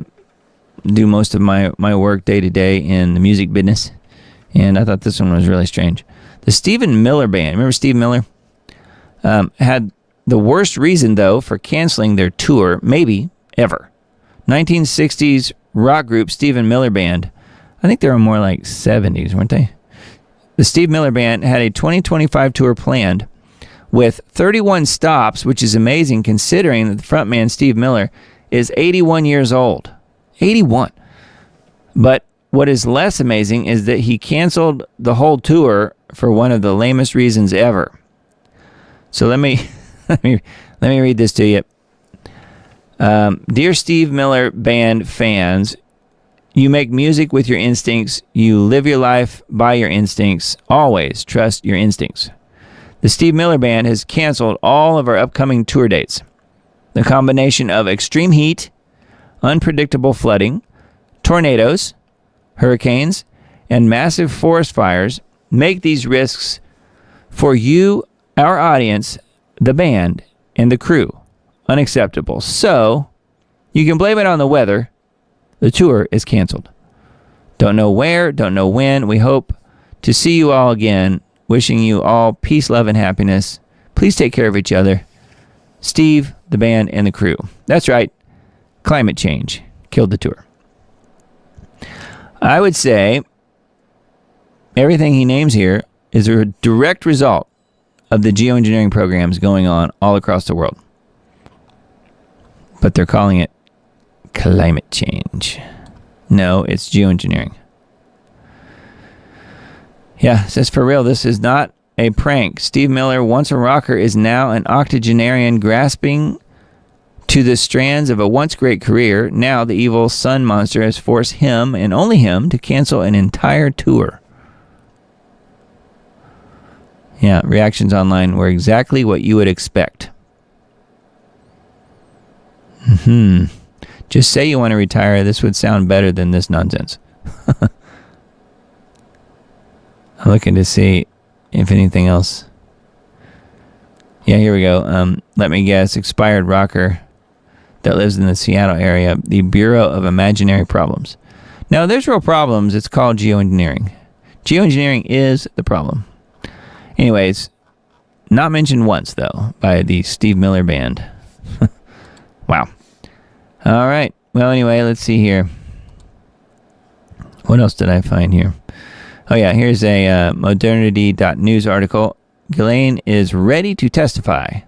do most of my work day to day in the music business. And I thought this one was really strange. The Stephen Miller Band, remember Steve Miller? Had the worst reason, though, for canceling their tour, maybe ever. 1960s rock group Stephen Miller Band. I think they were more like 70s, weren't they? The Steve Miller Band had a 2025 tour planned with 31 stops, which is amazing considering that the frontman, Steve Miller, is 81 years old. 81. But what is less amazing is that he canceled the whole tour for one of the lamest reasons ever. So let me read this to you. Dear Steve Miller Band fans, you make music with your instincts. You live your life by your instincts. Always trust your instincts. The Steve Miller Band has canceled all of our upcoming tour dates. The combination of extreme heat, unpredictable flooding, tornadoes, hurricanes, and massive forest fires make these risks for you, our audience, the band, and the crew unacceptable. So, you can blame it on the weather. The tour is canceled. Don't know where, don't know when. We hope to see you all again. Wishing you all peace, love, and happiness. Please take care of each other. Steve, the band, and the crew. That's right. Climate change killed the tour. I would say everything he names here is a direct result of the geoengineering programs going on all across the world. But they're calling it climate change. No, it's geoengineering. Yeah, it says for real, this is not a prank. Steve Miller, once a rocker, is now an octogenarian grasping to the strands of a once great career. Now the evil sun monster has forced him, and only him, to cancel an entire tour. Yeah, reactions online were exactly what you would expect. Just say you want to retire. This would sound better than this nonsense. I'm looking to see if anything else. Yeah, here we go. Let me guess. Expired rocker that lives in the Seattle area. The Bureau of Imaginary Problems. Now, there's real problems. It's called geoengineering. Geoengineering is the problem. Anyways, not mentioned once, though, by the Steve Miller Band. Wow. All right. Well, anyway, let's see here. What else did I find here? Oh, yeah, here's a modernity.news article. Ghislaine is ready to testify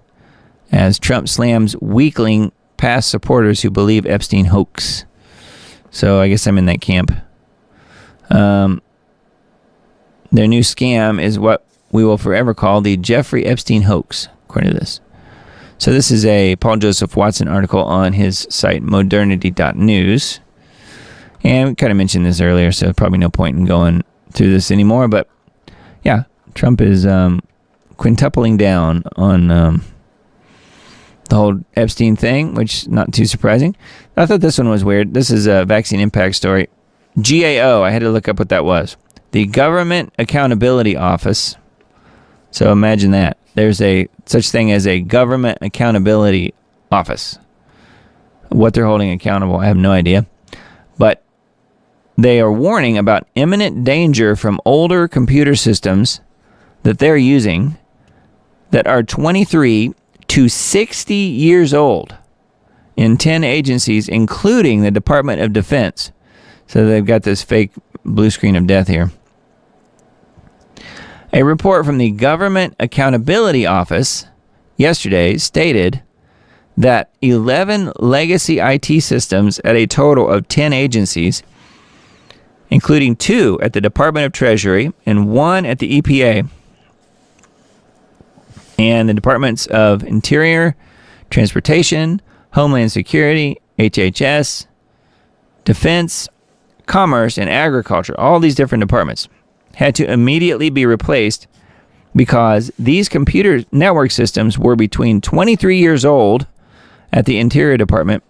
as Trump slams weakling past supporters who believe Epstein hoax. So I guess I'm in that camp. Their new scam is what we will forever call the Jeffrey Epstein hoax, according to this. So this is a Paul Joseph Watson article on his site, modernity.news. And we kind of mentioned this earlier, so probably no point in going through this anymore. But yeah, Trump is quintupling down on the whole Epstein thing, which is not too surprising. I thought this one was weird. This is a vaccine impact story. GAO, I had to look up what that was. The Government Accountability Office. So imagine that. There's a such thing as a Government Accountability Office. What they're holding accountable, I have no idea. But they are warning about imminent danger from older computer systems that they're using that are 23 to 60 years old in 10 agencies, including the Department of Defense. So they've got this fake blue screen of death here. A report from the Government Accountability Office yesterday stated that 11 legacy IT systems at a total of 10 agencies, including 2 at the Department of Treasury and 1 at the EPA and the Departments of Interior, Transportation, Homeland Security, HHS, Defense, Commerce, and Agriculture, all these different departments, had to immediately be replaced because these computer network systems were between 23 years old at the Interior Department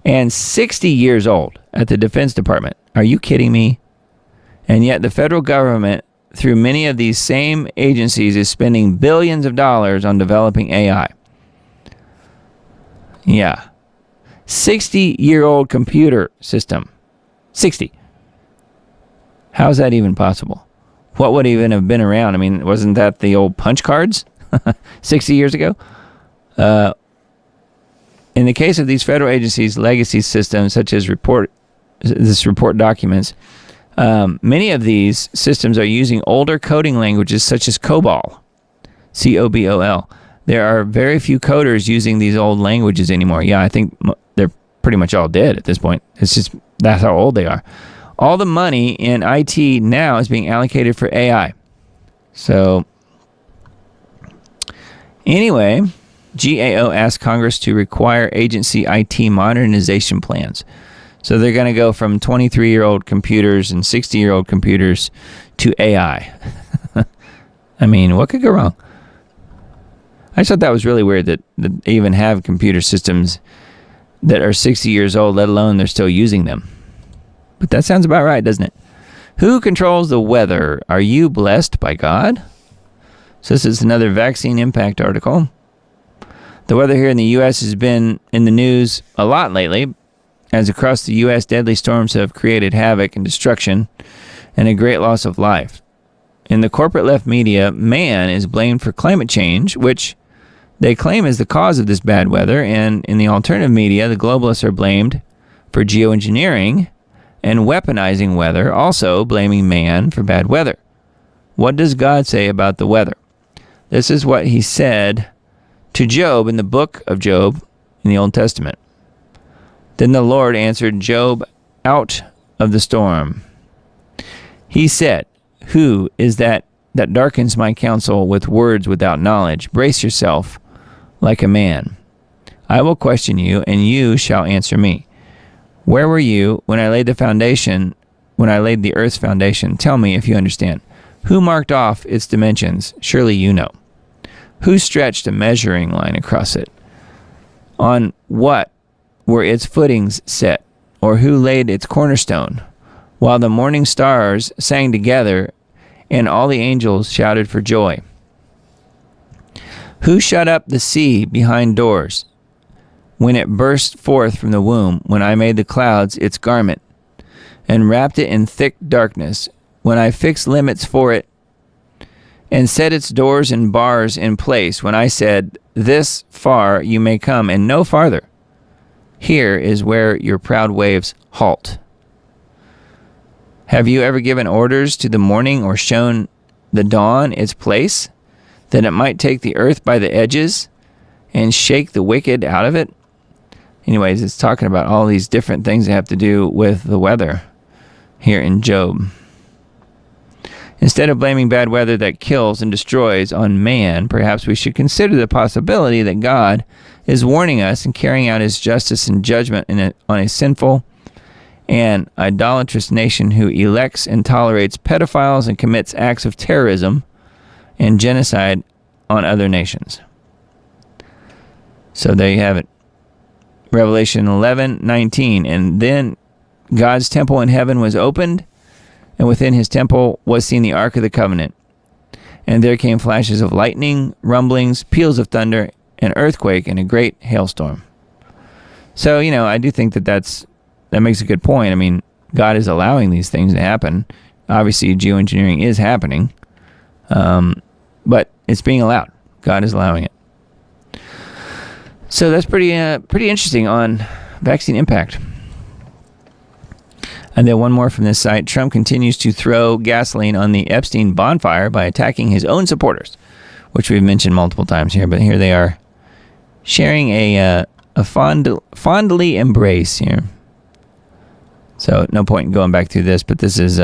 and 60 years old at the Defense Department. Are you kidding me? And yet the federal government, through many of these same agencies, is spending billions of dollars on developing AI. Yeah. 60-year-old computer system. 60. How is that even possible? What would even have been around? I mean, wasn't that the old punch cards 60 years ago? In the case of these federal agencies' legacy systems, such as report documents, many of these systems are using older coding languages such as COBOL, C-O-B-O-L. There are very few coders using these old languages anymore. Yeah, I think they're pretty much all dead at this point. It's just, that's how old they are. All the money in IT now is being allocated for AI. So, anyway, GAO asked Congress to require agency IT modernization plans. So they're going to go from 23-year-old computers and 60-year-old computers to AI. I mean, what could go wrong? I just thought that was really weird that they even have computer systems that are 60 years old, let alone they're still using them. But that sounds about right, doesn't it? Who controls the weather? Are you blessed by God? So this is another vaccine impact article. The weather here in the U.S. has been in the news a lot lately, as across the U.S. deadly storms have created havoc and destruction and a great loss of life. In the corporate left media, man is blamed for climate change, which they claim is the cause of this bad weather, and in the alternative media, the globalists are blamed for geoengineering and weaponizing weather, also blaming man for bad weather. What does God say about the weather? This is what he said to Job in the book of Job in the Old Testament. Then the Lord answered Job out of the storm. He said, "Who is that darkens my counsel with words without knowledge? Brace yourself like a man. I will question you, and you shall answer me. Where were you when I laid the earth's foundation? Tell me if you understand. Who marked off its dimensions? Surely you know. Who stretched a measuring line across it? On what were its footings set? Or who laid its cornerstone? While the morning stars sang together, and all the angels shouted for joy. Who shut up the sea behind doors when it burst forth from the womb, when I made the clouds its garment, and wrapped it in thick darkness, when I fixed limits for it, and set its doors and bars in place, when I said, this far you may come, and no farther. Here is where your proud waves halt. Have you ever given orders to the morning, or shown the dawn its place, that it might take the earth by the edges and shake the wicked out of it?" Anyways, it's talking about all these different things that have to do with the weather here in Job. Instead of blaming bad weather that kills and destroys on man, perhaps we should consider the possibility that God is warning us and carrying out his justice and judgment on a sinful and idolatrous nation who elects and tolerates pedophiles and commits acts of terrorism and genocide on other nations. So there you have it. Revelation 11:19. And then God's temple in heaven was opened, and within his temple was seen the Ark of the Covenant. And there came flashes of lightning, rumblings, peals of thunder, an earthquake, and a great hailstorm. So, I do think that makes a good point. I mean, God is allowing these things to happen. Obviously, geoengineering is happening, but it's being allowed. God is allowing it. So that's pretty interesting on vaccine impact. And then one more from this site. Trump continues to throw gasoline on the Epstein bonfire by attacking his own supporters, which we've mentioned multiple times here, but here they are sharing a fondly embrace here. So no point in going back through this, but this is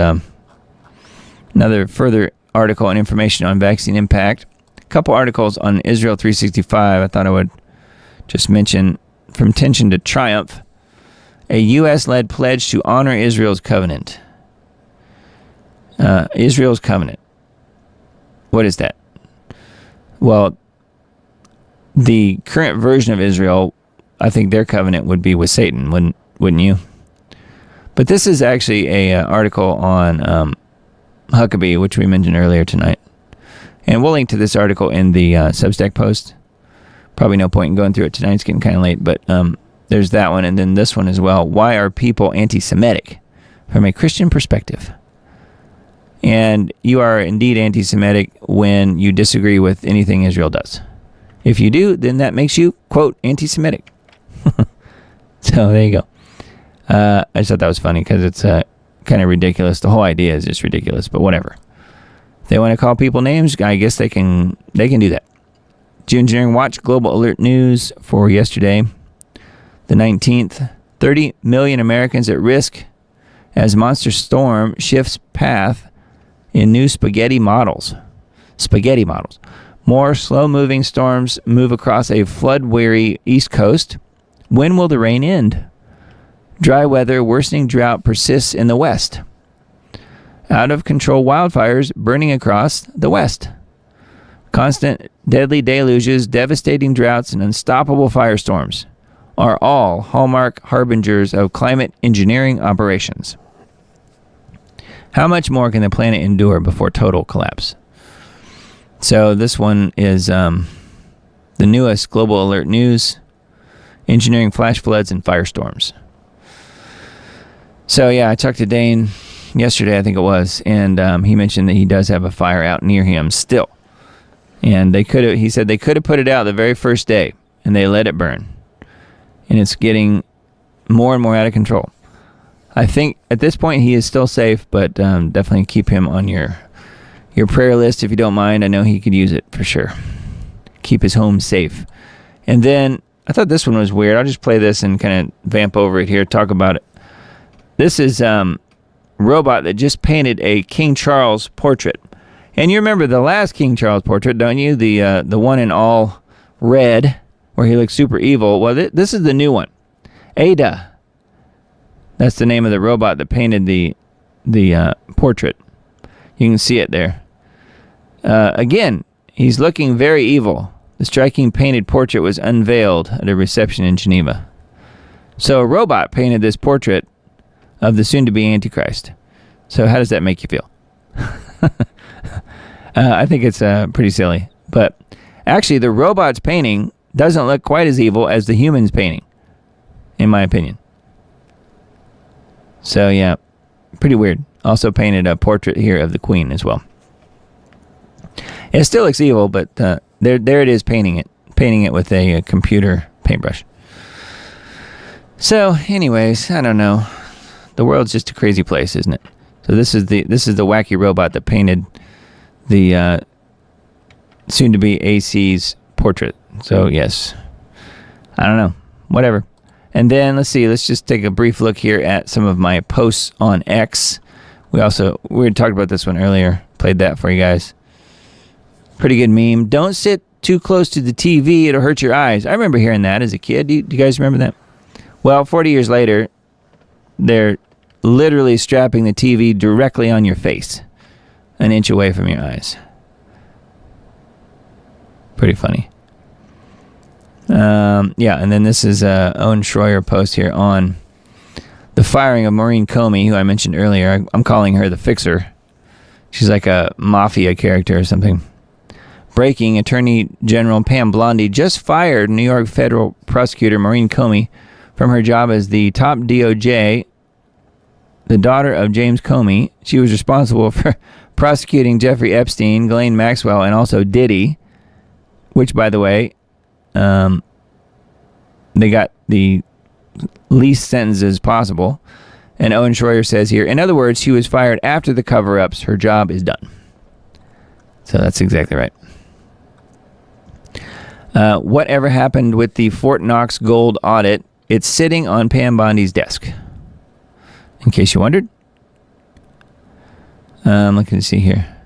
another further article and information on vaccine impact. A couple articles on Israel 365 I thought I would just mention. From tension to triumph, a U.S.-led pledge to honor Israel's covenant. Israel's covenant. What is that? Well, the current version of Israel, I think their covenant would be with Satan, wouldn't you? But this is actually a article on Huckabee, which we mentioned earlier tonight. And we'll link to this article in the Substack post. Probably no point in going through it tonight. It's getting kind of late. But there's that one. And then this one as well. Why are people anti-Semitic from a Christian perspective? And you are indeed anti-Semitic when you disagree with anything Israel does. If you do, then that makes you, quote, anti-Semitic. So there you go. I just thought that was funny because it's kind of ridiculous. The whole idea is just ridiculous, but whatever. If they want to call people names, I guess they can do that. Geoengineering Watch Global Alert News for yesterday, the 19th. 30 million Americans at risk as monster storm shifts path in new spaghetti models. Spaghetti models. More slow-moving storms move across a flood-weary East Coast. When will the rain end? Dry weather, worsening drought persists in the West. Out-of-control wildfires burning across the West. Constant deadly deluges, devastating droughts, and unstoppable firestorms are all hallmark harbingers of climate engineering operations. How much more can the planet endure before total collapse? So this one is the newest Global Alert News, engineering flash floods and firestorms. So yeah, I talked to Dane yesterday, I think it was, and he mentioned that he does have a fire out near him still. And he said they could have put it out the very first day, and they let it burn. And it's getting more and more out of control. I think at this point he is still safe, but definitely keep him on your prayer list if you don't mind. I know he could use it for sure. Keep his home safe. And then I thought this one was weird. I'll just play this and kind of vamp over it here, talk about it. This is robot that just painted a King Charles portrait. And you remember the last King Charles portrait, don't you? The one in all red, where he looks super evil. Well, this is the new one. Ada. That's the name of the robot that painted the portrait. You can see it there. Again, he's looking very evil. The striking painted portrait was unveiled at a reception in Geneva. So a robot painted this portrait of the soon-to-be Antichrist. So how does that make you feel? I think it's pretty silly. But actually, the robot's painting doesn't look quite as evil as the human's painting, in my opinion. So yeah, pretty weird. Also painted a portrait here of the Queen as well. It still looks evil, but there it is, painting it with a computer paintbrush. So, anyways, I don't know. The world's just a crazy place, isn't it? So this is the wacky robot that painted the soon-to-be AC's portrait. So yes, I don't know, whatever. And then let's just take a brief look here at some of my posts on X. We had talked about this one earlier. Played that for you guys. Pretty good meme. Don't sit too close to the TV; it'll hurt your eyes. I remember hearing that as a kid. Do you guys remember that? Well, 40 years later, they're literally strapping the TV directly on your face, an inch away from your eyes. Pretty funny. Yeah, and then this is Owen Schroyer post here on the firing of Maureen Comey, who I mentioned earlier. I'm calling her the fixer. She's like a mafia character or something. Breaking, Attorney General Pam Bondi just fired New York federal prosecutor Maureen Comey from her job as the top DOJ, the daughter of James Comey. She was responsible for prosecuting Jeffrey Epstein, Ghislaine Maxwell, and also Diddy, which, by the way, they got the least sentences possible. And Owen Schroyer says here, in other words, she was fired after the cover-ups. Her job is done. So that's exactly right. Whatever happened with the Fort Knox gold audit? It's sitting on Pam Bondi's desk. In case you wondered. Looking to see here.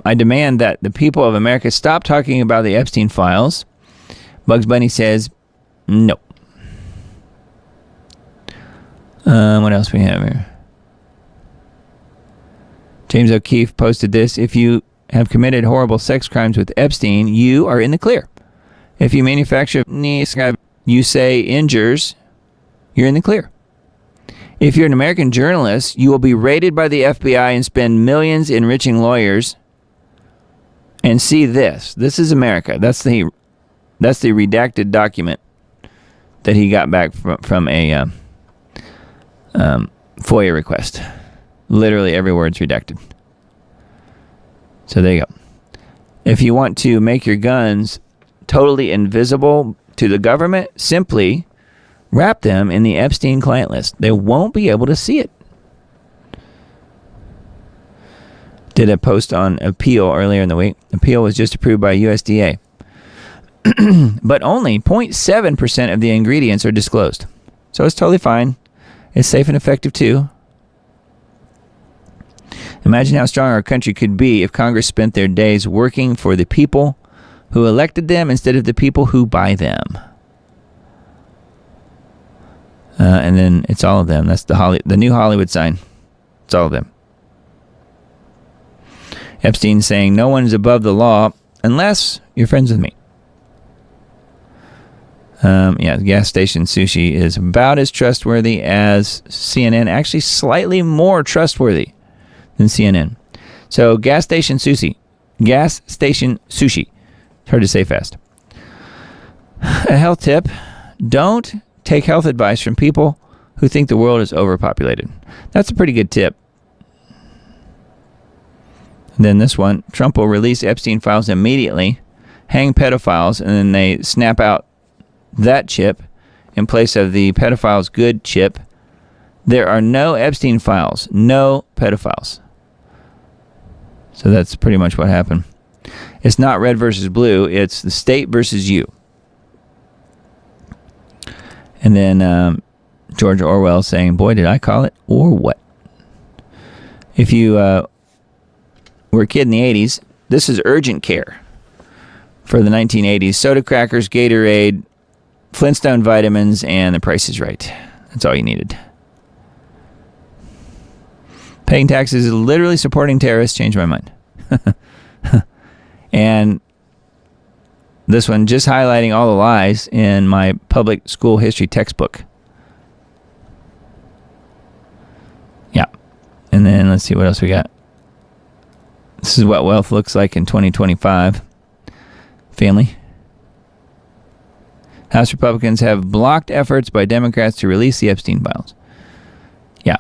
I demand that the people of America stop talking about the Epstein files. Bugs Bunny says no. What else we have here? James O'Keefe posted this. If you have committed horrible sex crimes with Epstein, you are in the clear. If you manufacture you say injures, you're in the clear. If you're an American journalist, you will be raided by the FBI and spend millions enriching lawyers. And see this. This is America. That's the redacted document that he got back from a FOIA request. Literally every word's redacted. So there you go. If you want to make your guns totally invisible to the government, simply wrap them in the Epstein client list. They won't be able to see it. Did a post on appeal earlier in the week. Appeal was just approved by USDA. But only 0.7% of the ingredients are disclosed. So it's totally fine. It's safe and effective too. Imagine how strong our country could be if Congress spent their days working for the people who elected them instead of the people who buy them. And then it's all of them. That's the new Hollywood sign. It's all of them. Epstein saying no one is above the law unless you're friends with me. Gas station sushi is about as trustworthy as CNN. Actually, slightly more trustworthy than CNN. So, gas station sushi. Gas station sushi. It's hard to say fast. A health tip. Don't take health advice from people who think the world is overpopulated. That's a pretty good tip. Then this one, Trump will release Epstein files immediately, hang pedophiles, and then they snap out that chip in place of the pedophiles good chip. There are no Epstein files, no pedophiles. So that's pretty much what happened. It's not red versus blue, it's the state versus you. And then George Orwell saying, boy, did I call it, or what? If you were a kid in the 80s, this is urgent care for the 1980s. Soda crackers, Gatorade, Flintstone vitamins, and The Price is Right. That's all you needed. Paying taxes is literally supporting terrorists. Changed my mind. And this one, just highlighting all the lies in my public school history textbook. Yeah. And then let's see what else we got. This is what wealth looks like in 2025. Family. House Republicans have blocked efforts by Democrats to release the Epstein files. Yeah.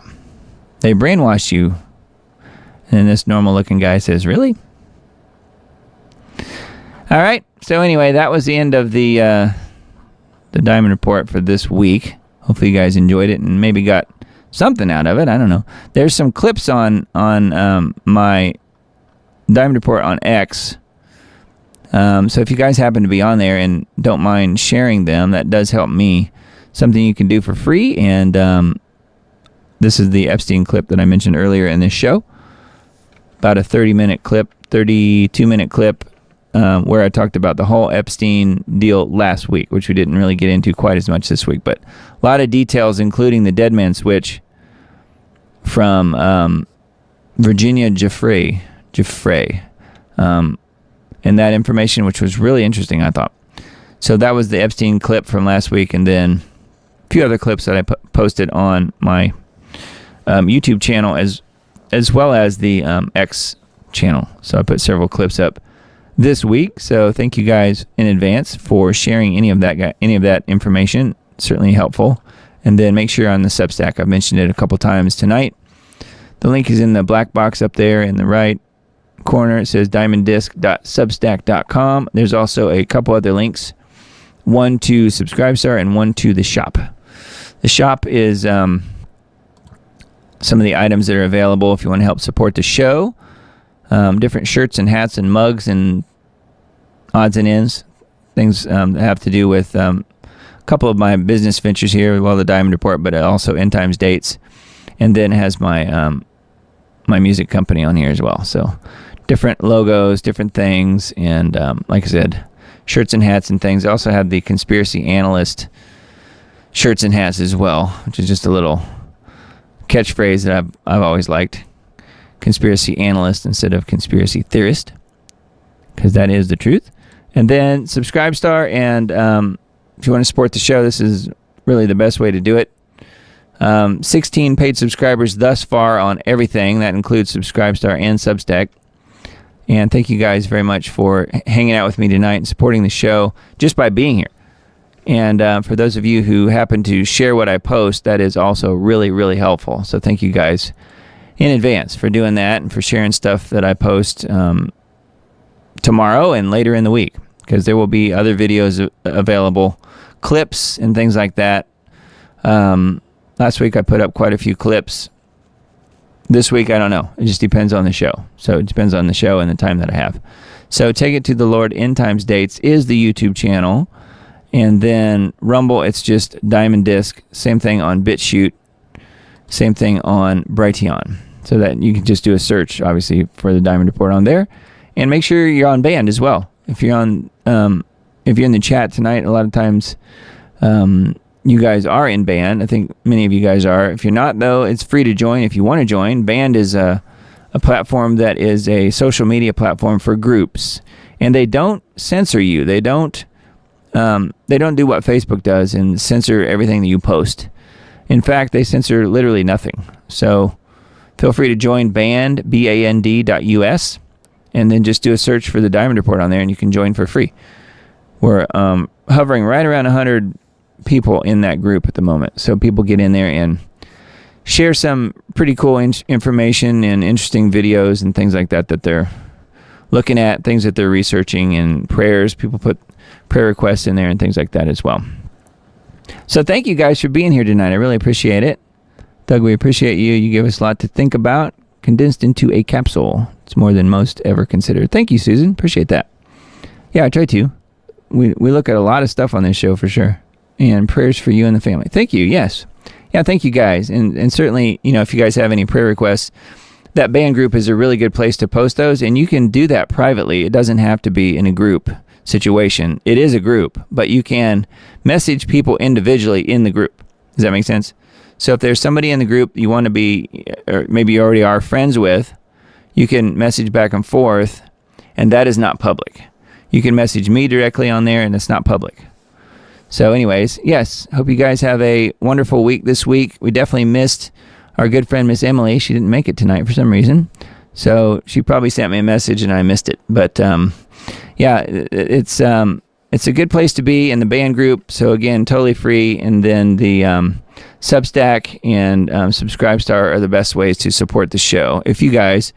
They brainwashed you. And then this normal-looking guy says, really? All right. So anyway, that was the end of the Diamond Report for this week. Hopefully you guys enjoyed it and maybe got something out of it. I don't know. There's some clips on my Diamond Report on X. So if you guys happen to be on there and don't mind sharing them, that does help me. Something you can do for free. And this is the Epstein clip that I mentioned earlier in this show. About a 32-minute clip where I talked about the whole Epstein deal last week, which we didn't really get into quite as much this week. But a lot of details, including the dead man switch from Virginia Giuffre. And that information, which was really interesting, I thought. So that was the Epstein clip from last week, and then a few other clips that I posted on my YouTube channel as well as the X channel. So I put several clips up this week. So thank you guys in advance for sharing any of that information. Certainly helpful. And then make sure on the Substack, I've mentioned it a couple times tonight. The link is in the black box up there in the right corner. It says diamonddisc.substack.com. There's also a couple other links, one to Subscribestar and one to the shop. The shop is some of the items that are available if you want to help support the show. Different shirts and hats and mugs and odds and ends, things that have to do with a couple of my business ventures here, well, the Diamond Report, but also End Times Dates, and then it has my my music company on here as well. So different logos, different things, and like I said, shirts and hats and things. I also have the Conspiracy Analyst shirts and hats as well, which is just a little catchphrase that I've always liked. Conspiracy Analyst instead of Conspiracy Theorist, because that is the truth. And then Subscribestar, and if you want to support the show, this is really the best way to do it. 16 paid subscribers thus far on everything. That includes Subscribestar and Substack. And thank you guys very much for hanging out with me tonight and supporting the show just by being here. And for those of you who happen to share what I post, that is also really, really helpful. So thank you guys in advance for doing that and for sharing stuff that I post tomorrow and later in the week, because there will be other videos available, clips and things like that. Last week I put up quite a few clips. This week, I don't know. It just depends on the show. So it depends on the show and the time that I have. So Take It to the Lord End Times Dates is the YouTube channel. And then Rumble, it's just Diamond Disc. Same thing on BitChute. Same thing on Brighteon. So that you can just do a search, obviously, for the Diamond Report on there. And make sure you're on band as well. If you're on, if you're in the chat tonight, a lot of times you guys are in band. I think many of you guys are. If you're not, though, it's free to join if you want to join. Band is a platform that is a social media platform for groups, and they don't censor you. They don't do what Facebook does and censor everything that you post. In fact, they censor literally nothing. So feel free to join Band, BAND.us, and then just do a search for the Diamond Report on there, and you can join for free. We're hovering right around 100 people in that group at the moment. So people get in there and share some pretty cool information and interesting videos and things like that that they're looking at, things that they're researching, and prayers. People put prayer requests in there and things like that as well. So thank you guys for being here tonight. I really appreciate it. Doug, we appreciate you. You give us a lot to think about, condensed into a capsule. It's more than most ever considered. Thank you, Susan. Appreciate that. Yeah, I try to. We look at a lot of stuff on this show for sure. And prayers for you and the family. Thank you. Yes. Yeah, thank you guys. And certainly, if you guys have any prayer requests, that band group is a really good place to post those. And you can do that privately. It doesn't have to be in a group situation. It is a group, but you can message people individually in the group. Does that make sense? So if there's somebody in the group you want to be, or maybe you already are friends with, you can message back and forth, and that is not public. You can message me directly on there, and it's not public. So anyways, yes, hope you guys have a wonderful week this week. We definitely missed our good friend, Miss Emily. She didn't make it tonight for some reason. So she probably sent me a message and I missed it. But yeah, it's a good place to be in the band group. So again, totally free. And then the Substack and Subscribestar are the best ways to support the show if you guys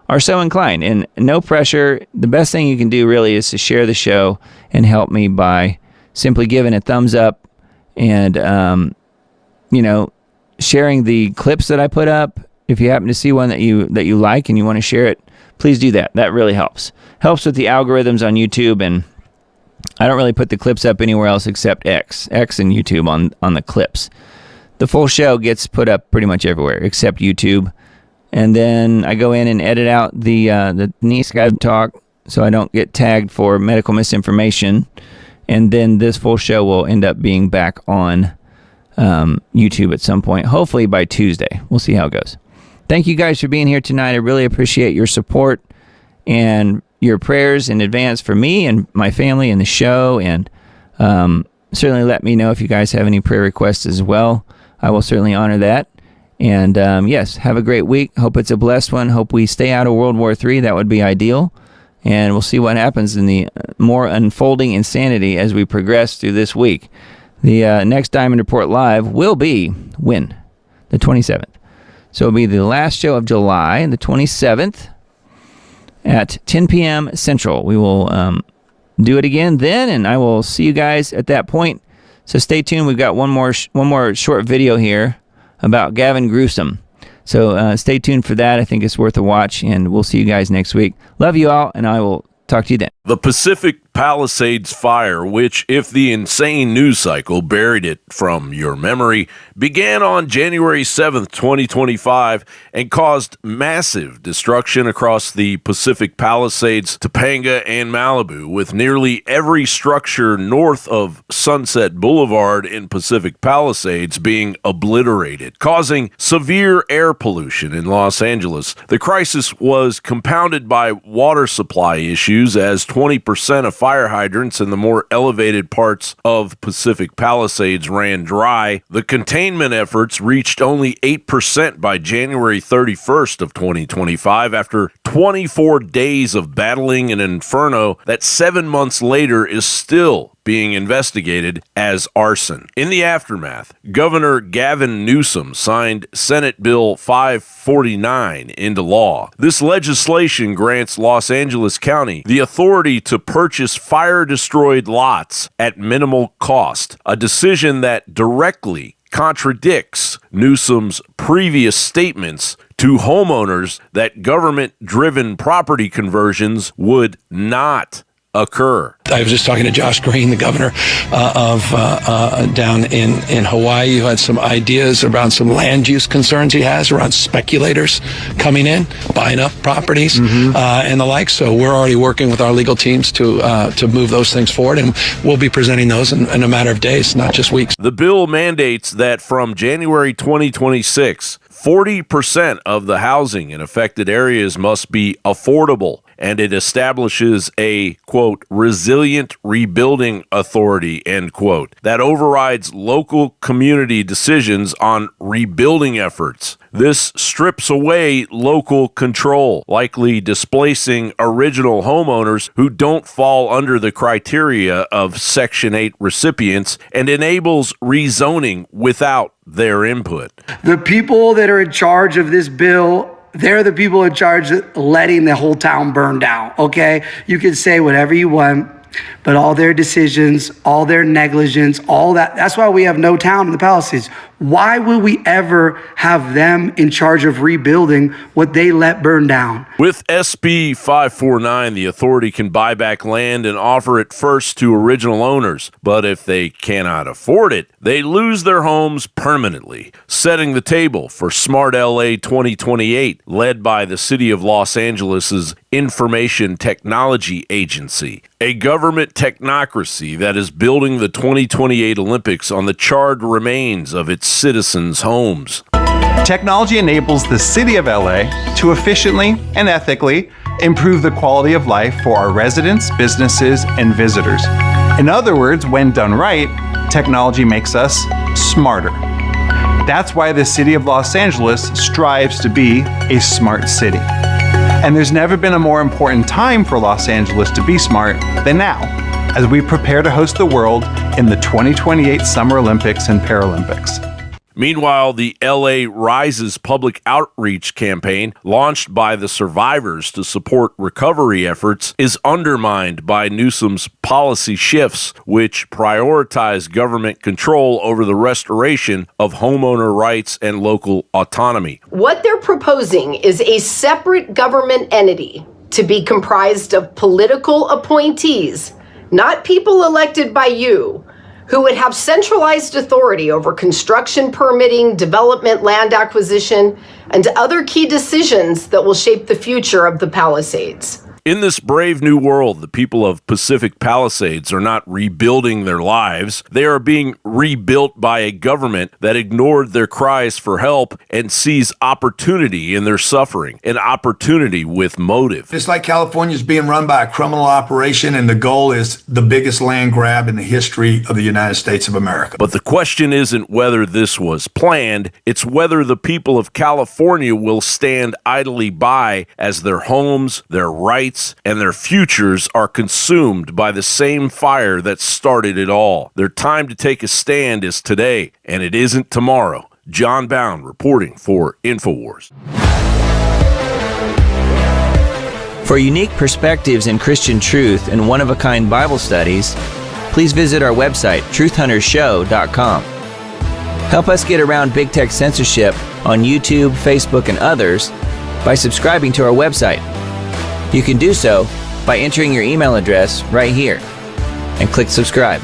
are so inclined. And no pressure. The best thing you can do really is to share the show and help me by simply giving a thumbs up and, sharing the clips that I put up. If you happen to see one that you like and you want to share it, please do that. That really helps. Helps with the algorithms on YouTube, and I don't really put the clips up anywhere else except X and YouTube on the clips. The full show gets put up pretty much everywhere except YouTube. And then I go in and edit out the niece guy talk so I don't get tagged for medical misinformation. And then this full show will end up being back on YouTube at some point, hopefully by Tuesday. We'll see how it goes. Thank you guys for being here tonight. I really appreciate your support and your prayers in advance for me and my family and the show. And certainly let me know if you guys have any prayer requests as well. I will certainly honor that. And yes, have a great week. Hope it's a blessed one. Hope we stay out of World War III. That would be ideal. And we'll see what happens in the more unfolding insanity as we progress through this week. The next Diamond Report Live will be when? The 27th. So it'll be the last show of July, the 27th, at 10 p.m. Central. We will do it again then, and I will see you guys at that point. So stay tuned. We've got one more short video here about Gavin Gruesome. So stay tuned for that. I think it's worth a watch, and we'll see you guys next week. Love you all, and I will talk to you then.
The Pacific Palisades fire, which, if the insane news cycle buried it from your memory, began on January 7th, 2025, and caused massive destruction across the Pacific Palisades, Topanga, and Malibu, with nearly every structure north of Sunset Boulevard in Pacific Palisades being obliterated, causing severe air pollution in Los Angeles. The crisis was compounded by water supply issues, as 20% of fire hydrants in the more elevated parts of Pacific Palisades ran dry. The containment efforts reached only 8% by January 31st of 2025, after 24 days of battling an inferno that 7 months later is still being investigated as arson. In the aftermath, Governor Gavin Newsom signed Senate Bill 549 into law. This legislation grants Los Angeles County the authority to purchase fire-destroyed lots at minimal cost, a decision that directly contradicts Newsom's previous statements to homeowners that government-driven property conversions would not occur.
I was just talking to Josh Green, the governor down in Hawaii, who had some ideas around some land use concerns he has around speculators coming in, buying up properties, and the like. So we're already working with our legal teams to move those things forward, and we'll be presenting those in a matter of days, not just weeks.
The bill mandates that from January 2026, 40% of the housing in affected areas must be affordable, and it establishes a, quote, resilient rebuilding authority, end quote, that overrides local community decisions on rebuilding efforts. This strips away local control, likely displacing original homeowners who don't fall under the criteria of Section 8 recipients, and enables rezoning without their input.
The people that are in charge of this bill, they're the people in charge of letting the whole town burn down, okay? You can say whatever you want, but all their decisions, all their negligence, all that, that's why we have no town in the Palisades. Why would we ever have them in charge of rebuilding what they let burn down?
With SB 549, the authority can buy back land and offer it first to original owners. But if they cannot afford it, they lose their homes permanently, setting the table for Smart LA 2028, led by the City of Los Angeles' Information Technology Agency, a government technocracy that is building the 2028 Olympics on the charred remains of its citizens' homes.
Technology enables the City of LA to efficiently and ethically improve the quality of life for our residents, businesses, and visitors. In other words, when done right, technology makes us smarter. That's why the City of Los Angeles strives to be a smart city. And there's never been a more important time for Los Angeles to be smart than now, as we prepare to host the world in the 2028 Summer Olympics and Paralympics.
Meanwhile, the LA Rises public outreach campaign, launched by the survivors to support recovery efforts, is undermined by Newsom's policy shifts, which prioritize government control over the restoration of homeowner rights and local autonomy.
What they're proposing is a separate government entity to be comprised of political appointees, not people elected by you, who would have centralized authority over construction permitting, development, land acquisition, and other key decisions that will shape the future of the Palisades.
In this brave new world, the people of Pacific Palisades are not rebuilding their lives. They are being rebuilt by a government that ignored their cries for help and sees opportunity in their suffering, an opportunity with motive.
It's like California is being run by a criminal operation, and the goal is the biggest land grab in the history of the United States of America.
But the question isn't whether this was planned, it's whether the people of California will stand idly by as their homes, their rights, and their futures are consumed by the same fire that started it all. Their time to take a stand is today, and it isn't tomorrow. John Bound reporting for InfoWars.
For unique perspectives in Christian truth and one-of-a-kind Bible studies, please visit our website, truthhuntershow.com. Help us get around big tech censorship on YouTube, Facebook, and others by subscribing to our website. You can do so by entering your email address right here and click subscribe.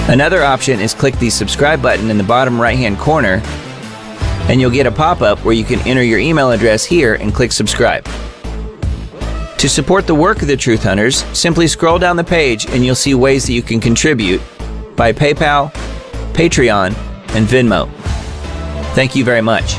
Another option is click the subscribe button in the bottom right-hand corner, and you'll get a pop-up where you can enter your email address here and click subscribe. To support the work of the Truth Hunters, simply scroll down the page and you'll see ways that you can contribute by PayPal, Patreon, and Venmo. Thank you very much.